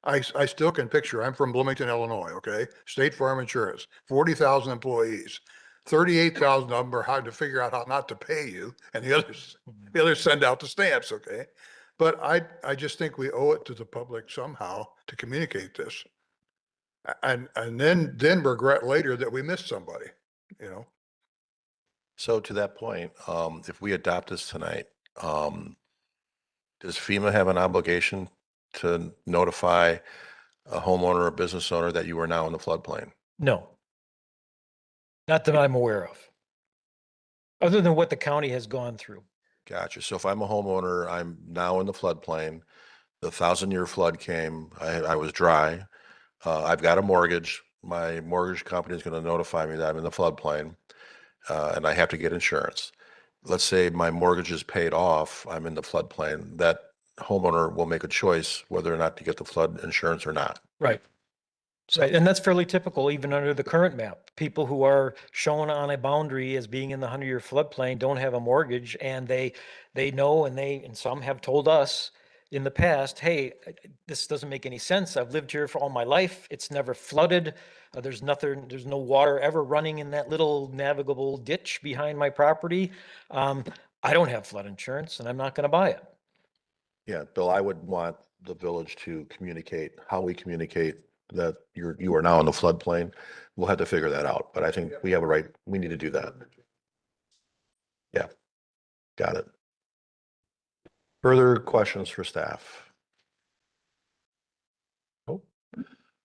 Speaker 20: I still can picture, I'm from Bloomington, Illinois, okay? State Farm Insurance, 40,000 employees. 38,000 of them are hard to figure out how not to pay you, and the others send out the stamps, okay? But I just think we owe it to the public somehow to communicate this. And then regret later that we missed somebody,
Speaker 3: So to that point, if we adopt this tonight, does FEMA have an obligation to notify a homeowner or business owner that you are now in the floodplain?
Speaker 11: No. Not that I'm aware of, other than what the county has gone through.
Speaker 3: Gotcha. So if I'm a homeowner, I'm now in the floodplain, the 1,000-year flood came, I was dry, I've got a mortgage, my mortgage company is going to notify me that I'm in the floodplain, and I have to get insurance. Let's say my mortgage is paid off, I'm in the floodplain, that homeowner will make a choice whether or not to get the flood insurance or not.
Speaker 11: Right. Right, and that's fairly typical even under the current map. People who are shown on a boundary as being in the 100-year floodplain don't have a mortgage, and they know, and some have told us in the past, hey, this doesn't make any sense. I've lived here for all my life. It's never flooded. There's no water ever running in that little navigable ditch behind my property. I don't have flood insurance, and I'm not going to buy it.
Speaker 3: Yeah, Bill, I would want the village to communicate how we communicate that you are now in the floodplain. We'll have to figure that out, but I think we have a right, we need to do that. Yeah, got it. Further questions for staff? Oh,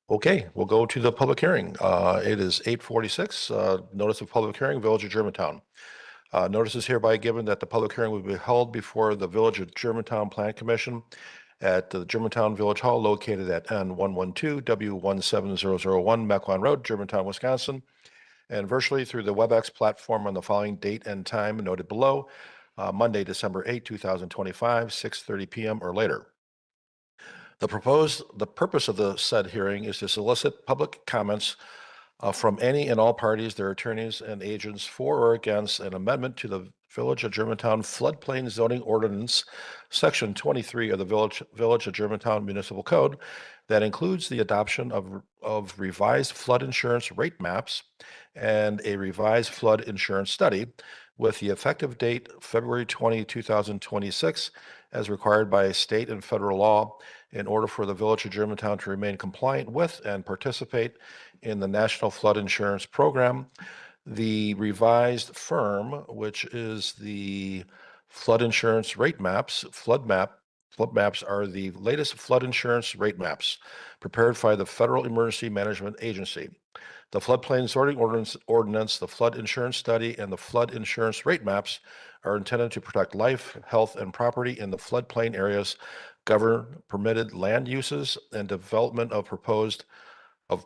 Speaker 3: okay, we'll go to the public hearing. It is 8:46, notice of public hearing, Village of Germantown. Notice is hereby given that the public hearing will be held before the Village of Germantown Plan Commission at the Germantown Village Hall located at N112 W17001 Mequon Road, Germantown, Wisconsin, and virtually through the WebEx platform on the following date and time noted below, Monday, December 8, 2025, 6:30 p.m. or later. The purpose of the said hearing is to solicit public comments from any and all parties, their attorneys and agents, for or against an amendment to the Village of Germantown Floodplain Zoning Ordinance, Section 23 of the Village of Germantown Municipal Code that includes the adoption of revised flood insurance rate maps and a revised flood insurance study with the effective date February 20, 2026, as required by state and federal law in order for the Village of Germantown to remain compliant with and participate in the National Flood Insurance Program. The revised firm, which is the flood insurance rate maps, flood maps are the latest flood insurance rate maps prepared by the Federal Emergency Management Agency. The floodplain sorting ordinance, the flood insurance study, and the flood insurance rate maps are intended to protect life, health, and property in the floodplain areas, govern permitted land uses, and development of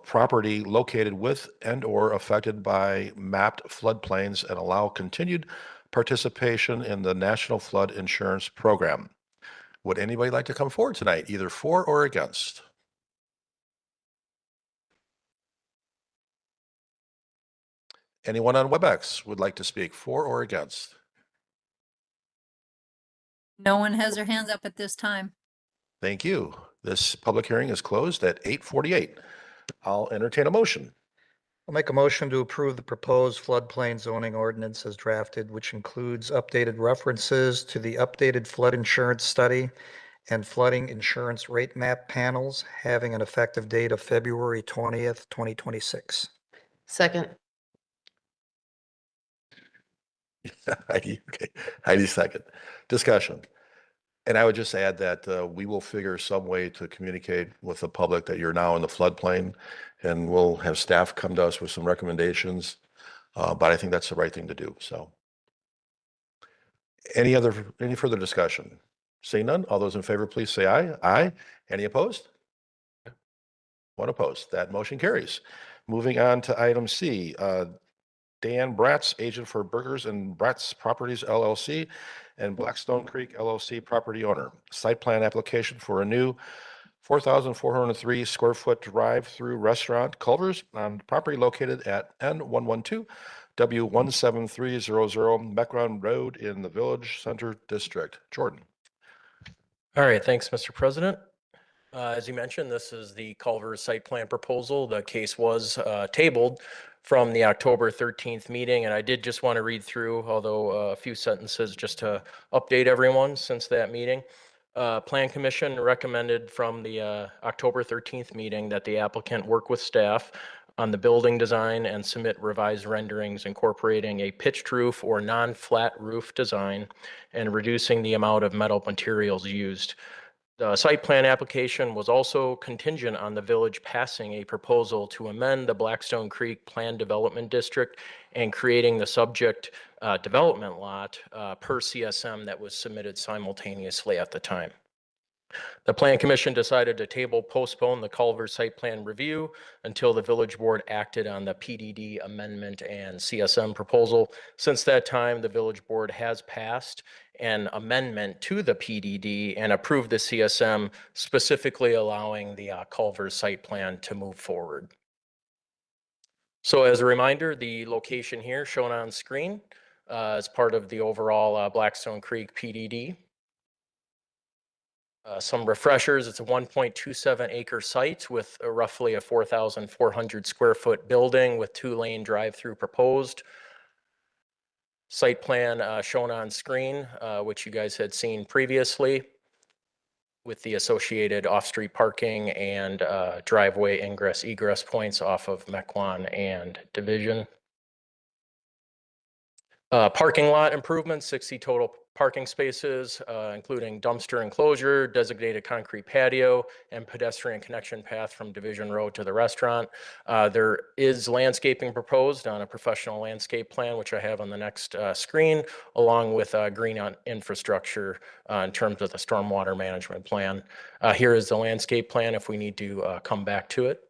Speaker 3: property located with and/or affected by mapped floodplains, and allow continued participation in the National Flood Insurance Program. Would anybody like to come forward tonight, either for or against? Anyone on WebEx would like to speak for or against?
Speaker 2: No one has their hands up at this time.
Speaker 3: Thank you. This public hearing is closed at 8:48. I'll entertain a motion.
Speaker 10: I'll make a motion to approve the proposed floodplain zoning ordinance as drafted, which includes updated references to the updated flood insurance study and flooding insurance rate map panels having an effective date of February 20th, 2026.
Speaker 15: Second.
Speaker 3: Heidi, okay. Heidi second. Discussion. And I would just add that we will figure some way to communicate with the public that you're now in the floodplain, and we'll have staff come to us with some recommendations. But I think that's the right thing to do. So any further discussion? Seeing none, all those in favor, please say aye. Aye. Any opposed? One opposed. That motion carries. Moving on to item C, Dan Bratz, agent for Burgers and Bratz Properties LLC and Blackstone Creek LLC property owner. Site plan application for a new 4,403 square foot drive-through restaurant, Culver's, on property located at N112 W17300 Mecron Road in the Village Center District. Jordan.
Speaker 9: All right, thanks, Mr. President. As you mentioned, this is the Culver's site plan proposal. The case was tabled from the October 13th meeting, and I did just want to read through, although a few sentences just to update everyone since that meeting. Plan Commission recommended from the October 13th meeting that the applicant work with staff on the building design and submit revised renderings incorporating a pitched roof or non-flat roof design and reducing the amount of metal materials used. The site plan application was also contingent on the village passing a proposal to amend the Blackstone Creek Plan Development District and creating the subject development lot per CSM that was submitted simultaneously at the time. The Plan Commission decided to postpone the Culver site plan review until the village board acted on the PDD amendment and CSM proposal. Since that time, the village board has passed an amendment to the PDD and approved the CSM, specifically allowing the Culver site plan to move forward. So as a reminder, the location here shown on screen is part of the overall Blackstone Creek PDD. Some refreshers, it's a 1.27 acre site with roughly a 4,400 square foot building with 2-lane drive-through proposed. Site plan shown on screen, which you guys had seen previously with the associated off-street parking and driveway ingress egress points off of Mequon and Division. Parking lot improvements, 60 total parking spaces, including dumpster enclosure, designated concrete patio, and pedestrian connection path from Division Road to the restaurant. There is landscaping proposed on a professional landscape plan, which I have on the next screen, along with green infrastructure in terms of the stormwater management plan. Here is the landscape plan if we need to come back to it.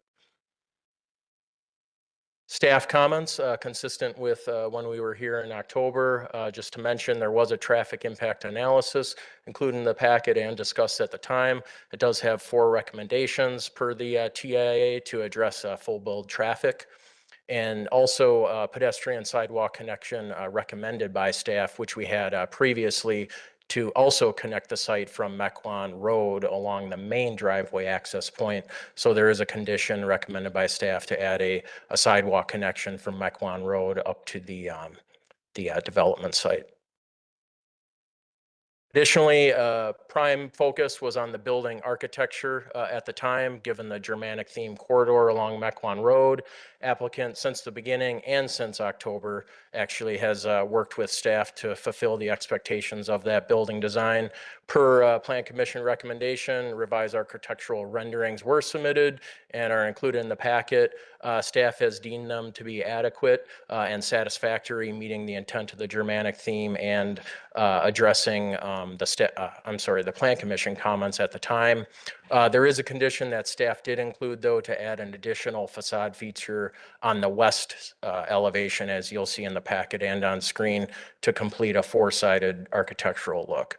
Speaker 9: Staff comments consistent with when we were here in October. Just to mention, there was a traffic impact analysis included in the packet and discussed at the time. It does have 4 recommendations per the TIA to address full build traffic. And also pedestrian sidewalk connection recommended by staff, which we had previously to also connect the site from Mequon Road along the main driveway access point. So there is a condition recommended by staff to add a sidewalk connection from Mequon Road up to the development site. Additionally, prime focus was on the building architecture at the time, given the Germanic theme corridor along Mequon Road. Applicant, since the beginning and since October, actually has worked with staff to fulfill the expectations of that building design. Per Plan Commission recommendation, revised architectural renderings were submitted and are included in the packet. Staff has deemed them to be adequate and satisfactory, meeting the intent of the Germanic theme and addressing the Plan Commission comments at the time. There is a condition that staff did include, though, to add an additional facade feature on the west elevation, as you'll see in the packet and on screen, to complete a four-sided architectural look.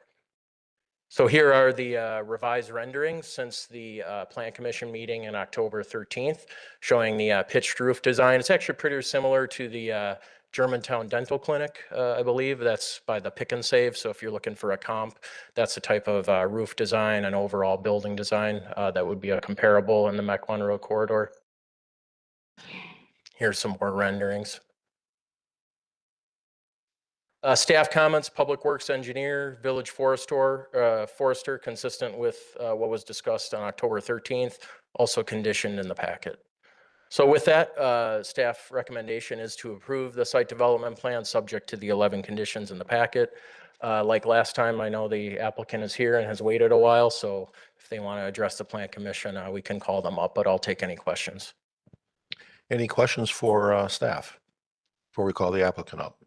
Speaker 9: So here are the revised renderings since the Plan Commission meeting in October 13th, showing the pitched roof design. It's actually pretty similar to the Germantown Dental Clinic, I believe. That's by the Pick and Save. So if you're looking for a comp, that's the type of roof design and overall building design that would be a comparable in the Mequon Road corridor. Here's some more renderings. Staff comments, Public Works Engineer, Village Forester, consistent with what was discussed on October 13th, also conditioned in the packet. So with that, staff recommendation is to approve the site development plan subject to the 11 conditions in the packet. Like last time, I know the applicant is here and has waited a while, so if they want to address the Plan Commission, we can call them up, but I'll take any questions.
Speaker 3: Any questions for staff before we call the applicant up?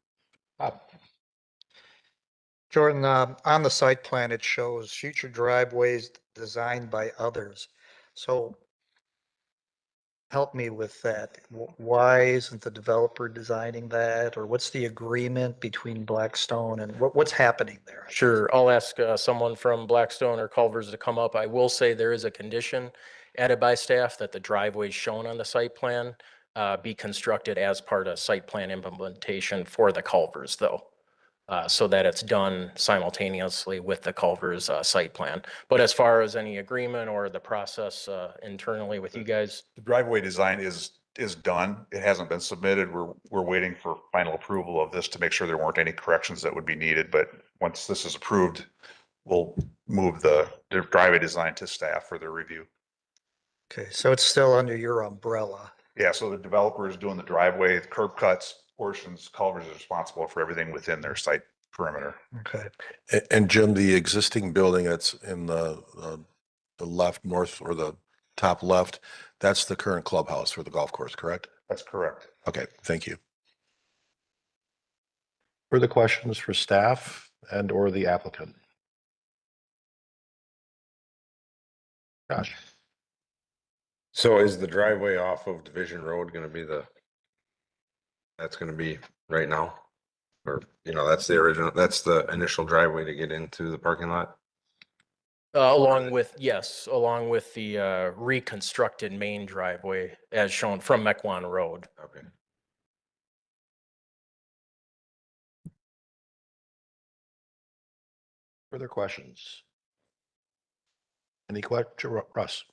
Speaker 10: Jordan, on the site plan, it shows future driveways designed by others. So help me with that. Why isn't the developer designing that? Or what's the agreement between Blackstone and what's happening there?
Speaker 9: Sure, I'll ask someone from Blackstone or Culvers to come up. I will say there is a condition added by staff that the driveways shown on the site plan be constructed as part of site plan implementation for the Culvers, though. So that it's done simultaneously with the Culvers site plan. But as far as any agreement or the process internally with you guys?
Speaker 21: The driveway design is done. It hasn't been submitted. We're waiting for final approval of this to make sure there weren't any corrections that would be needed. But once this is approved, we'll move the driveway design to staff for their review.
Speaker 10: Okay, so it's still under your umbrella.
Speaker 21: Yeah, so the developer is doing the driveway, the curb cuts, portions. Culvers is responsible for everything within their site perimeter.
Speaker 10: Okay.
Speaker 3: And Jim, the existing building that's in the left, north, or the top left, that's the current clubhouse for the golf course, correct?
Speaker 21: That's correct.
Speaker 3: Okay, thank you. Further questions for staff and or the applicant? Josh?
Speaker 13: So is the driveway off of Division Road going to be that's going to be right now? Or, that's the initial driveway to get into the parking lot?
Speaker 9: Along with the reconstructed main driveway as shown from Mequon Road.
Speaker 13: Okay.
Speaker 3: Further questions? Any question, Russ?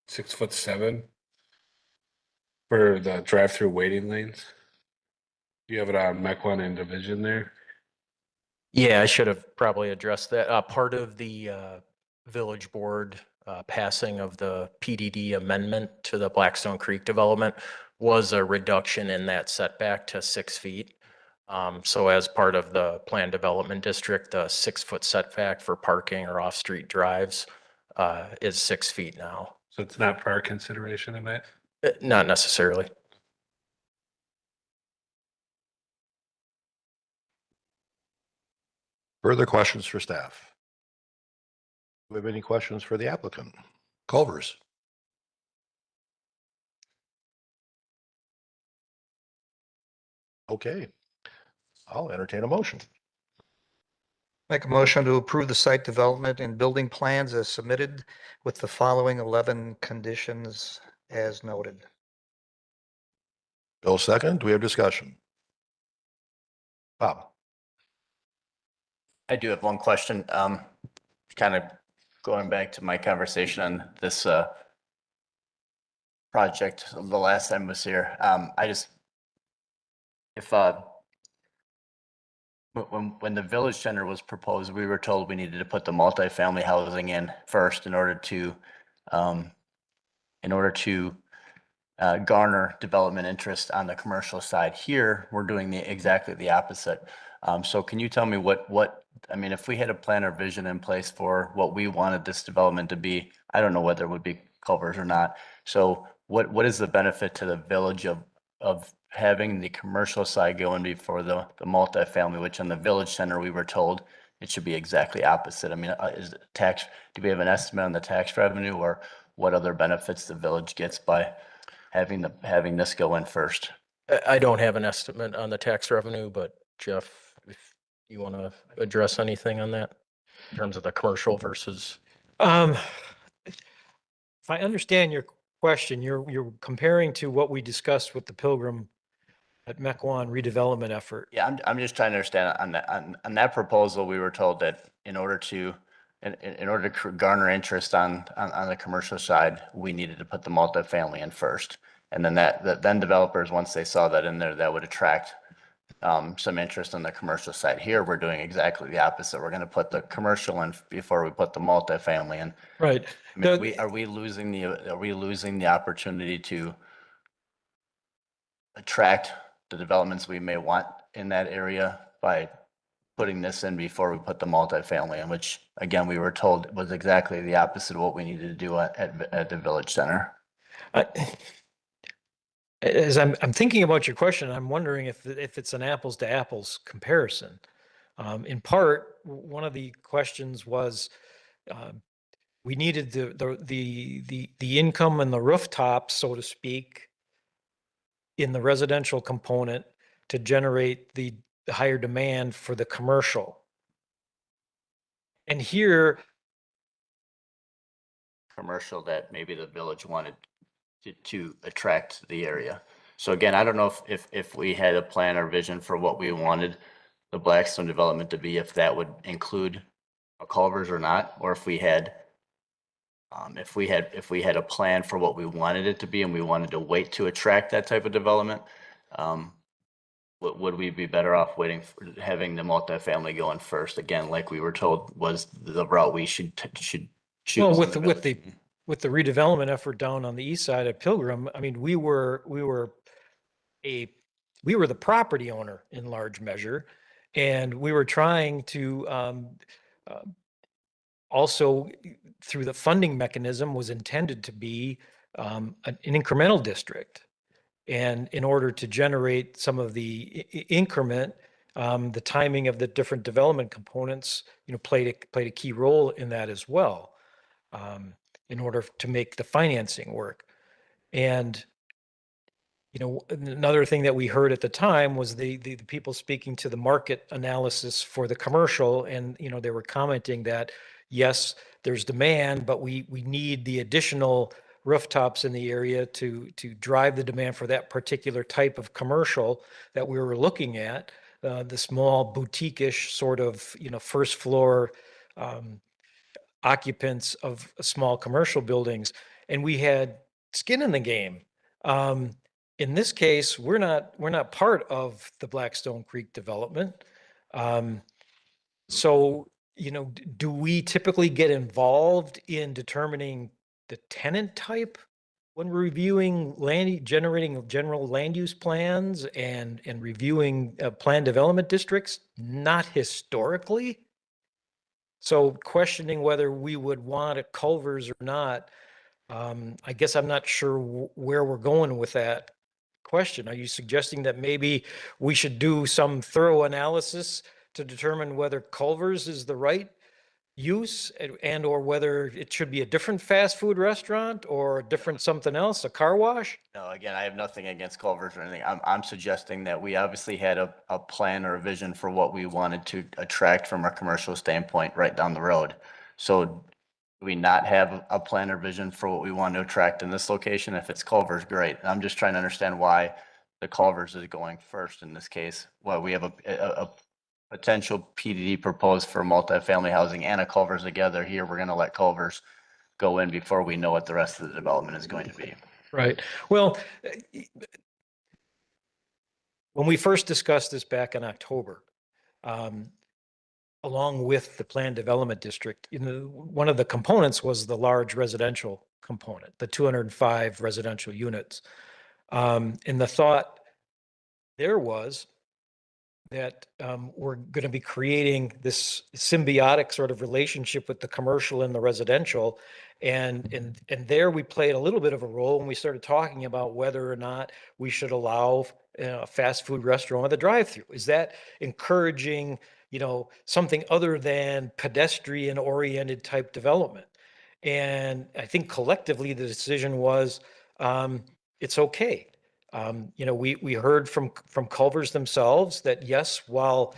Speaker 18: Six foot seven for the drive-through waiting lanes. You have it on Mequon and Division there.
Speaker 9: Yeah, I should have probably addressed that. Part of the village board passing of the PDD amendment to the Blackstone Creek development was a reduction in that setback to 6 feet. So as part of the planned development district, the 6 foot setback for parking or off-street drives is 6 feet now.
Speaker 18: So it's not for our consideration in that?
Speaker 9: Not necessarily.
Speaker 3: Further questions for staff? Do we have any questions for the applicant? Culvers? Okay, I'll entertain a motion.
Speaker 10: Make a motion to approve the site development and building plans as submitted with the following 11 conditions as noted.
Speaker 3: Bill second. Do we have discussion? Bob?
Speaker 14: I do have one question. Kind of going back to my conversation on this project the last time I was here. If when the village center was proposed, we were told we needed to put the multifamily housing in first in order to garner development interest on the commercial side. Here, we're doing exactly the opposite. So can you tell me I mean, if we had a plan or vision in place for what we wanted this development to be, I don't know whether it would be Culvers or not. So what is the benefit to the village of having the commercial side going before the multifamily, which on the village center, we were told it should be exactly opposite. I mean, do we have an estimate on the tax revenue or what other benefits the village gets by having this go in first?
Speaker 9: I don't have an estimate on the tax revenue, but Jeff, if you want to address anything on that in terms of the commercial versus.
Speaker 11: If I understand your question, you're comparing to what we discussed with the Pilgrim at Mequon redevelopment effort.
Speaker 14: Yeah, I'm just trying to understand on that proposal, we were told that in order to garner interest on the commercial side, we needed to put the multifamily in first. And then then developers, once they saw that in there, that would attract some interest on the commercial side. Here, we're doing exactly the opposite. We're going to put the commercial in before we put the multifamily in.
Speaker 11: Right.
Speaker 14: I mean, are we losing the opportunity to attract the developments we may want in that area by putting this in before we put the multifamily in, which again, we were told was exactly the opposite of what we needed to do at the village center?
Speaker 11: As I'm thinking about your question, I'm wondering if it's an apples to apples comparison. In part, one of the questions was we needed the income and the rooftop, so to speak, in the residential component to generate the higher demand for the commercial. And here,
Speaker 14: commercial that maybe the village wanted to attract the area. So again, I don't know if we had a plan or vision for what we wanted the Blackstone development to be, if that would include a Culvers or not, or if we had a plan for what we wanted it to be and we wanted to wait to attract that type of development, would we be better off waiting for having the multifamily going first? Again, like we were told was the route we should choose.
Speaker 11: well, with the redevelopment effort down on the east side of Pilgrim, I mean, we were the property owner in large measure, and we were trying to also through the funding mechanism was intended to be an incremental district. And in order to generate some of the increment, the timing of the different development components, played a key role in that as well, in order to make the financing work. And another thing that we heard at the time was the people speaking to the market analysis for the commercial, and they were commenting that yes, there's demand, but we need the additional rooftops in the area to drive the demand for that particular type of commercial that we were looking at, the small boutique-ish sort of first floor occupants of small commercial buildings, and we had skin in the game. In this case, we're not part of the Blackstone Creek development. So, do we typically get involved in determining the tenant type when reviewing generating general land use plans and reviewing planned development districts? Not historically. So questioning whether we would want a Culvers or not, I guess I'm not sure where we're going with that question. Are you suggesting that maybe we should do some thorough analysis to determine whether Culvers is the right use and or whether it should be a different fast food restaurant or a different something else, a car wash?
Speaker 14: No, again, I have nothing against Culvers or anything. I'm suggesting that we obviously had a plan or a vision for what we wanted to attract from a commercial standpoint right down the road. So Do we not have a plan or vision for what we want to attract in this location? If it's Culver's, great. I'm just trying to understand why the Culver's is going first in this case. Well, we have a potential PDD proposed for multifamily housing and a Culver's together. Here, we're gonna let Culver's go in before we know what the rest of the development is going to be.
Speaker 11: Right. Well, when we first discussed this back in October, along with the planned development district, one of the components was the large residential component, the 205 residential units. And the thought there was that we're going to be creating this symbiotic sort of relationship with the commercial and the residential. And there we played a little bit of a role when we started talking about whether or not we should allow a fast food restaurant with a drive-through. Is that encouraging, something other than pedestrian oriented type development? And I think collectively the decision was it's okay. We heard from Culver's themselves that yes, while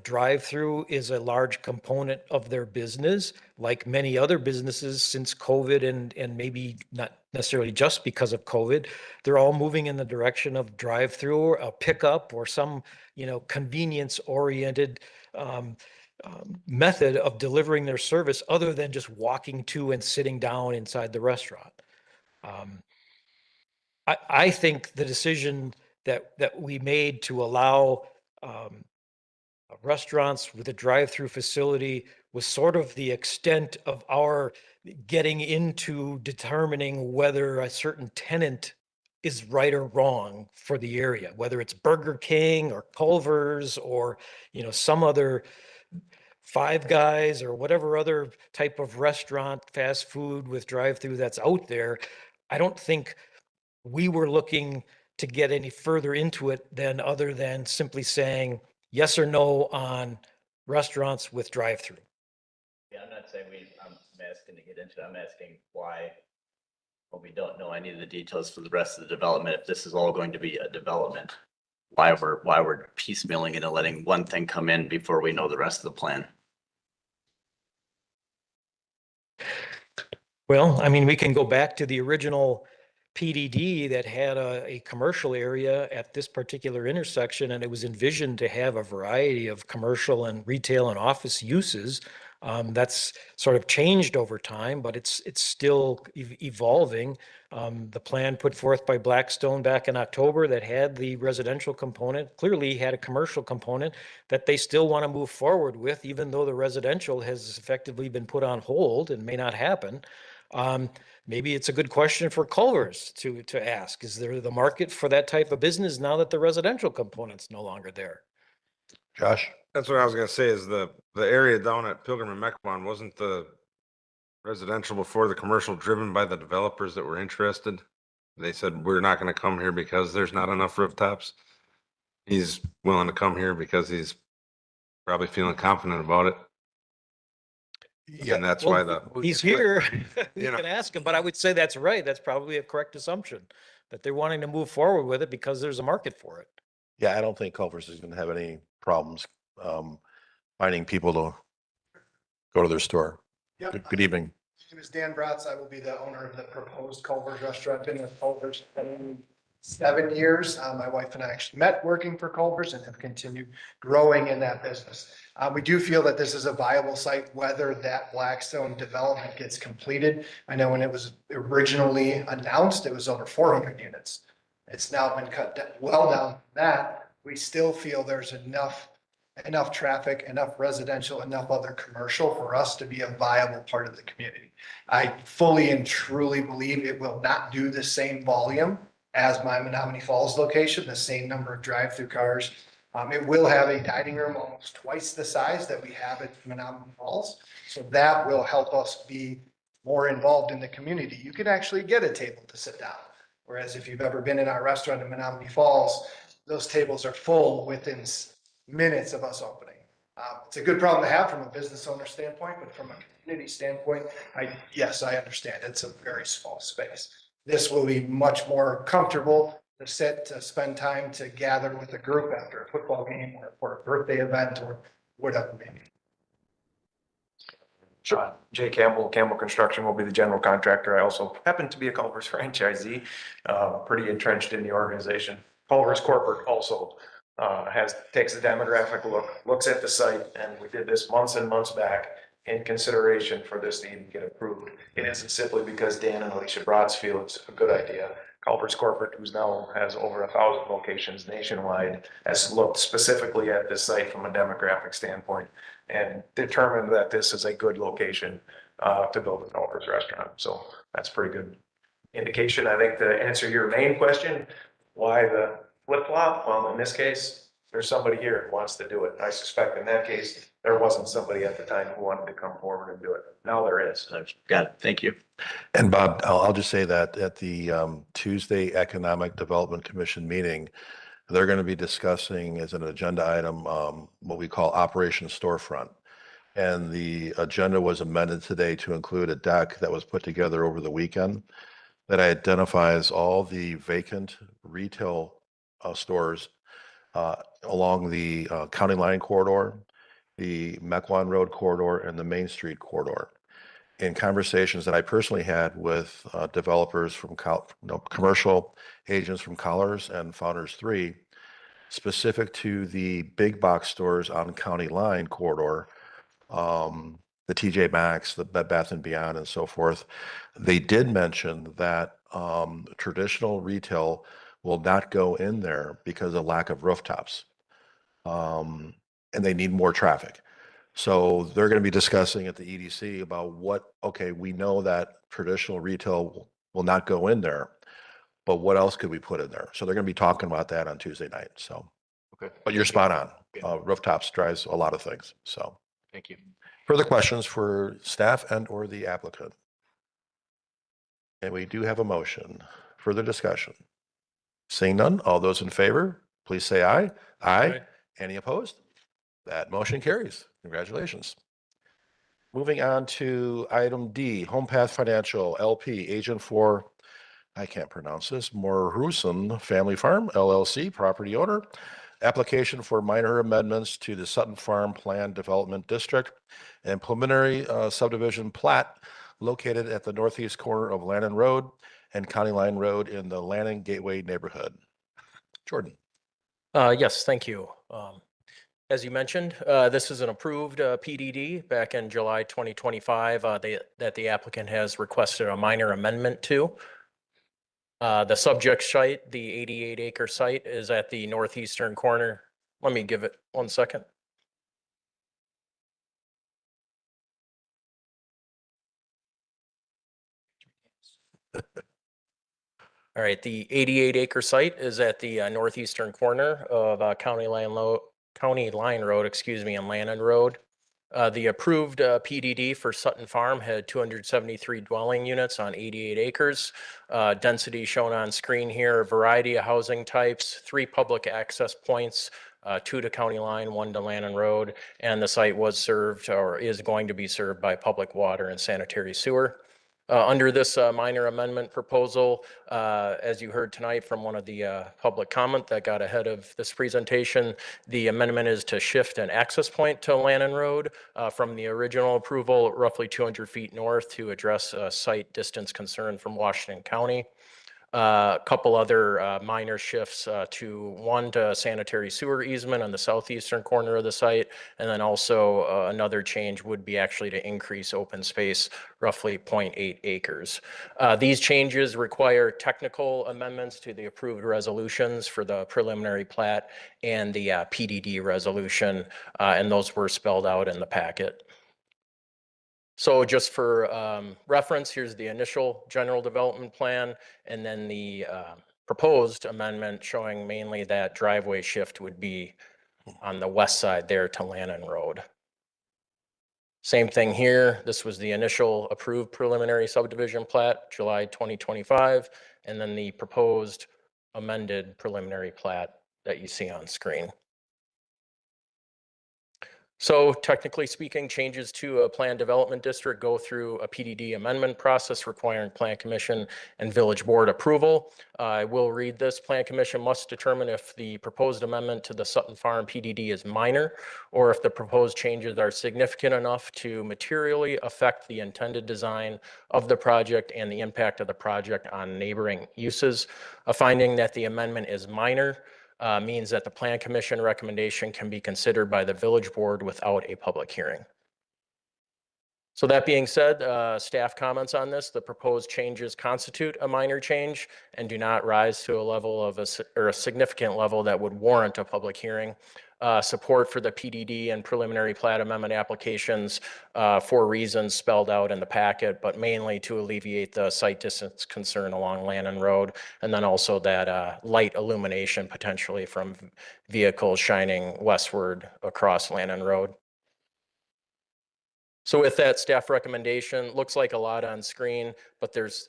Speaker 11: drive-through is a large component of their business, like many other businesses since COVID and maybe not necessarily just because of COVID, they're all moving in the direction of drive-through or a pickup or some convenience-oriented method of delivering their service other than just walking to and sitting down inside the restaurant. I think the decision that we made to allow restaurants with a drive-through facility was sort of the extent of our getting into determining whether a certain tenant is right or wrong for the area, whether it's Burger King or Culver's or some other Five Guys or whatever other type of restaurant, fast food with drive-through that's out there. I don't think we were looking to get any further into it other than simply saying yes or no on restaurants with drive-through.
Speaker 14: Yeah, I'm not saying I'm asking to get into it. I'm asking why, when we don't know any of the details for the rest of the development, if this is all going to be a development, why we're piecemealing it and letting one thing come in before we know the rest of the plan.
Speaker 11: Well, I mean, we can go back to the original PDD that had a commercial area at this particular intersection, and it was envisioned to have a variety of commercial and retail and office uses. That's sort of changed over time, but it's still evolving. The plan put forth by Blackstone back in October that had the residential component clearly had a commercial component that they still want to move forward with, even though the residential has effectively been put on hold and may not happen. Maybe it's a good question for Culver's to ask. Is there the market for that type of business now that the residential component's no longer there?
Speaker 3: Josh?
Speaker 13: That's what I was gonna say is the area down at Pilgrim and Mequon, wasn't the residential before the commercial driven by the developers that were interested? They said, we're not gonna come here because there's not enough rooftops. He's willing to come here because he's probably feeling confident about it.
Speaker 3: Yeah,
Speaker 13: and that's
Speaker 11: Well,
Speaker 13: why
Speaker 11: he's here.
Speaker 13: You
Speaker 11: You
Speaker 13: know.
Speaker 11: can ask him, but I would say that's right. That's probably a correct assumption that they're wanting to move forward with it because there's a market for it.
Speaker 3: Yeah, I don't think Culver's is gonna have any problems finding people to go to their store.
Speaker 1: Yep.
Speaker 3: Good evening.
Speaker 1: My name is Dan Bratz. I will be the owner of the proposed Culver's restaurant. Been with Culver's for 7 years. My wife and I actually met working for Culver's and have continued growing in that business. We do feel that this is a viable site, whether that Blackstone development gets completed. I know when it was originally announced, it was over 400 units. It's now been cut well down from that. We still feel there's enough traffic, enough residential, enough other commercial for us to be a viable part of the community. I fully and truly believe it will not do the same volume as my Menominee Falls location, the same number of drive-through cars. It will have a dining room almost twice the size that we have at Menominee Falls. So that will help us be more involved in the community. You can actually get a table to sit down. Whereas if you've ever been in our restaurant in Menominee Falls, those tables are full within minutes of us opening. It's a good problem to have from a business owner standpoint, but from a community standpoint, yes, I understand. It's a very small space. This will be much more comfortable to sit, to spend time, to gather with a group after a football game or for a birthday event or whatever it may be.
Speaker 7: Sure. Jay Campbell, Campbell Construction will be the general contractor. I also happen to be a Culver's franchisee, pretty entrenched in the organization. Culver's corporate also takes the demographic look, looks at the site, and we did this months and months back in consideration for this to even get approved. It isn't simply because Dan and Alicia Bratz feel it's a good idea. Culver's corporate, who's now has over 1,000 locations nationwide, has looked specifically at this site from a demographic standpoint and determined that this is a good location to build a Culver's restaurant. So that's pretty good indication. I think to answer your main question, why the flip-flop? Well, in this case, there's somebody here who wants to do it. I suspect in that case, there wasn't somebody at the time who wanted to come forward and do it. Now there is.
Speaker 14: Got it. Thank you.
Speaker 3: And Bob, I'll just say that at the Tuesday Economic Development Commission meeting, they're going to be discussing as an agenda item what we call Operation Storefront. And the agenda was amended today to include a deck that was put together over the weekend that identifies all the vacant retail stores along the County Line corridor, the Mequon Road corridor, and the Main Street corridor. In conversations that I personally had with developers from commercial agents from Colors and Founders 3, specific to the big box stores on County Line corridor, the TJ Maxx, the Bed Bath & Beyond, and so forth, they did mention that traditional retail will not go in there because of lack of rooftops. And they need more traffic. So they're going to be discussing at the EDC about okay, we know that traditional retail will not go in there, but what else could we put in there? So they're going to be talking about that on Tuesday night. So,
Speaker 9: Okay.
Speaker 3: but you're spot on. Rooftops drives a lot of things. So
Speaker 9: Thank you.
Speaker 3: further questions for staff and or the applicant? And we do have a motion. Further discussion? Seeing none, all those in favor, please say aye. Aye. Any opposed? That motion carries. Congratulations. Moving on to item D, Home Path Financial LP, agent for, I can't pronounce this, Morusan Family Farm LLC, property owner. Application for minor amendments to the Sutton Farm Plan Development District and preliminary subdivision plat located at the northeast corner of Lannon Road and County Line Road in the Lannon Gateway neighborhood. Jordan.
Speaker 9: Yes, thank you. As you mentioned, this is an approved PDD back in July 2025 that the applicant has requested a minor amendment to. The subject site, the 88-acre site, is at the northeastern corner. Let me give it 1 second. All right, the 88-acre site is at the northeastern corner of County Line Road, and Lannon Road. The approved PDD for Sutton Farm had 273 dwelling units on 88 acres. Density shown on screen here, a variety of housing types, 3 public access points, 2 to County Line, 1 to Lannon Road, and the site was served or is going to be served by public water and sanitary sewer. Under this minor amendment proposal, as you heard tonight from one of the public comment that got ahead of this presentation, the amendment is to shift an access point to Lannon Road from the original approval roughly 200 feet north to address a site distance concern from Washington County. A couple other minor shifts to one to sanitary sewer easement on the southeastern corner of the site. And then also another change would be actually to increase open space roughly 0.8 acres. These changes require technical amendments to the approved resolutions for the preliminary plat and the PDD resolution. And those were spelled out in the packet. So just for reference, here's the initial general development plan, and then the proposed amendment showing mainly that driveway shift would be on the west side there to Lannon Road. Same thing here. This was the initial approved preliminary subdivision plat, July 2025, and then the proposed amended preliminary plat that you see on screen. So technically speaking, changes to a plan development district go through a PDD amendment process requiring plan commission and village board approval. I will read this. Plan commission must determine if the proposed amendment to the Sutton Farm PDD is minor or if the proposed changes are significant enough to materially affect the intended design of the project and the impact of the project on neighboring uses. A finding that the amendment is minor means that the plan commission recommendation can be considered by the village board without a public hearing. So that being said, staff comments on this, the proposed changes constitute a minor change and do not rise to a level of a significant level that would warrant a public hearing. Support for the PDD and preliminary plat amendment applications for reasons spelled out in the packet, but mainly to alleviate the site distance concern along Lannon Road, and then also that light illumination potentially from vehicles shining westward across Lannon Road. So with that staff recommendation, looks like a lot on screen, but there's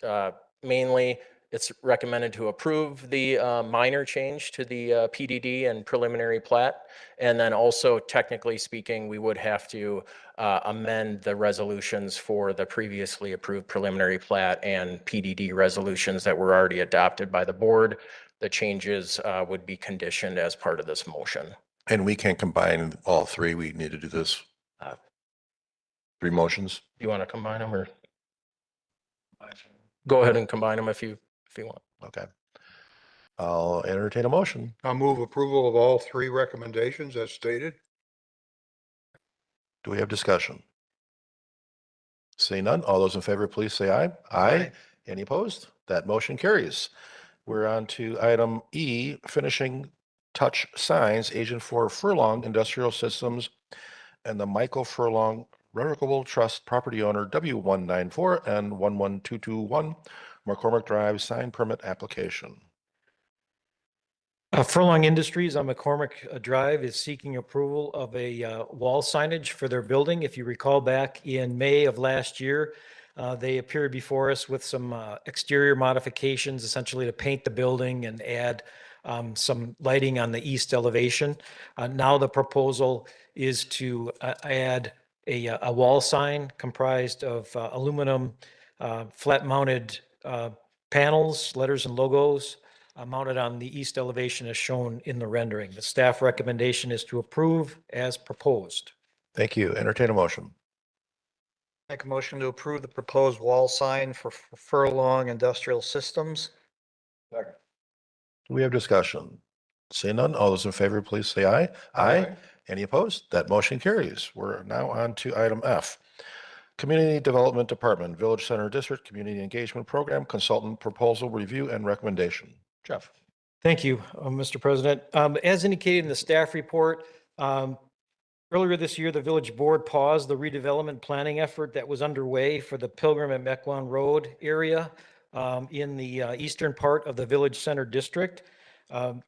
Speaker 9: mainly it's recommended to approve the minor change to the PDD and preliminary plat. And then also technically speaking, we would have to amend the resolutions for the previously approved preliminary plat and PDD resolutions that were already adopted by the board. The changes would be conditioned as part of this motion.
Speaker 3: And we can combine all three. We need to do this. Three motions.
Speaker 9: You want to combine them or? Go ahead and combine them if you want.
Speaker 3: Okay. I'll entertain a motion.
Speaker 20: I'll move approval of all three recommendations as stated.
Speaker 3: Do we have discussion? Seeing none, all those in favor, please say aye. Aye. Any opposed? That motion carries. We're on to item E, finishing touch signs, Agent for Furlong Industrial Systems and the Michael Furlong Revocable Trust property owner W194 and 11221 McCormick Drive sign permit application.
Speaker 11: Furlong Industries on McCormick Drive is seeking approval of a wall signage for their building. If you recall back in May of last year, they appeared before us with some exterior modifications, essentially to paint the building and add some lighting on the east elevation. Now the proposal is to add a wall sign comprised of aluminum flat-mounted panels, letters and logos mounted on the east elevation as shown in the rendering. The staff recommendation is to approve as proposed.
Speaker 3: Thank you. Entertain a motion.
Speaker 10: Make a motion to approve the proposed wall sign for Furlong Industrial Systems.
Speaker 3: Do we have discussion? Seeing none, all those in favor, please say aye. Aye. Any opposed? That motion carries. We're now on to item F. Community Development Department, Village Center District Community Engagement Program Consultant Proposal Review and Recommendation. Jeff.
Speaker 11: Thank you, Mr. President. As indicated in the staff report, earlier this year, the village board paused the redevelopment planning effort that was underway for the Pilgrim and Mequon Road area in the eastern part of the Village Center District.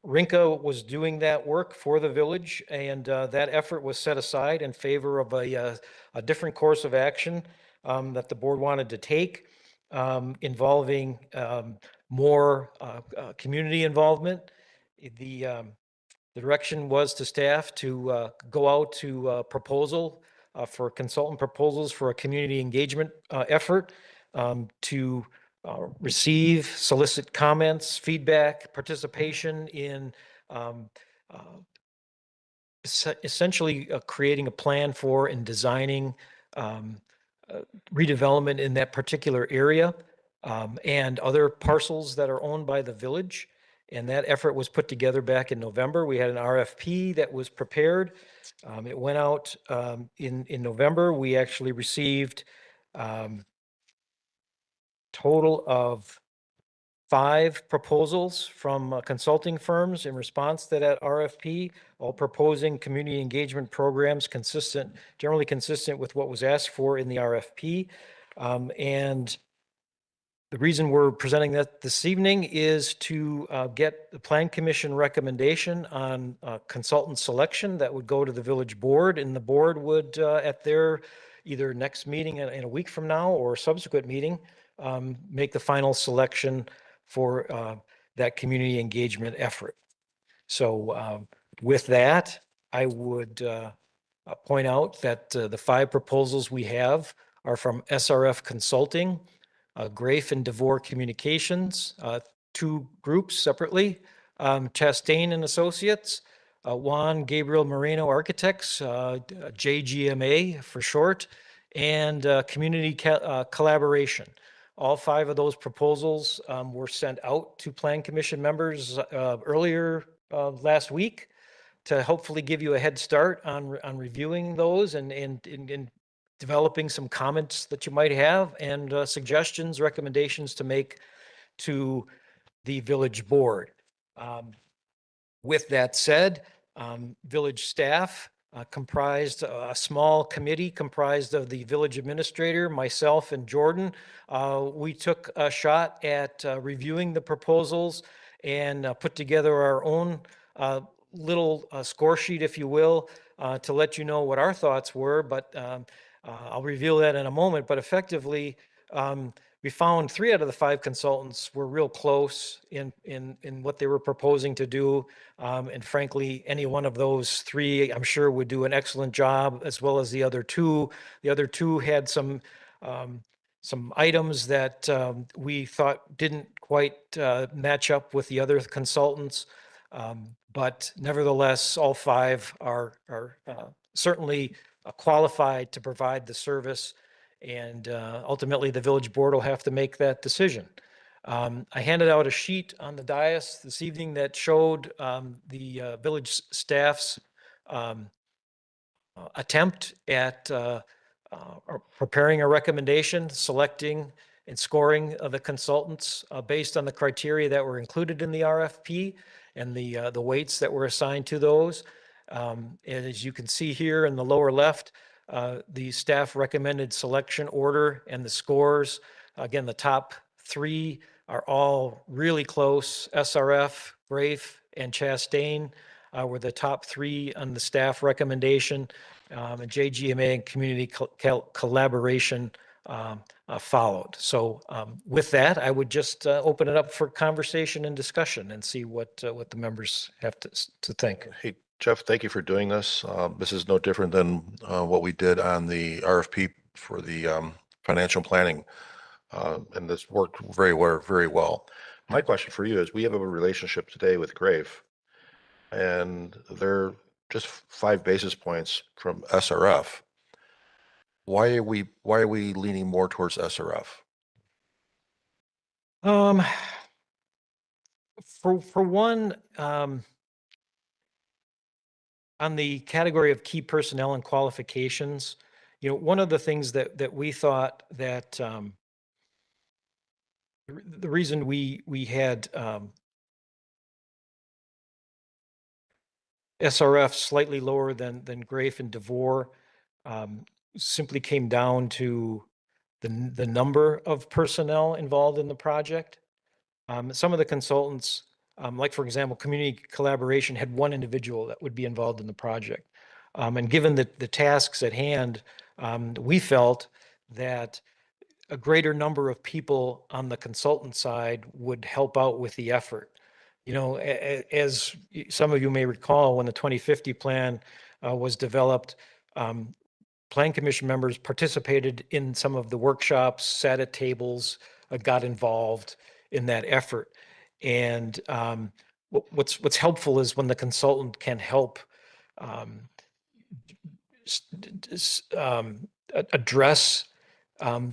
Speaker 11: Rinka was doing that work for the village, and that effort was set aside in favor of a different course of action that the board wanted to take, involving more community involvement. The direction was to staff to go out to proposal for consultant proposals for a community engagement effort to receive, solicit comments, feedback, participation in essentially creating a plan for and designing redevelopment in that particular area and other parcels that are owned by the village. And that effort was put together back in November. We had an RFP that was prepared. It went out in November. We actually received total of 5 proposals from consulting firms in response to that RFP, all proposing community engagement programs generally consistent with what was asked for in the RFP. And the reason we're presenting that this evening is to get the Plan Commission recommendation on consultant selection that would go to the village board, and the board would at their either next meeting in a week from now or subsequent meeting make the final selection for that community engagement effort. So with that, I would point out that the 5 proposals we have are from SRF Consulting, Grafe and DeVore Communications, 2 groups separately, Chastain and Associates, Juan Gabriel Moreno Architects, JGMA for short, and Community Collaboration. All 5 of those proposals were sent out to Plan Commission members earlier last week to hopefully give you a head start on reviewing those and developing some comments that you might have and suggestions, recommendations to make to the village board. With that said, village staff comprised a small committee comprised of the village administrator, myself, and Jordan. We took a shot at reviewing the proposals and put together our own little score sheet, if you will, to let you know what our thoughts were. But I'll reveal that in a moment. But effectively, we found 3 out of the 5 consultants were real close in what they were proposing to do. And frankly, any one of those 3, I'm sure, would do an excellent job, as well as the other 2. The other 2 had some items that we thought didn't quite match up with the other consultants. But nevertheless, all 5 are certainly qualified to provide the service. And ultimately, the village board will have to make that decision. I handed out a sheet on the dais this evening that showed the village staff's attempt at preparing a recommendation, selecting and scoring the consultants based on the criteria that were included in the RFP and the weights that were assigned to those. And as you can see here in the lower left, the staff recommended selection order and the scores. Again, the top 3 are all really close. SRF, Grafe, and Chastain were the top 3 on the staff recommendation. And JGMA and Community Collaboration followed. So with that, I would just open it up for conversation and discussion and see what the members have to think.
Speaker 3: Hey, Jeff, thank you for doing this. This is no different than what we did on the RFP for the financial planning. And this worked very well. My question for you is, we have a relationship today with Grafe, and they're just 5 basis points from SRF. Why are we leaning more towards SRF?
Speaker 11: For one, on the category of key personnel and qualifications, one of the things that we thought that the reason we had SRF slightly lower than Grafe and DeVore simply came down to the number of personnel involved in the project. Some of the consultants, like for example, Community Collaboration had 1 individual that would be involved in the project. And given the tasks at hand, we felt that a greater number of people on the consultant side would help out with the effort. As some of you may recall, when the 2050 plan was developed, Plan Commission members participated in some of the workshops, sat at tables, got involved in that effort. And what's helpful is when the consultant can help address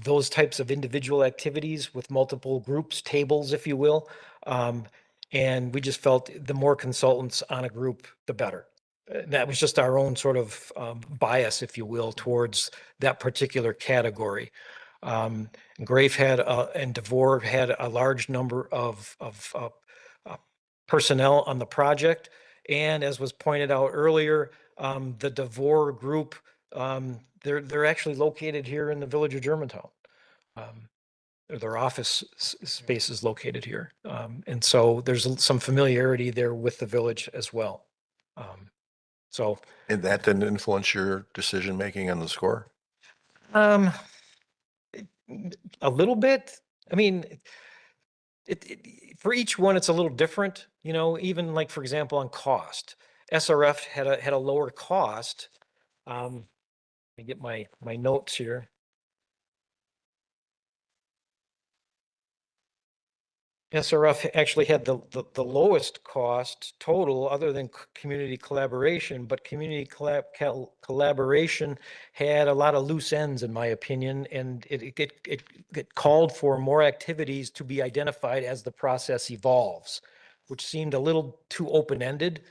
Speaker 11: those types of individual activities with multiple groups, tables, if you will. And we just felt the more consultants on a group, the better. That was just our own sort of bias, if you will, towards that particular category. Grafe had and DeVore had a large number of personnel on the project. And as was pointed out earlier, the DeVore group, they're actually located here in the village of Germantown. Their office space is located here. And so there's some familiarity there with the village as well.
Speaker 3: And that didn't influence your decision-making on the score?
Speaker 11: A little bit. I mean, for each one, it's a little different, even like, for example, on cost. SRF had a lower cost Let me get my notes here. SRF actually had the lowest cost total other than community collaboration, but community collaboration had a lot of loose ends, in my opinion, and it called for more activities to be identified as the process evolves, which seemed a little too open-ended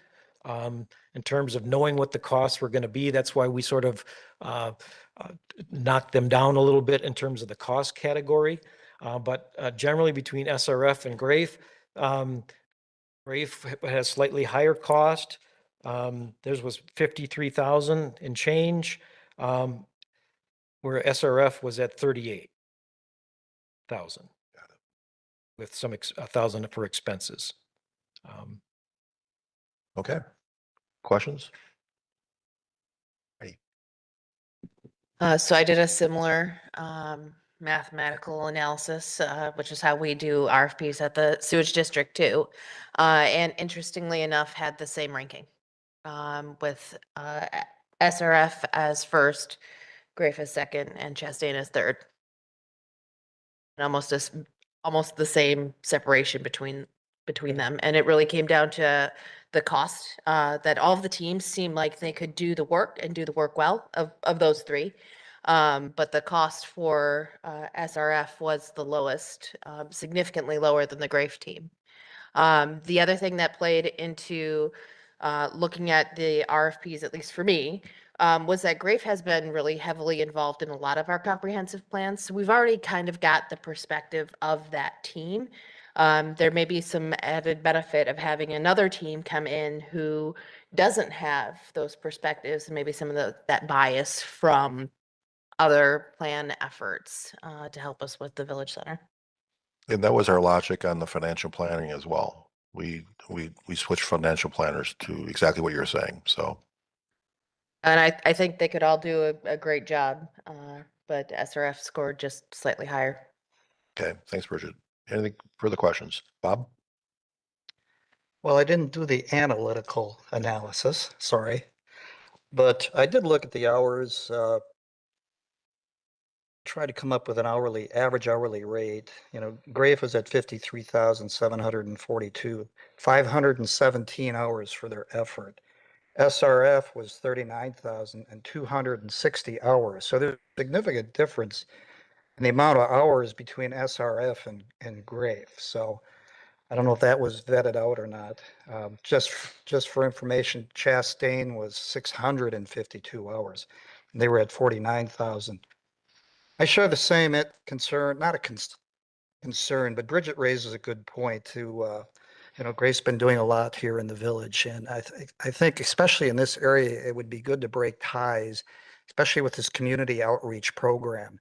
Speaker 11: in terms of knowing what the costs were going to be. That's why we sort of knocked them down a little bit in terms of the cost category. But generally between SRF and GRAFE, GRAFE has slightly higher cost. Theirs was 53,000 and change, where SRF was at 38,000 with some 1,000 for expenses.
Speaker 3: Okay. Questions?
Speaker 15: So I did a similar mathematical analysis, which is how we do RFPs at the sewage district too. And interestingly enough, had the same ranking with SRF as first, GRAFE as second, and Chastain as third. And almost the same separation between them. And it really came down to the cost, that all of the teams seemed like they could do the work and do the work well of those three. But the cost for SRF was the lowest, significantly lower than the GRAFE team. The other thing that played into looking at the RFPs, at least for me, was that GRAFE has been really heavily involved in a lot of our comprehensive plans. So we've already kind of got the perspective of that team. There may be some added benefit of having another team come in who doesn't have those perspectives and maybe some of that bias from other plan efforts to help us with the village center.
Speaker 3: And that was our logic on the financial planning as well. We switched financial planners to exactly what you're saying, so.
Speaker 15: And I think they could all do a great job, but SRF scored just slightly higher.
Speaker 3: Okay, thanks, Bridget. Anything further questions? Bob?
Speaker 10: Well, I didn't do the analytical analysis, sorry. But I did look at the hours, try to come up with an average hourly rate. You know, GRAFE was at 53,742, 517 hours for their effort. SRF was 39,260 hours. So there's a significant difference in the amount of hours between SRF and GRAFE. So I don't know if that was vetted out or not. Just for information, Chastain was 652 hours, and they were at 49,000. I share the same concern, not a concern, but Bridget raises a good point too. You know, GRAFE's been doing a lot here in the village, and I think especially in this area, it would be good to break ties, especially with this community outreach program,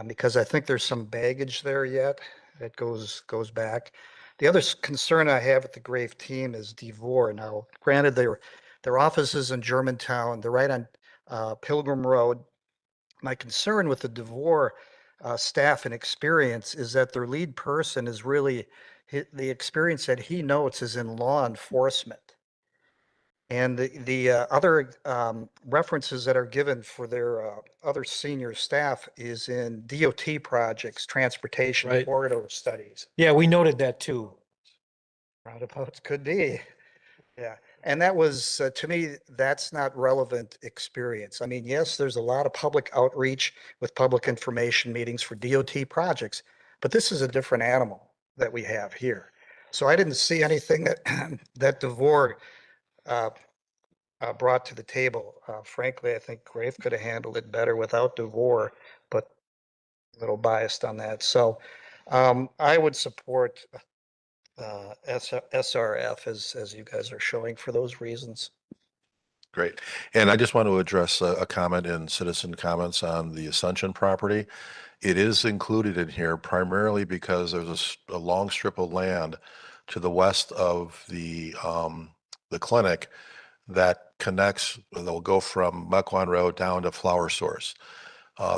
Speaker 10: because I think there's some baggage there yet that goes back. The other concern I have with the GRAFE team is DeVore. Now, granted, their office is in Germantown. They're right on Pilgrim Road. My concern with the DeVore staff and experience is that their lead person is really, the experience that he notes is in law enforcement. And the other references that are given for their other senior staff is in DOT projects, transportation
Speaker 11: Right.
Speaker 10: corridor studies.
Speaker 11: Yeah, we noted that too.
Speaker 10: Roundabouts could be. Yeah. And that was, to me, that's not relevant experience. I mean, yes, there's a lot of public outreach with public information meetings for DOT projects, but this is a different animal that we have here. So I didn't see anything that that DeVore brought to the table. Frankly, I think GRAFE could have handled it better without DeVore, but a little biased on that. So I would support SRF as you guys are showing for those reasons.
Speaker 3: Great. And I just want to address a comment in citizen comments on the Ascension property. It is included in here primarily because there's a long strip of land to the west of the clinic that connects, they'll go from Mequon Road down to Flower Source.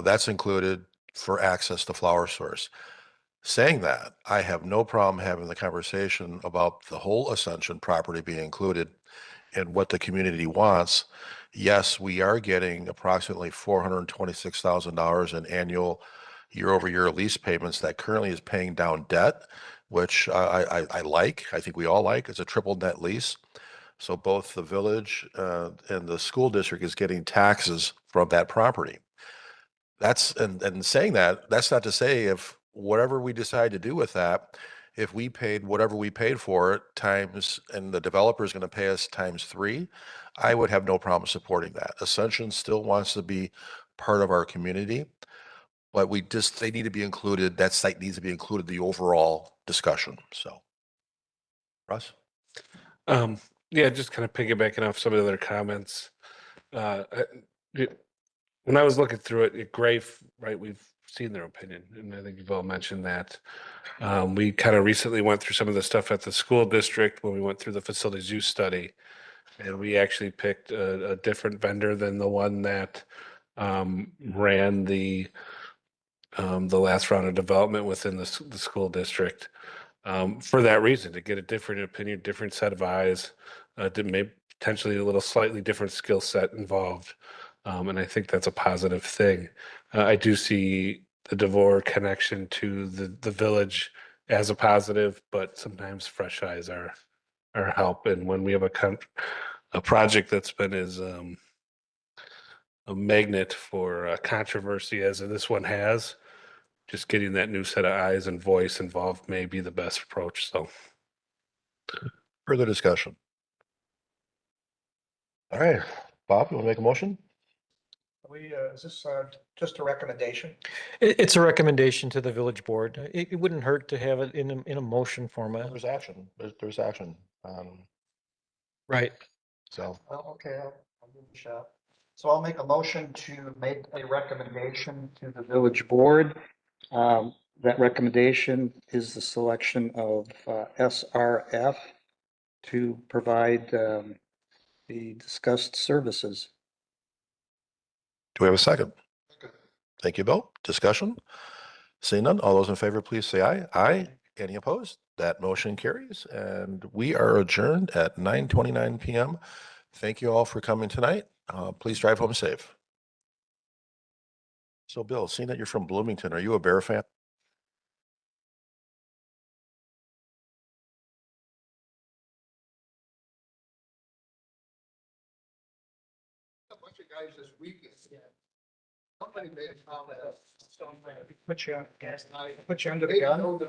Speaker 3: That's included for access to Flower Source. Saying that, I have no problem having the conversation about the whole Ascension property being included in what the community wants. Yes, we are getting approximately $426,000 in annual year-over-year lease payments that currently is paying down debt, which I like. I think we all like. It's a triple net lease. So both the village and the school district is getting taxes from that property. And saying that, that's not to say if whatever we decide to do with that, if we paid whatever we paid for it times, and the developer is going to pay us times 3, I would have no problem supporting that. Ascension still wants to be part of our community, but they need to be included. That site needs to be included in the overall discussion. So, Russ?
Speaker 18: Yeah, just kind of piggybacking off some of the other comments. When I was looking through it, Grave, right, we've seen their opinion, and I think you've all mentioned that. We kind of recently went through some of the stuff at the school district when we went through the facilities use study, and we actually picked a different vendor than the one that ran the last round of development within the school district. For that reason, to get a different opinion, different set of eyes, maybe potentially a little slightly different skill set involved. And I think that's a positive thing. I do see the DeVore connection to the village as a positive, but sometimes fresh eyes are help. And when we have a project that's been as a magnet for controversy as this one has, just getting that new set of eyes and voice involved may be the best approach. So,
Speaker 3: Further discussion? All right, Bob, you want to make a motion?
Speaker 10: Is this just a recommendation?
Speaker 11: It's a recommendation to the village board. It wouldn't hurt to have it in a motion format.
Speaker 3: There's action. There's action.
Speaker 11: Right.
Speaker 3: So,
Speaker 10: Okay, I'll give it a shot. So I'll make a motion to make a recommendation to the village board. That recommendation is the selection of SRF to provide the discussed services.
Speaker 3: do we have a second? Thank you, Bill. Discussion? Seeing none, all those in favor, please say aye. Aye. Any opposed? That motion carries, and we are adjourned at 9:29 p.m. Thank you all for coming tonight. Please drive home safe. So, Bill, seeing that you're from Bloomington, are you a Bear fan?
Speaker 10: A bunch of guys this weekend. Somebody made a comment. Put you under the gun.